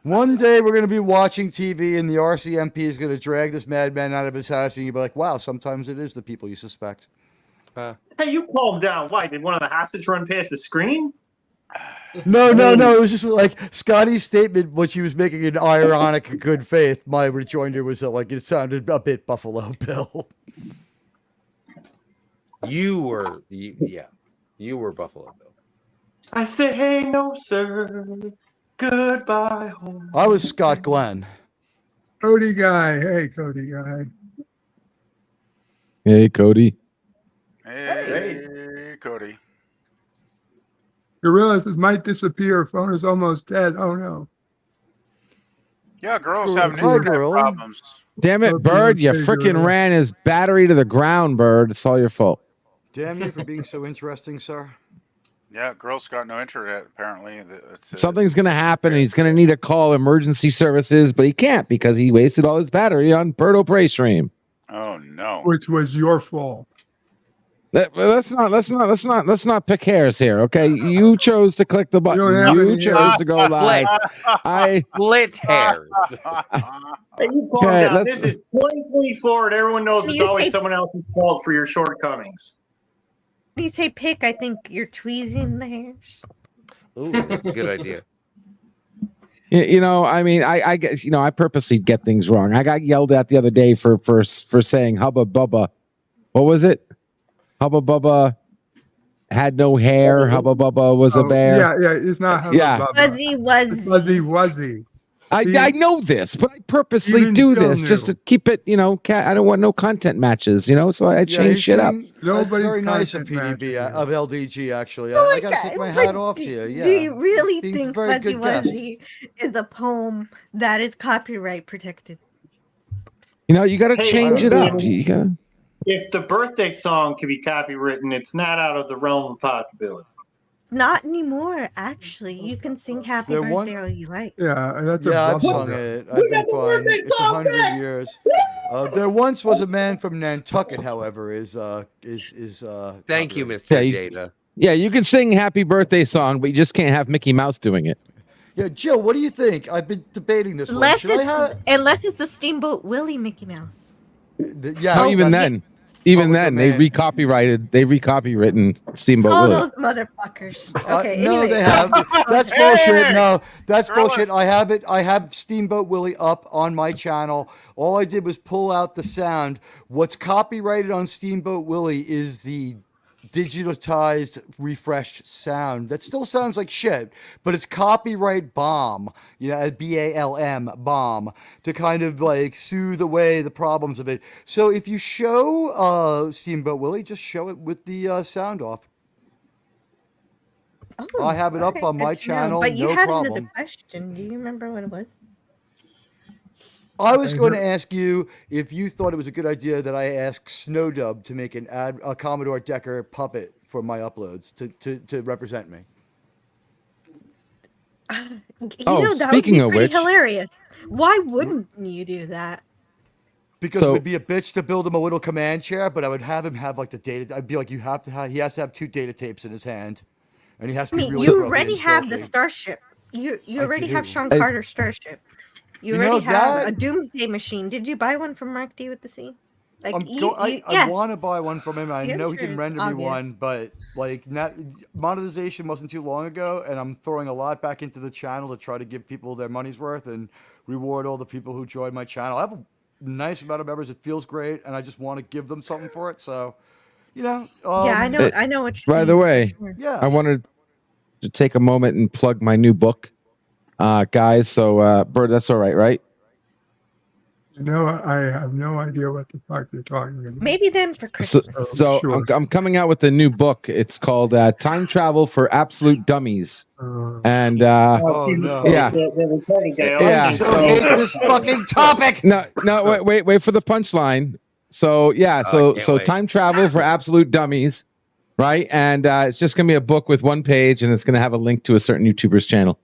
Speaker 13: One day we're going to be watching TV and the RCMP is going to drag this madman out of his house and you'll be like, wow, sometimes it is the people you suspect.
Speaker 12: Hey, you calm down. Why? Did one of the hostage run past the screen?
Speaker 13: No. It was just like Scotty's statement, which he was making in ironic good faith. My rejoinder was that, like, it sounded a bit Buffalo Bill.
Speaker 19: You were Buffalo Bill.
Speaker 12: I say, hey, no, sir. Goodbye, home.
Speaker 13: I was Scott Glenn.
Speaker 4: Cody guy. Hey, Cody guy.
Speaker 11: Hey, Cody.
Speaker 18: Hey, Cody.
Speaker 4: Gorillas might disappear. Phone is almost dead. Oh no.
Speaker 18: Yeah, girls have
Speaker 13: Hi,
Speaker 18: internet
Speaker 13: Gorilla.
Speaker 18: problems.
Speaker 11: Damn it, Bird! You freaking ran his battery to the ground, Bird. It's all your fault.
Speaker 13: Damn you for being so interesting, sir.
Speaker 18: Yeah, girls got no internet apparently.
Speaker 11: Something's going to happen, and he's going to need to call emergency services, but he can't because he wasted all his battery on Birdo Prey stream.
Speaker 18: Oh no!
Speaker 4: Which was your fault.
Speaker 11: Let's not pick hairs here, okay? You chose to click the button. You chose to go live.
Speaker 15: Split hairs.
Speaker 12: Hey, you calm
Speaker 11: Okay,
Speaker 12: down.
Speaker 11: let's-
Speaker 12: This is 2024, and everyone knows
Speaker 17: When
Speaker 12: it's
Speaker 17: you
Speaker 12: always
Speaker 17: say-
Speaker 12: someone else's fault for your shortcomings.
Speaker 17: When you say pick, I think you're tweezing the hairs.
Speaker 15: Ooh, good idea.
Speaker 11: You know, I mean, I guess, you know, I purposely get things wrong. I got yelled at the other day for saying Hubba Bubba. What was it? Hubba Bubba had no hair. Hubba Bubba was a bear.
Speaker 4: Yeah, it's not Hubba
Speaker 11: Yeah.
Speaker 4: Bubba.
Speaker 17: Fuzzy Wuzzy.
Speaker 4: It's Fuzzy Wuzzy.
Speaker 11: I know this, but I purposely
Speaker 4: Even
Speaker 11: do
Speaker 4: Bill
Speaker 11: this just
Speaker 4: knew.
Speaker 11: to keep it, you know, I don't want no content matches, you know, so I change shit up.
Speaker 13: That's
Speaker 4: Nobody's
Speaker 13: very nice of
Speaker 4: content
Speaker 13: PDB,
Speaker 4: matching
Speaker 13: of LDG, actually.
Speaker 17: Oh
Speaker 13: I
Speaker 17: my
Speaker 13: got to
Speaker 17: God,
Speaker 13: take my
Speaker 17: but
Speaker 13: hat off to you. Yeah.
Speaker 17: Do you really
Speaker 13: Being a
Speaker 17: think
Speaker 13: very
Speaker 17: Fuzzy
Speaker 13: good guest.
Speaker 17: Wuzzy is a poem that is copyright protected?
Speaker 11: You know, you got to
Speaker 12: Hey,
Speaker 11: change it up.
Speaker 12: Ian,
Speaker 11: You gotta,
Speaker 12: If the birthday song can be copywritten, it's not out of the realm of possibility.
Speaker 17: Not anymore, actually. You can sing Happy
Speaker 13: There one-
Speaker 17: Birthday all you like.
Speaker 4: Yeah, that's
Speaker 13: Yeah,
Speaker 4: a
Speaker 13: I've sung
Speaker 4: bubble.
Speaker 13: it. I've been fine. It's 100 years. There once was a man from Nantucket, however,
Speaker 15: Thank you, Mr.
Speaker 11: Yeah, you-
Speaker 15: Data.
Speaker 11: yeah, you can sing Happy Birthday song, but you just can't have Mickey Mouse doing it.
Speaker 13: Yeah, Jill, what do you think? I've been debating this one.
Speaker 17: Unless
Speaker 13: Should I
Speaker 17: it's,
Speaker 13: have?
Speaker 17: unless it's the Steamboat Willie Mickey Mouse.
Speaker 13: Yeah,
Speaker 11: No, even
Speaker 13: that's-
Speaker 11: then. Even
Speaker 13: with
Speaker 11: then,
Speaker 13: the
Speaker 11: they
Speaker 13: man.
Speaker 11: recopywritten Steamboat
Speaker 17: All
Speaker 11: Willie.
Speaker 17: those motherfuckers. Okay,
Speaker 13: no,
Speaker 17: anyway.
Speaker 13: they have. That's
Speaker 18: Hey,
Speaker 13: bullshit. No, that's
Speaker 18: Girl
Speaker 13: bullshit.
Speaker 18: is-
Speaker 13: I have it. I have Steamboat Willie up on my channel. All I did was pull out the sound. What's copyrighted on Steamboat Willie is the digitized, refreshed sound. That still sounds like shit, but it's copyright bomb. You know, BALM bomb to kind of like soothe away the problems of it. So if you show Steamboat Willie, just show it with the sound off.
Speaker 17: Oh,
Speaker 13: I have it up
Speaker 17: okay,
Speaker 13: on my
Speaker 17: good to know.
Speaker 13: channel,
Speaker 17: But you
Speaker 13: no
Speaker 17: had
Speaker 13: problem.
Speaker 17: another question. Do you remember what it was?
Speaker 13: I was going to ask you if you thought it was a good idea that I ask Snowdub to make a Commodore Decker puppet for my uploads to represent me.
Speaker 17: You
Speaker 11: Oh,
Speaker 17: know, that
Speaker 11: speaking
Speaker 17: would be
Speaker 11: of
Speaker 17: pretty
Speaker 11: which-
Speaker 17: hilarious. Why wouldn't you do that?
Speaker 13: Because
Speaker 11: So-
Speaker 13: it would be a bitch to build him a little command chair, but I would have him have like the data. I'd be like, he has to have 2 data tapes in his hand, and he has to
Speaker 17: I
Speaker 13: be
Speaker 17: mean,
Speaker 13: really.
Speaker 17: you
Speaker 13: grubby
Speaker 17: already
Speaker 13: and
Speaker 17: have the
Speaker 13: filthy.
Speaker 17: Starship. You
Speaker 13: I
Speaker 17: already have
Speaker 13: do.
Speaker 17: Sean
Speaker 11: I-
Speaker 17: Carter's Starship. You
Speaker 13: You know
Speaker 17: already have
Speaker 13: that-
Speaker 17: a Doomsday Machine. Did you buy one from Mark D with the C? Like
Speaker 13: I
Speaker 17: yes.
Speaker 13: want to buy one from him. I
Speaker 17: The
Speaker 13: know he
Speaker 17: answer
Speaker 13: can
Speaker 17: is
Speaker 13: render me
Speaker 17: obvious.
Speaker 13: one, but like monetization wasn't too long ago, and I'm throwing a lot back into the channel to try to give people their money's worth and reward all the people who joined my channel. I have a nice amount of members. It feels great, and I just want to give them something for it. So, you know.
Speaker 17: Yeah, I know.
Speaker 11: It-
Speaker 17: I know what you're
Speaker 11: By
Speaker 17: saying.
Speaker 11: the
Speaker 17: for
Speaker 11: way,
Speaker 17: sure.
Speaker 13: Yeah.
Speaker 11: I wanted to take a moment and plug my new book, guys. So, Bird, that's all right, right?
Speaker 4: No, I have no idea what the fuck you're talking about.
Speaker 17: Maybe then for
Speaker 11: So,
Speaker 17: Christmas.
Speaker 11: so
Speaker 4: sure.
Speaker 11: I'm coming out with a new book. It's called Time Travel for Absolute Dummies. And
Speaker 13: Oh no!
Speaker 11: yeah. Yeah,
Speaker 13: I so
Speaker 11: so-
Speaker 13: hate this fucking topic.
Speaker 11: no, wait for the punchline. So yeah,
Speaker 15: can't wait.
Speaker 11: Time Travel for Absolute Dummies, right? And it's just gonna be a book with 1 page, and it's gonna have a link to a certain YouTuber's channel.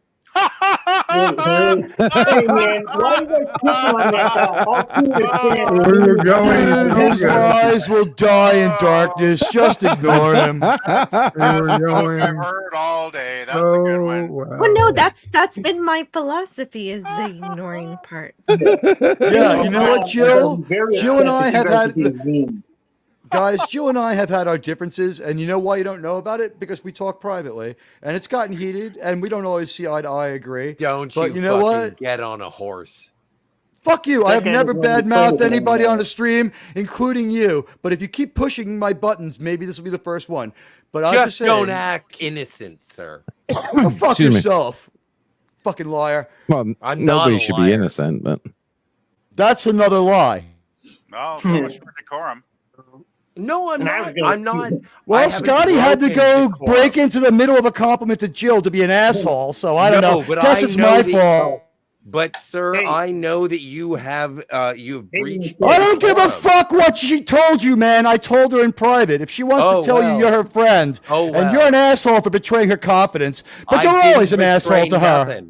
Speaker 12: Hey, man, why you guys picking on that? All through the
Speaker 4: Where you going?
Speaker 13: Dude, his eyes will die in darkness. Just ignore him.
Speaker 4: Where you
Speaker 18: That's what I've
Speaker 4: going?
Speaker 18: heard all day. That's a good one.
Speaker 17: Well, no, that's been my philosophy is the ignoring part.
Speaker 13: Yeah, you know what, Jill?
Speaker 12: Very
Speaker 13: Jill and I
Speaker 12: upset
Speaker 13: have
Speaker 12: that you guys
Speaker 13: had
Speaker 12: are being mean.
Speaker 13: guys. Jill and I have had our differences, and you know why you don't know about it? Because we talk privately, and it's gotten heated, and we don't always see eye to eye. Agree?
Speaker 15: Don't
Speaker 13: But
Speaker 15: you,
Speaker 13: you know
Speaker 15: fucking
Speaker 13: what?
Speaker 15: get on a horse.
Speaker 13: Fuck you! I have
Speaker 12: Okay,
Speaker 13: never
Speaker 12: well,
Speaker 13: badmouthed
Speaker 12: okay,
Speaker 13: anybody
Speaker 12: well.
Speaker 13: on a stream, including you. But if you keep pushing my buttons, maybe this will be the first one. But I'm
Speaker 15: Just
Speaker 13: just
Speaker 15: don't
Speaker 13: saying,
Speaker 15: act innocent, sir.
Speaker 13: oh, fuck
Speaker 11: Excuse me.
Speaker 13: yourself, fucking liar.
Speaker 11: Well,
Speaker 15: I'm not
Speaker 11: nobody
Speaker 15: a
Speaker 11: should
Speaker 15: liar.
Speaker 11: be innocent, but
Speaker 13: That's another lie.
Speaker 18: Oh, so much for decorum.
Speaker 15: No, I'm
Speaker 12: And I was
Speaker 15: not.
Speaker 12: gonna-
Speaker 15: I'm not. I
Speaker 13: Well,
Speaker 15: haven't
Speaker 13: Scotty had to
Speaker 15: broken
Speaker 13: go
Speaker 15: decorum.
Speaker 13: break into the middle of a compliment to Jill to be an asshole. So I don't
Speaker 15: No,
Speaker 13: know.
Speaker 15: but
Speaker 13: Guess
Speaker 15: I
Speaker 13: it's
Speaker 15: know
Speaker 13: my
Speaker 15: the-
Speaker 13: fault.
Speaker 15: But sir, I know that you've breached.
Speaker 13: I don't give a fuck what she told you, man. I told her in private. If she wants to tell you you're her friend, and you're an asshole for betraying her confidence, but you're always an asshole to her.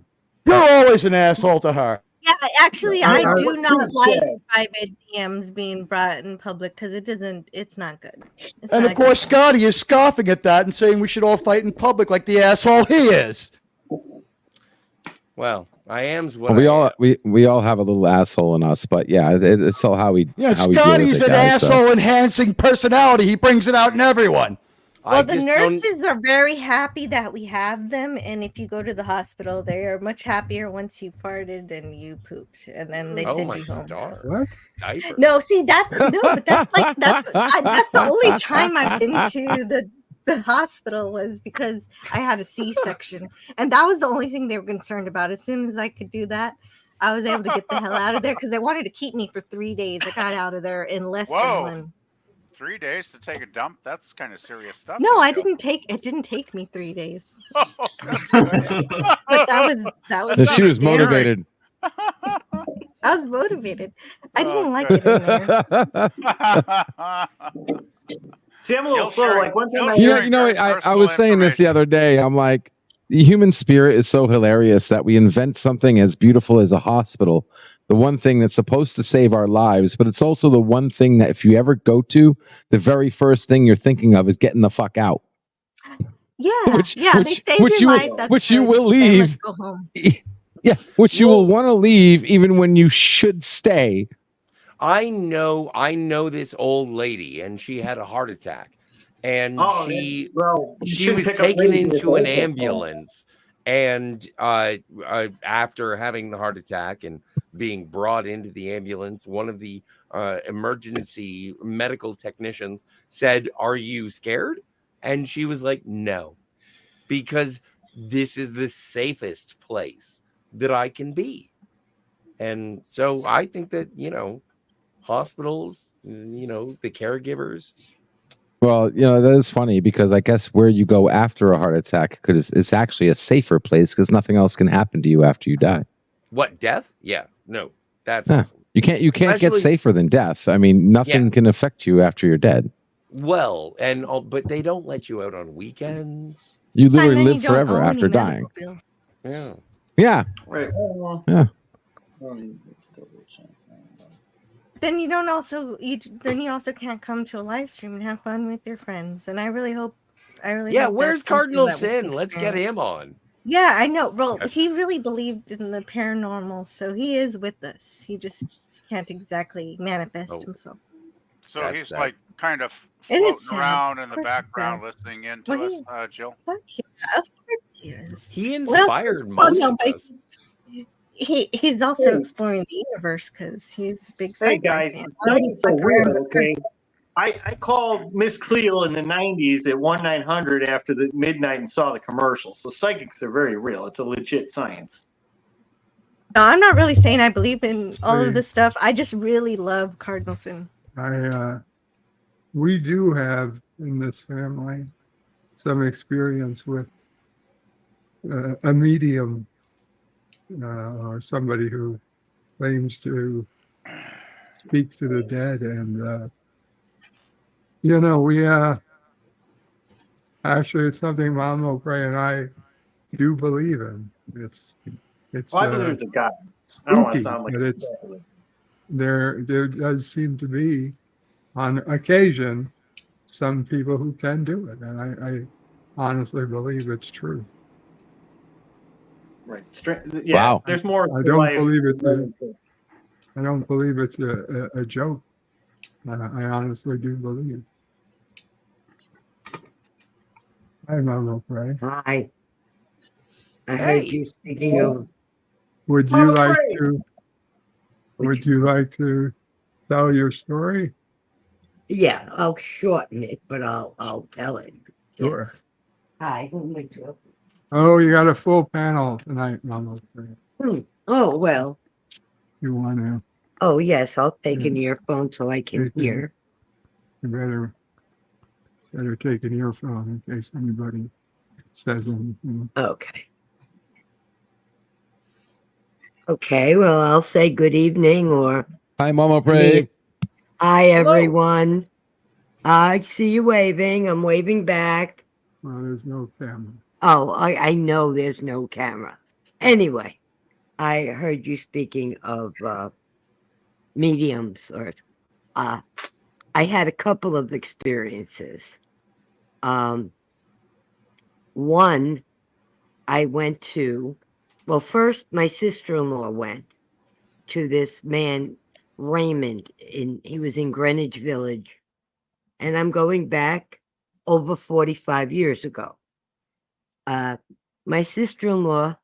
Speaker 13: You're always an asshole to her.
Speaker 17: Yeah, actually, I do not like private DMs being brought in public because it's not good.
Speaker 13: And of course, Scotty is scoffing at that and saying we should all fight in public like the asshole he is.
Speaker 15: Well, I am's what
Speaker 11: we all have a little asshole in us, but yeah, it's all how we.
Speaker 13: Yeah,
Speaker 11: how we deal with
Speaker 13: Scotty's
Speaker 11: it,
Speaker 13: an
Speaker 11: guys, so.
Speaker 13: asshole enhancing personality. He brings it out in everyone.
Speaker 17: Well, the nurses are very happy that we have them, and if you go to the hospital, they are much happier once you farted and you pooped, and then they send you home.
Speaker 11: What?
Speaker 17: No, see that's that's the only time I've been to the hospital was because I had a C-section, and that was the only thing they were concerned about. As soon as I could do that, I was able to get the hell out of there because they wanted to keep me for 3 days. I got out of there in less than one.
Speaker 18: 3 days to take a dump? That's kind of serious stuff.
Speaker 17: No, it didn't take me 3 days. But that was
Speaker 11: She was motivated.
Speaker 17: I was motivated. I didn't like it in there.
Speaker 12: See, I'm a little slow. Like one time
Speaker 11: I was saying this the other day. I'm like, the human spirit is so hilarious that we invent something as beautiful as a hospital, the one thing that's supposed to save our lives, but it's also the one thing that if you ever go to, the very first thing you're thinking of is getting the fuck out.
Speaker 17: Yeah, they save
Speaker 11: which
Speaker 17: your
Speaker 11: you
Speaker 17: life. That's
Speaker 11: which you
Speaker 17: good.
Speaker 11: will
Speaker 17: Then
Speaker 11: leave.
Speaker 17: let's go home.
Speaker 11: Yeah, which you will want to leave even when you should stay.
Speaker 15: I know this old lady, and she had a heart attack, and she was taken into an ambulance, and after having the heart attack and being brought into the ambulance, one of the emergency medical technicians said, "Are you scared?" And she was like, "No, because this is the safest place that I can be." And so I think that, hospitals, the caregivers.
Speaker 11: Well, that is funny because I guess where you go after a heart attack is actually a safer place because nothing else can happen to you after you die.
Speaker 15: What, death? Yeah, no, that's
Speaker 11: Yeah.
Speaker 15: awesome.
Speaker 11: You can't get
Speaker 15: Especially-
Speaker 11: safer than death. I mean, nothing can affect you after you're dead.
Speaker 15: Well, but they don't let you out on weekends.
Speaker 11: You literally live forever after dying.
Speaker 15: Yeah.
Speaker 11: Yeah.
Speaker 12: Right.
Speaker 11: Yeah.
Speaker 17: Then you also can't come to a live stream and have fun with your friends. And I really hope
Speaker 15: Yeah,
Speaker 17: hope
Speaker 15: where's
Speaker 17: that's something
Speaker 15: Cardinal
Speaker 17: that we
Speaker 15: Sin?
Speaker 17: can
Speaker 15: Let's get
Speaker 17: experience.
Speaker 15: him on.
Speaker 17: Yeah, I know. Well, he really believed in the paranormal, so he is with us. He just can't exactly manifest himself.
Speaker 18: So
Speaker 15: That's
Speaker 18: he's
Speaker 15: sad.
Speaker 18: like kind of
Speaker 17: It is
Speaker 18: floating
Speaker 17: sad.
Speaker 18: around in
Speaker 17: Of
Speaker 18: the
Speaker 17: course it's
Speaker 18: background
Speaker 17: sad.
Speaker 18: listening in to
Speaker 17: Well,
Speaker 18: us, Jill.
Speaker 17: Of course he is.
Speaker 15: He
Speaker 17: What else-
Speaker 15: inspired most of
Speaker 17: but
Speaker 15: us.
Speaker 17: he's also exploring the universe because he's a big
Speaker 12: Hey
Speaker 17: sci-fi
Speaker 12: guys,
Speaker 17: fan.
Speaker 12: psychics are weird, okay? I called Miss Cleo in the 90s at 1-900 after the midnight and saw the commercial. So psychics are very real. It's a legit science.
Speaker 17: No, I'm not really saying I believe in all of this stuff. I just really love Cardinal Sin.
Speaker 4: We do have in this family some experience with a medium or somebody who claims to speak to the dead, and we actually it's something Mom O'Prey and I do believe in. It's
Speaker 12: Well, I believe it's a God. I don't want to
Speaker 4: spooky,
Speaker 12: sound like
Speaker 4: but
Speaker 12: a
Speaker 4: it's there does seem to be on occasion some people who can do it, and I honestly believe it's true.
Speaker 12: Right. Yeah,
Speaker 11: Wow.
Speaker 12: there's more.
Speaker 4: I
Speaker 12: to
Speaker 4: don't
Speaker 12: life
Speaker 4: believe it's
Speaker 12: than-
Speaker 4: I don't believe it's a joke. I honestly do believe. Hi, Mom O'Prey.
Speaker 20: Hi. I heard you speaking of.
Speaker 4: Would you like to? Would you like to tell your story?
Speaker 20: Yeah, I'll shorten it, but I'll tell it.
Speaker 4: Sure.
Speaker 20: Yes. Hi, who am I talking?
Speaker 4: Oh, you got a full panel tonight, Mom O'Prey.
Speaker 20: Oh, well.
Speaker 4: You want to?
Speaker 20: Oh, yes, I'll take an earphone so I can
Speaker 4: Take it.
Speaker 20: hear.
Speaker 4: You better take an earphone in case anybody says anything.
Speaker 20: Okay. Okay, well, I'll say good evening or
Speaker 11: Hi, Mama Pray.
Speaker 20: hi, everyone. I see you waving. I'm waving back.
Speaker 4: Well, there's no camera.
Speaker 20: Oh, I know there's no camera. Anyway, I heard you speaking of mediums, or I had a couple of experiences. One, I went to, well, first my sister-in-law went to this man, Raymond, he was in Greenwich Village, and I'm going back over 45 years ago. My sister-in-law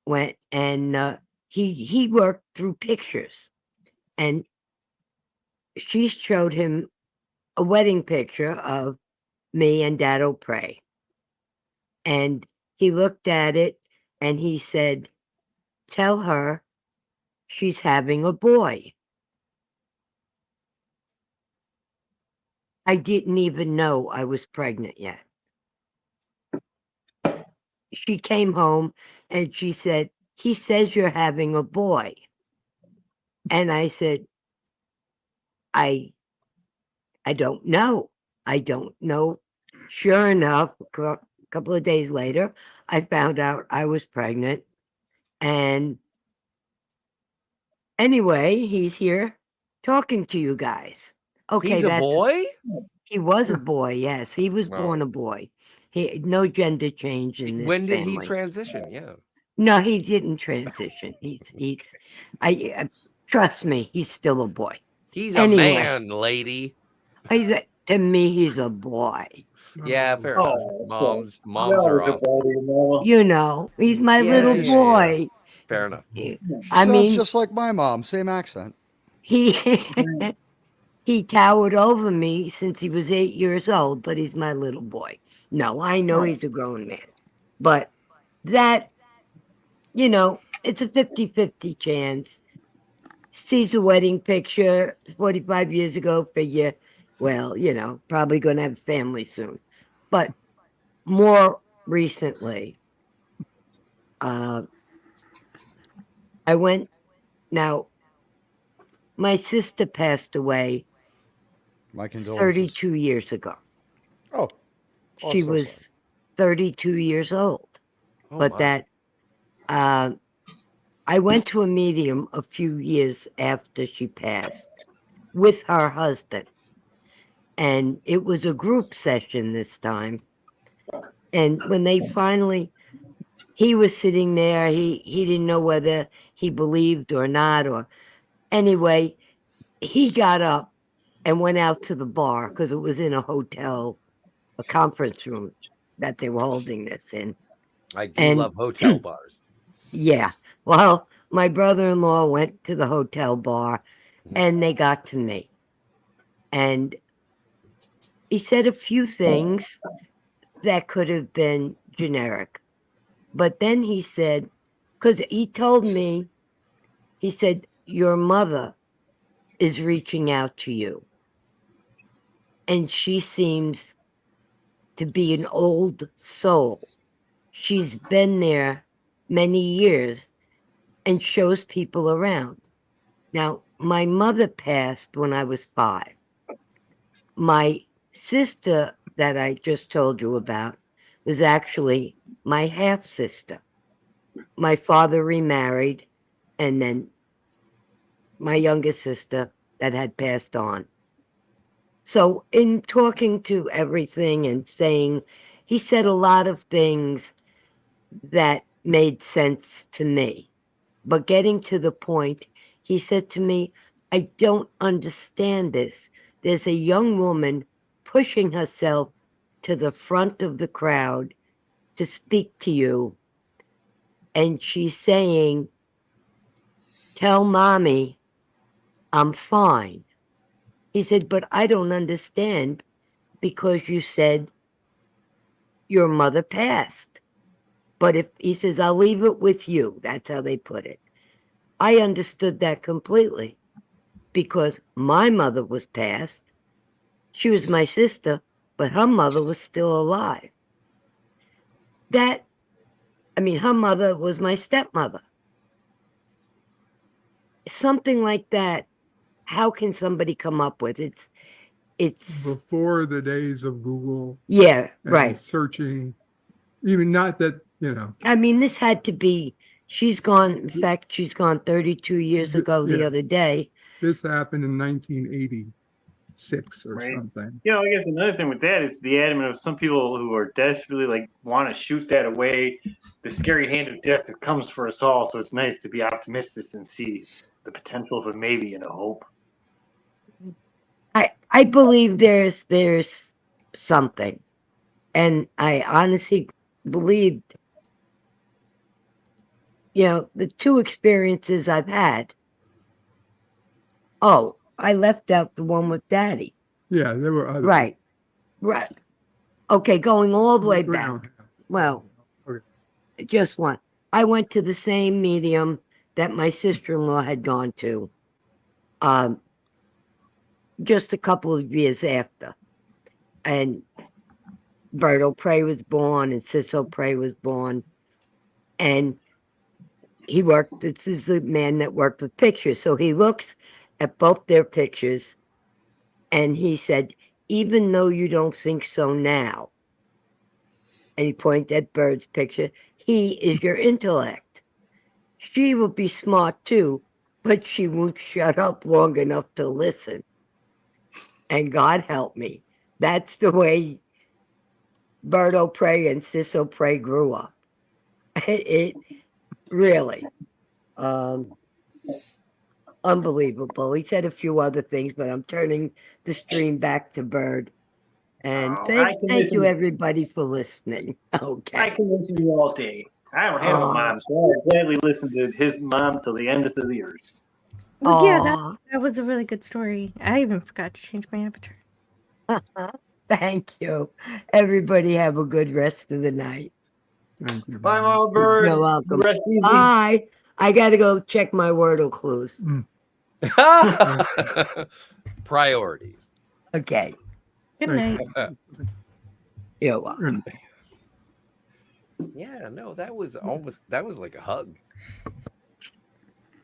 Speaker 20: went, and he worked through pictures, and she showed him a wedding picture of me and Dad O'Prey. And he looked at it and he said, "Tell her she's having a boy." I didn't even know I was pregnant yet. She came home and she said, "He says you're having a boy." And I said, I don't know. I don't know. Sure enough, a couple of days later, I found out I was pregnant. And anyway, he's here talking to you guys. Okay,
Speaker 15: He's a boy?
Speaker 20: He was a boy, yes. He was
Speaker 15: Wow.
Speaker 20: born a boy. No gender change in this
Speaker 15: When did he
Speaker 20: family.
Speaker 15: transition? Yeah.
Speaker 20: No, he didn't transition. Trust me, he's still a boy.
Speaker 15: He's a
Speaker 20: Anyway.
Speaker 15: man, lady.
Speaker 20: To me, he's a boy.
Speaker 15: Yeah, fair enough. Moms are awesome.
Speaker 20: You know, he's my little
Speaker 15: yeah.
Speaker 20: boy.
Speaker 15: Fair enough.
Speaker 20: I mean,
Speaker 13: just like my mom, same accent.
Speaker 20: he he towered over me since he was 8 years old, but he's my little boy. No, I know he's a grown man, but that, it's a 50-50 chance. Sees a wedding picture 45 years ago, figure, well, probably going to have a family soon. But more recently, I went, now, my sister passed away
Speaker 13: My condolences.
Speaker 20: 32 years ago.
Speaker 13: Oh.
Speaker 20: She
Speaker 13: so
Speaker 20: was 32 years old.
Speaker 15: Oh,
Speaker 20: But
Speaker 15: my.
Speaker 20: that, I went to a medium a few years after she passed with her husband. And it was a group session this time. And when they finally, he was sitting there, he didn't know whether he believed or not, or anyway, he got up and went out to the bar because it was in a hotel, a conference room that they were holding this in.
Speaker 15: I do love hotel bars.
Speaker 20: Yeah. Well, my brother-in-law went to the hotel bar and they got to me. And he said a few things that could have been generic. But then he said, because he told me, he said, your mother is reaching out to you. And she seems to be an old soul. She's been there many years and shows people around. Now, my mother passed when I was 5. My sister that I just told you about was actually my half-sister. My father remarried, and then my youngest sister that had passed on. So in talking to everything and saying, he said a lot of things that made sense to me. But getting to the point, he said to me, I don't understand this. There's a young woman pushing herself to the front of the crowd to speak to you. And she's saying, tell mommy I'm fine. He said, but I don't understand because you said your mother passed. But if he says, I'll leave it with you. That's how they put it. I understood that completely because my mother was passed. She was my sister, but her mother was still alive. Her mother was my stepmother. something like that. How can somebody come up with it's
Speaker 4: before the days of Google?
Speaker 20: Yeah,
Speaker 4: and
Speaker 20: right.
Speaker 4: Searching, even not that
Speaker 20: I mean, this had to be. She's gone. In fact, she's gone 32 years ago the
Speaker 4: yeah.
Speaker 20: other day.
Speaker 4: This happened in 1986 or
Speaker 12: Right.
Speaker 4: something.
Speaker 12: I guess another thing with that is the adamant of some people who are desperately like want to shoot that away, the scary hand of death that comes for us all. So it's nice to be optimistic and see the potential of a maybe and a hope.
Speaker 20: I believe there's something, and I honestly believed. The two experiences I've had. Oh, I left out the one with Daddy.
Speaker 4: Yeah, there were other.
Speaker 20: Right. Okay, going all the way back. Well, just one. I went to the same medium that my sister-in-law had gone to. Just a couple of years after. And Bert O'Prey was born and Sis O'Prey was born. And this is the man that worked with pictures. So he looks at both their pictures and he said, even though you don't think so now, and he pointed at Bird's picture, he is your intellect. She will be smart too, but she won't shut up long enough to listen. And God help me. That's the way Bert O'Prey and Sis O'Prey grew up. It really, unbelievable. He said a few other things, but I'm turning the stream back to Bird. And thank you everybody for listening. Okay.
Speaker 12: I can listen to you all day. I don't have a mom, so I'll gladly listen to his mom till the end of the earth.
Speaker 17: Well, yeah, that was a really good story. I even forgot to change my avatar.
Speaker 20: Thank you. Everybody have a good rest of the night.
Speaker 4: Thank you.
Speaker 12: Bye, Albert.
Speaker 20: You're welcome.
Speaker 12: Rest easy.
Speaker 20: Bye. I got to go check my Wordle clues.
Speaker 15: Priorities.
Speaker 20: Okay.
Speaker 17: Good night.
Speaker 20: You're welcome.
Speaker 15: Yeah, no, that was like a hug.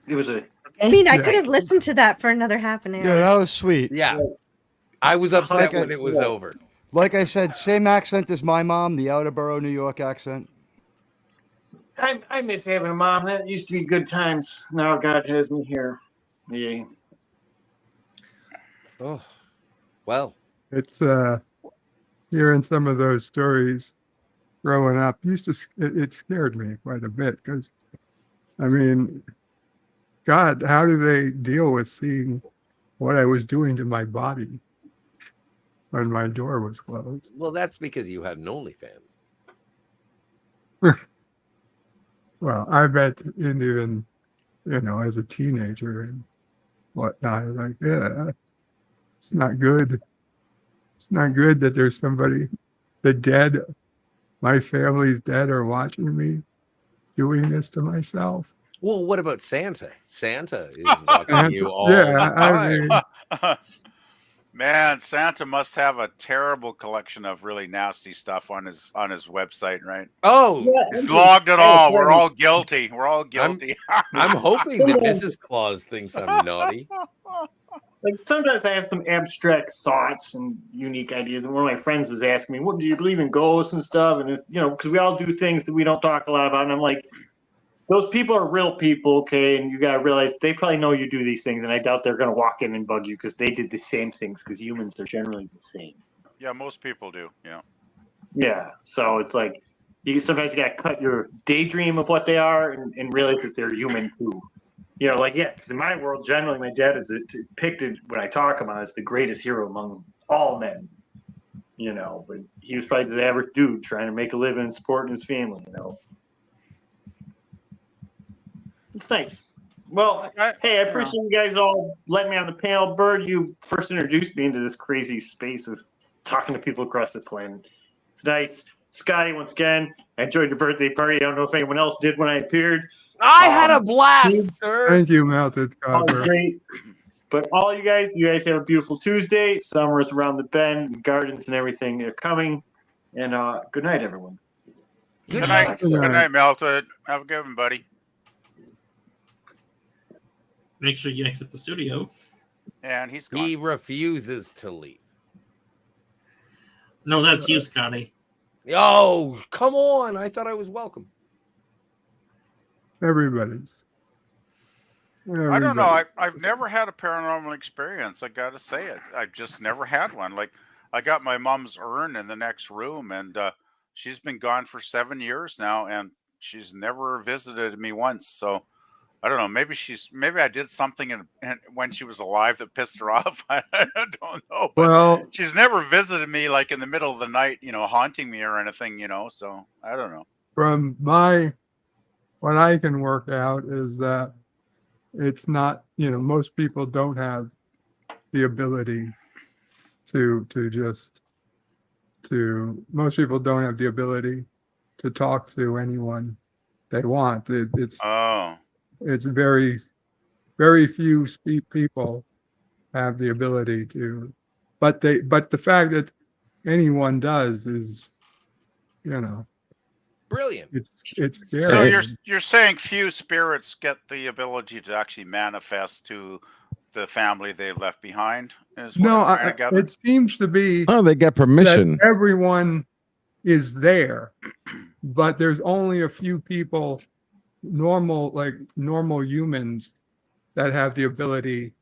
Speaker 12: It was a.
Speaker 17: I mean, I could have listened to that for another half an hour.
Speaker 13: Yeah, that was sweet.
Speaker 15: Yeah. I was upset
Speaker 13: Like
Speaker 15: when it was over.
Speaker 13: Like I said, same accent as my mom, the Outerborough, New York accent.
Speaker 12: I miss having a mom. That used to be good times. Now God has me here. Yeah.
Speaker 15: Oh, well.
Speaker 4: It's hearing some of those stories growing up it scared me quite a bit because, I mean, God, how do they deal with seeing what I was doing to my body when my door was closed?
Speaker 15: Well, that's because you had an OnlyFans.
Speaker 4: Well, I bet even, as a teenager and whatnot, like, yeah, it's not good. It's not good that there's somebody, my family's dead are watching me doing this to myself.
Speaker 15: Well, what about Santa? Santa is watching you all
Speaker 4: yeah,
Speaker 15: the time.
Speaker 4: I mean,
Speaker 18: Man, Santa must have a terrible collection of really nasty stuff on his website, right?
Speaker 15: Oh,
Speaker 18: he's logged it all. We're all guilty. We're all guilty.
Speaker 15: I'm hoping that Mrs. Claus thinks I'm naughty.
Speaker 12: Like sometimes I have some abstract thoughts and unique ideas. And one of my friends was asking me, "What do you believe in ghosts and stuff?" And because we all do things that we don't talk a lot about. And I'm like, those people are real people, okay? And you gotta realize they probably know you do these things, and I doubt they're gonna walk in and bug you because they did the same things. Because humans are generally the same.
Speaker 18: Yeah, most people do. Yeah.
Speaker 12: Yeah. So it's like sometimes you gotta cut your daydream of what they are and realize that they're human too. Because in my world, generally, my dad is depicted when I talk about as the greatest hero among all men. But he was probably the average dude trying to make a living and supporting his family. It's nice. Well, hey, I appreciate you guys all letting me on the panel. Bird, you first introduced me into this crazy space of talking to people across the planet. It's nice. Scotty, once again, I enjoyed your birthday party. I don't know if anyone else did when I appeared.
Speaker 15: I had a blast, sir.
Speaker 4: Thank you, Melted Copper.
Speaker 12: Great. But all you guys have a beautiful Tuesday. Summer is around the bend. Gardens and everything are coming. And good night, everyone.
Speaker 18: Good night. Good night, Melted. Have a good one, buddy.
Speaker 16: make sure you exit the studio.
Speaker 18: And he's gone.
Speaker 19: He refuses to leave.
Speaker 16: No, that's you, Scotty.
Speaker 19: Oh, come on. I thought I was welcome.
Speaker 4: Everybody's.
Speaker 18: I don't know. I've never had a paranormal experience. I got to say it. I've just never had one. Like, I got my mom's urn in the next room, and she's been gone for 7 years now, and she's never visited me once. So I don't know. Maybe I did something when she was alive that pissed her off. I don't know. But
Speaker 4: Well,
Speaker 18: she's never visited me like in the middle of the night, haunting me or anything, So I don't know.
Speaker 4: from what I can work out is that it's not, most people don't have the ability most people don't have the ability to talk to anyone they want. It's very, very few people have the ability to, but the fact that anyone does is,
Speaker 19: brilliant.
Speaker 4: It's scary.
Speaker 18: So you're saying few spirits get the ability to actually manifest to the family they left behind?
Speaker 4: It seems to be.
Speaker 11: Oh, they get permission.
Speaker 4: That everyone is there, but there's only a few people, normal humans, that have the ability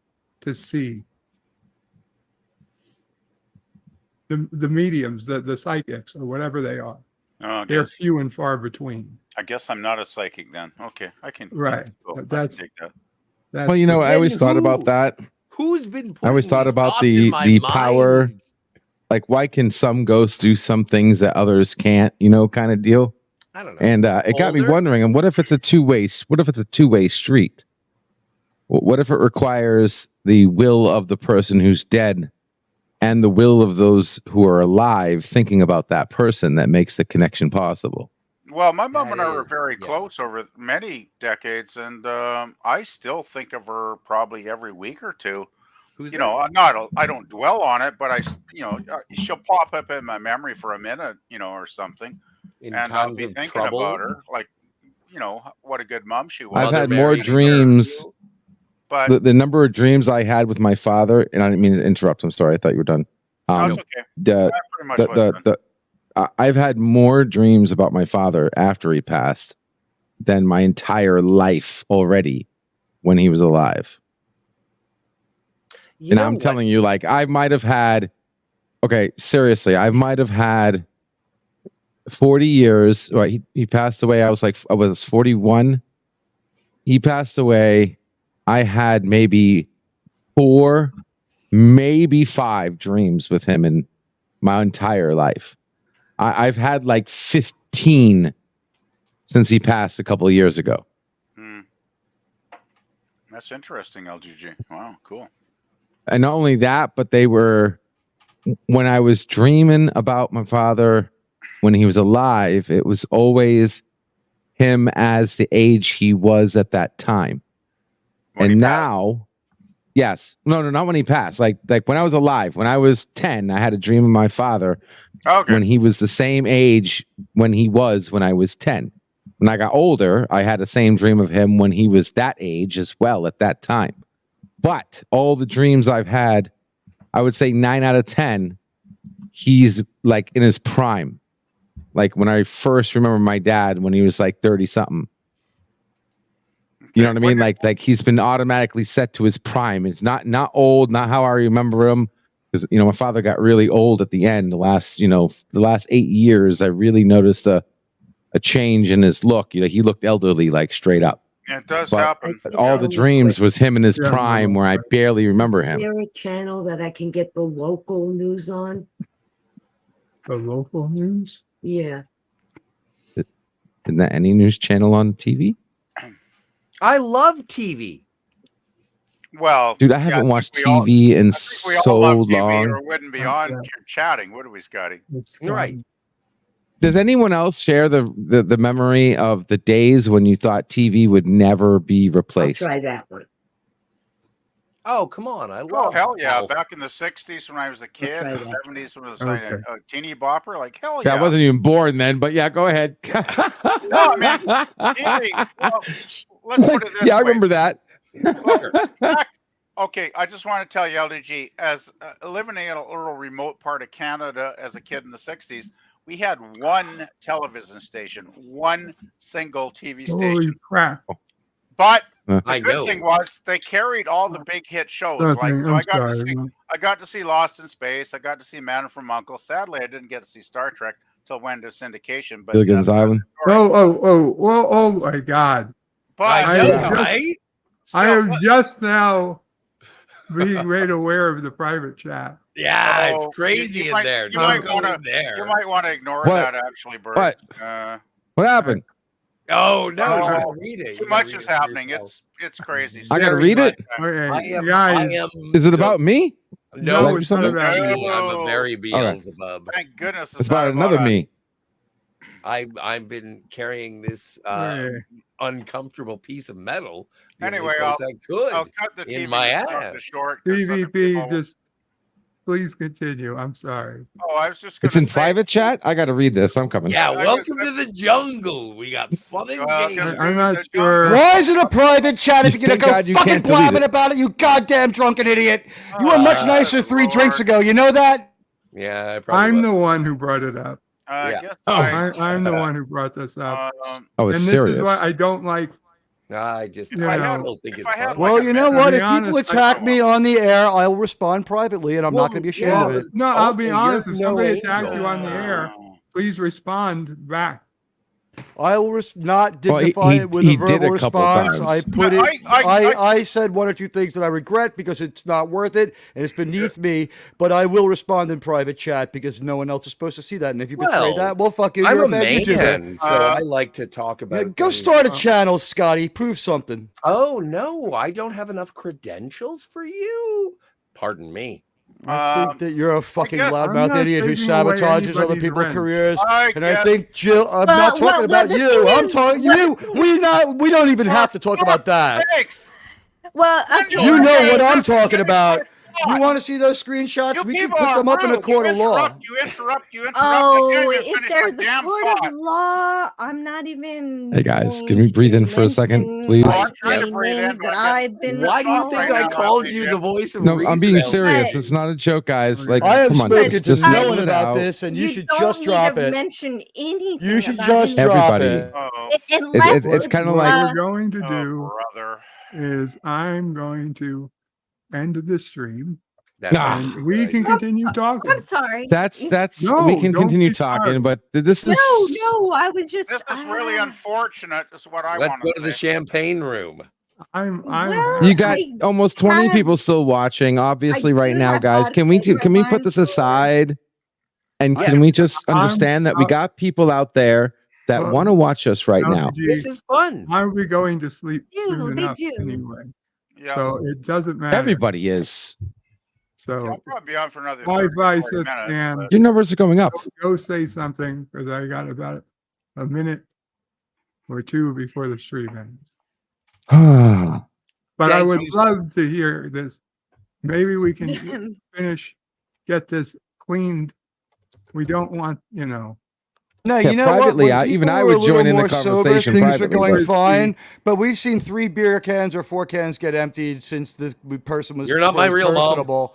Speaker 4: to see. The mediums, the psychics, or whatever they are.
Speaker 18: Oh,
Speaker 4: they're few and far between.
Speaker 18: I guess I'm not a psychic then. Okay, I can.
Speaker 4: Right.
Speaker 18: I can take that.
Speaker 11: Well, I always thought about that.
Speaker 19: Who's been?
Speaker 11: I always thought about the power. Like, why can some ghosts do some things that others can't? Kind of deal.
Speaker 19: I don't know.
Speaker 11: And it got me wondering. And what if it's a two-way? What if it's a two-way street? What if it requires the will of the person who's dead and the will of those who are alive thinking about that person that makes the connection possible?
Speaker 18: Well, my mom and I were very close over many decades, and I still think of her probably every week or two. I don't dwell on it, but she'll pop up in my memory for a minute, or something, and I'll be thinking about her, like, what a good mom she was.
Speaker 11: I've had more dreams.
Speaker 18: But
Speaker 11: the number of dreams I had with my father, and I didn't mean to interrupt. I'm sorry. I thought you were done.
Speaker 18: That's okay.
Speaker 11: I've had more dreams about my father after he passed than my entire life already when he was alive. And I'm telling you, like, I might have had, seriously, I might have had 40 years. Right, he passed away. I was 41. He passed away. I had maybe 4, maybe 5 dreams with him in my entire life. I've had like 15 since he passed a couple of years ago.
Speaker 18: That's interesting, LGG. Wow, cool.
Speaker 11: And not only that, but they were, when I was dreaming about my father when he was alive, it was always him as the age he was at that time. And now, yes, no, not when he passed. Like when I was alive, when I was 10, I had a dream of my father when he was the same age when he was when I was 10. When I got older, I had the same dream of him when he was that age as well at that time. But all the dreams I've had, I would say 9 out of 10, he's like in his prime. Like when I first remember my dad when he was like 30 something. You know what I mean? Like he's been automatically set to his prime. It's not old, not how I remember him. Because my father got really old at the end. The last 8 years, I really noticed a change in his look. He looked elderly, like straight up.
Speaker 18: It does happen.
Speaker 11: But all the dreams was him in his prime, where I barely remember him.
Speaker 20: Is there a channel that I can get the local news on?
Speaker 4: The local news?
Speaker 20: Yeah.
Speaker 11: Isn't that any news channel on TV?
Speaker 19: I love TV.
Speaker 18: Well,
Speaker 11: dude, I haven't watched TV in so long.
Speaker 18: Or wouldn't be on chatting, would we, Scotty?
Speaker 19: Right.
Speaker 11: Does anyone else share the memory of the days when you thought TV would never be replaced?
Speaker 20: I'll try that one.
Speaker 19: Oh, come on. I love
Speaker 18: Oh, hell yeah. Back in the 60s when I was a kid, the 70s when I was a teeny bopper, like, hell yeah.
Speaker 11: I wasn't even born then, but yeah, go ahead.
Speaker 18: No, I mean, TV, well, let's put it this way.
Speaker 11: Yeah, I remember that.
Speaker 18: Okay, I just want to tell you, LDG, as living in a little remote part of Canada as a kid in the 60s, we had one television station, one single TV
Speaker 4: Holy
Speaker 18: station.
Speaker 4: crap.
Speaker 18: But the
Speaker 15: I
Speaker 18: good
Speaker 15: know.
Speaker 18: thing was they carried all the big hit shows.
Speaker 4: Nothing,
Speaker 18: So
Speaker 4: I'm
Speaker 18: I got to
Speaker 4: sorry,
Speaker 18: see
Speaker 4: man.
Speaker 18: I got to see Lost in Space. I got to see Man from U.N.C.L.E. Sadly, I didn't get to see Star Trek till went to syndication. But
Speaker 11: Gilligan's Island.
Speaker 4: Oh my God.
Speaker 18: But
Speaker 4: I
Speaker 15: know,
Speaker 4: am just-
Speaker 15: right?
Speaker 4: I am just now being made aware of the private chat.
Speaker 15: Yeah,
Speaker 18: Oh,
Speaker 15: it's crazy
Speaker 18: you
Speaker 15: in
Speaker 18: might-
Speaker 15: there.
Speaker 18: You
Speaker 15: Don't
Speaker 18: might
Speaker 15: go
Speaker 18: want
Speaker 15: in there.
Speaker 18: to ignore
Speaker 11: What?
Speaker 18: that, actually, Bert.
Speaker 11: What? What happened?
Speaker 15: Oh no, you
Speaker 18: Oh,
Speaker 15: gotta read it.
Speaker 18: Too
Speaker 15: You gotta
Speaker 18: much
Speaker 15: read
Speaker 18: is
Speaker 15: it for
Speaker 18: happening.
Speaker 15: yourself.
Speaker 18: It's crazy.
Speaker 11: I gotta
Speaker 15: Very
Speaker 11: read it.
Speaker 4: Okay,
Speaker 15: I am.
Speaker 4: guys,
Speaker 11: Is it about me?
Speaker 15: No,
Speaker 11: Like
Speaker 15: it's
Speaker 11: something?
Speaker 15: not about
Speaker 18: No.
Speaker 15: me. I'm a very Beelzebub.
Speaker 18: Thank goodness
Speaker 11: It's about another me.
Speaker 15: I've been carrying this
Speaker 4: Yeah.
Speaker 15: uncomfortable piece of metal. the only
Speaker 18: Anyway,
Speaker 15: place I could
Speaker 18: I'll cut the TV
Speaker 15: in my
Speaker 18: stuff
Speaker 15: ass.
Speaker 18: to short. 'cause other
Speaker 4: PvP,
Speaker 18: people-
Speaker 4: just please continue. I'm sorry.
Speaker 18: Oh, I was just
Speaker 11: It's
Speaker 18: gonna
Speaker 11: in
Speaker 18: say,
Speaker 11: private chat. I got to read this. I'm coming.
Speaker 15: Yeah,
Speaker 18: I
Speaker 15: welcome to the jungle. We got fun and games.
Speaker 4: I'm not sure.
Speaker 13: Why is it a private chat if
Speaker 11: You
Speaker 13: you're gonna
Speaker 11: thank
Speaker 13: go
Speaker 11: God you
Speaker 13: fucking
Speaker 11: can't delete
Speaker 13: blabbing
Speaker 11: it.
Speaker 13: about it, you goddamn drunken idiot? You were much nicer 3 drinks ago. You know that?
Speaker 15: Yeah, I probably
Speaker 4: I'm
Speaker 15: was.
Speaker 4: the one who brought it up.
Speaker 18: I
Speaker 15: Yeah.
Speaker 18: guess
Speaker 4: I'm the one who brought this up.
Speaker 11: Oh, it's
Speaker 4: and this
Speaker 11: serious.
Speaker 4: is why I don't like.
Speaker 15: I just
Speaker 4: You
Speaker 15: I
Speaker 4: know,
Speaker 15: don't think
Speaker 18: if
Speaker 15: it's
Speaker 18: I had
Speaker 15: fun.
Speaker 13: Well, you know
Speaker 4: To
Speaker 13: what?
Speaker 4: be
Speaker 13: If people
Speaker 4: honest,
Speaker 13: attack me on the air, I'll respond privately, and I'm not going to be ashamed
Speaker 4: Well,
Speaker 13: of it.
Speaker 4: no, I'll be
Speaker 15: Also,
Speaker 4: honest.
Speaker 15: you're
Speaker 4: If
Speaker 15: no
Speaker 4: somebody attacks
Speaker 15: angel.
Speaker 4: you on the air, please respond back.
Speaker 13: I will not
Speaker 11: Well,
Speaker 13: dignify
Speaker 11: he-
Speaker 13: it with
Speaker 11: he
Speaker 13: a
Speaker 11: did
Speaker 13: verbal
Speaker 11: a couple
Speaker 13: response.
Speaker 11: times.
Speaker 13: I put it.
Speaker 18: I-
Speaker 13: I said 1 or 2 things that I regret because it's not worth it and it's beneath me. But I will respond in private chat because no one else is supposed to see that. And if you betray
Speaker 15: Well,
Speaker 13: that, well, fuck you.
Speaker 15: I'm
Speaker 13: You're
Speaker 15: a
Speaker 13: a bad YouTuber.
Speaker 15: man, so I like to talk about.
Speaker 13: Yeah, go
Speaker 15: things.
Speaker 13: start a channel, Scotty. Prove something.
Speaker 15: Oh no, I don't have enough credentials for you. Pardon me.
Speaker 13: I think that you're a fucking
Speaker 18: guess-
Speaker 13: loudmouth
Speaker 4: I'm not
Speaker 13: idiot who
Speaker 4: taking away
Speaker 13: sabotages other
Speaker 4: anybody's
Speaker 13: people's
Speaker 4: rent.
Speaker 13: careers.
Speaker 18: I
Speaker 13: And I
Speaker 18: guess-
Speaker 13: think Jill, I'm not talking about
Speaker 17: the
Speaker 13: you.
Speaker 17: thing
Speaker 13: I'm
Speaker 17: is-
Speaker 13: talking you. We don't even have to talk about that.
Speaker 18: Sakes!
Speaker 17: Well, okay.
Speaker 13: You know
Speaker 17: okay.
Speaker 13: what I'm talking
Speaker 18: Finish
Speaker 13: about.
Speaker 18: my
Speaker 13: You
Speaker 18: thought.
Speaker 13: want to see those screenshots?
Speaker 18: You
Speaker 13: We can
Speaker 18: people
Speaker 13: put
Speaker 18: are
Speaker 13: them up in a
Speaker 18: rude.
Speaker 13: court of law.
Speaker 18: You interrupt. I
Speaker 17: Oh,
Speaker 18: can't even
Speaker 17: if
Speaker 18: finish
Speaker 17: there's
Speaker 18: my
Speaker 17: a
Speaker 18: damn
Speaker 17: court
Speaker 18: thought.
Speaker 17: of law, I'm not even.
Speaker 11: Hey, guys,
Speaker 17: going
Speaker 11: can we breathe in
Speaker 17: to
Speaker 11: for a second,
Speaker 17: mention
Speaker 11: please?
Speaker 18: Oh, I'm trying to
Speaker 17: any
Speaker 18: breathe in,
Speaker 17: names
Speaker 18: but
Speaker 17: that
Speaker 18: I
Speaker 17: I've been.
Speaker 15: Why do you
Speaker 18: Stop
Speaker 15: think
Speaker 18: right
Speaker 15: I
Speaker 18: now,
Speaker 15: called
Speaker 18: LBJ.
Speaker 15: you the voice of
Speaker 11: No,
Speaker 15: reason?
Speaker 11: I'm being
Speaker 15: LBJ?
Speaker 11: serious. It's not a joke, guys. Like,
Speaker 13: I have
Speaker 11: come on,
Speaker 13: spoken
Speaker 11: just,
Speaker 13: to
Speaker 11: just
Speaker 13: no
Speaker 11: let
Speaker 13: one
Speaker 11: it
Speaker 13: about
Speaker 11: out.
Speaker 13: this, and you should
Speaker 17: don't
Speaker 13: just
Speaker 17: need
Speaker 13: drop
Speaker 17: to
Speaker 13: it.
Speaker 17: mention anything.
Speaker 13: You should
Speaker 17: about
Speaker 13: just
Speaker 17: it.
Speaker 13: drop
Speaker 11: Everybody.
Speaker 13: it.
Speaker 18: Oh,
Speaker 17: Unless
Speaker 11: it's kind of
Speaker 4: What
Speaker 11: like
Speaker 4: we're going to
Speaker 18: oh,
Speaker 4: do
Speaker 18: brother.
Speaker 4: is I'm going to end the stream,
Speaker 15: That's
Speaker 11: Nah.
Speaker 4: and we can continue talking.
Speaker 17: I'm sorry.
Speaker 11: that's
Speaker 4: No,
Speaker 11: we can
Speaker 4: don't
Speaker 11: continue
Speaker 4: be
Speaker 11: talking,
Speaker 4: sorry.
Speaker 11: but this
Speaker 17: No,
Speaker 11: is
Speaker 17: no, I was just.
Speaker 18: This is really unfortunate. Is what I
Speaker 15: Let's
Speaker 18: want
Speaker 15: go
Speaker 18: to
Speaker 15: to the
Speaker 18: say.
Speaker 15: champagne room.
Speaker 4: I'm.
Speaker 17: Well,
Speaker 11: you got
Speaker 17: I
Speaker 11: almost 20
Speaker 17: have-
Speaker 11: people still watching. Obviously,
Speaker 17: I
Speaker 11: right
Speaker 17: do
Speaker 11: now,
Speaker 17: have
Speaker 11: guys. Can we
Speaker 17: vodka in
Speaker 11: can we
Speaker 17: my
Speaker 11: put this
Speaker 17: wine
Speaker 11: aside? And
Speaker 15: Yeah.
Speaker 11: can we just
Speaker 4: I'm
Speaker 11: understand that we
Speaker 4: sorry.
Speaker 11: got people out there that
Speaker 4: Well,
Speaker 11: want to watch us right now?
Speaker 4: LPG,
Speaker 15: This is fun.
Speaker 4: I'll be going to sleep
Speaker 17: They
Speaker 4: soon
Speaker 17: do, they
Speaker 4: enough
Speaker 17: do.
Speaker 4: anyway,
Speaker 18: Yeah.
Speaker 4: so it doesn't matter.
Speaker 11: Everybody is.
Speaker 4: So
Speaker 18: I'll probably be on for another
Speaker 4: Wi-Fi
Speaker 18: 40
Speaker 4: says,
Speaker 18: minutes.
Speaker 4: "Dan,
Speaker 18: but-
Speaker 11: Your numbers are going up.
Speaker 4: go say something," because I got about a minute or two before the stream ends. But I
Speaker 15: Thank
Speaker 4: would
Speaker 15: you.
Speaker 4: love to hear this. Maybe we can get this cleaned. We don't want,
Speaker 13: No,
Speaker 11: Yeah,
Speaker 13: you know what?
Speaker 11: privately,
Speaker 13: When
Speaker 11: even
Speaker 13: people
Speaker 11: I
Speaker 13: are
Speaker 11: would
Speaker 13: a little
Speaker 11: join in the
Speaker 13: more sober,
Speaker 11: conversation
Speaker 13: things
Speaker 11: privately,
Speaker 13: are going
Speaker 11: but-
Speaker 13: fine. But we've seen 3 beer cans or 4 cans get emptied since the person was.
Speaker 15: You're not my real mom.
Speaker 13: personable.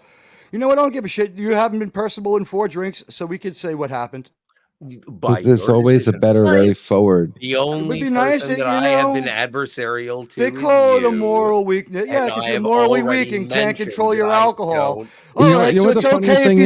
Speaker 13: You know what? I don't give a shit. You haven't been personable in 4 drinks, so we could say what happened.
Speaker 11: There's always a better way forward.
Speaker 15: The only
Speaker 13: be nice
Speaker 15: person
Speaker 13: that,
Speaker 15: that
Speaker 13: you
Speaker 15: I have
Speaker 13: know,
Speaker 15: been adversarial to.
Speaker 13: They
Speaker 15: is
Speaker 13: call it a
Speaker 15: you.
Speaker 13: moral weakness. Yeah,
Speaker 15: And
Speaker 13: because
Speaker 15: I
Speaker 13: you're
Speaker 15: have
Speaker 13: morally
Speaker 15: already
Speaker 13: weak and can't
Speaker 15: mentioned
Speaker 13: control your
Speaker 15: that I
Speaker 13: alcohol.
Speaker 15: don't.
Speaker 13: All
Speaker 11: You know-
Speaker 13: right,
Speaker 11: you know
Speaker 13: so
Speaker 11: what
Speaker 13: it's
Speaker 11: the funny
Speaker 13: okay if
Speaker 11: thing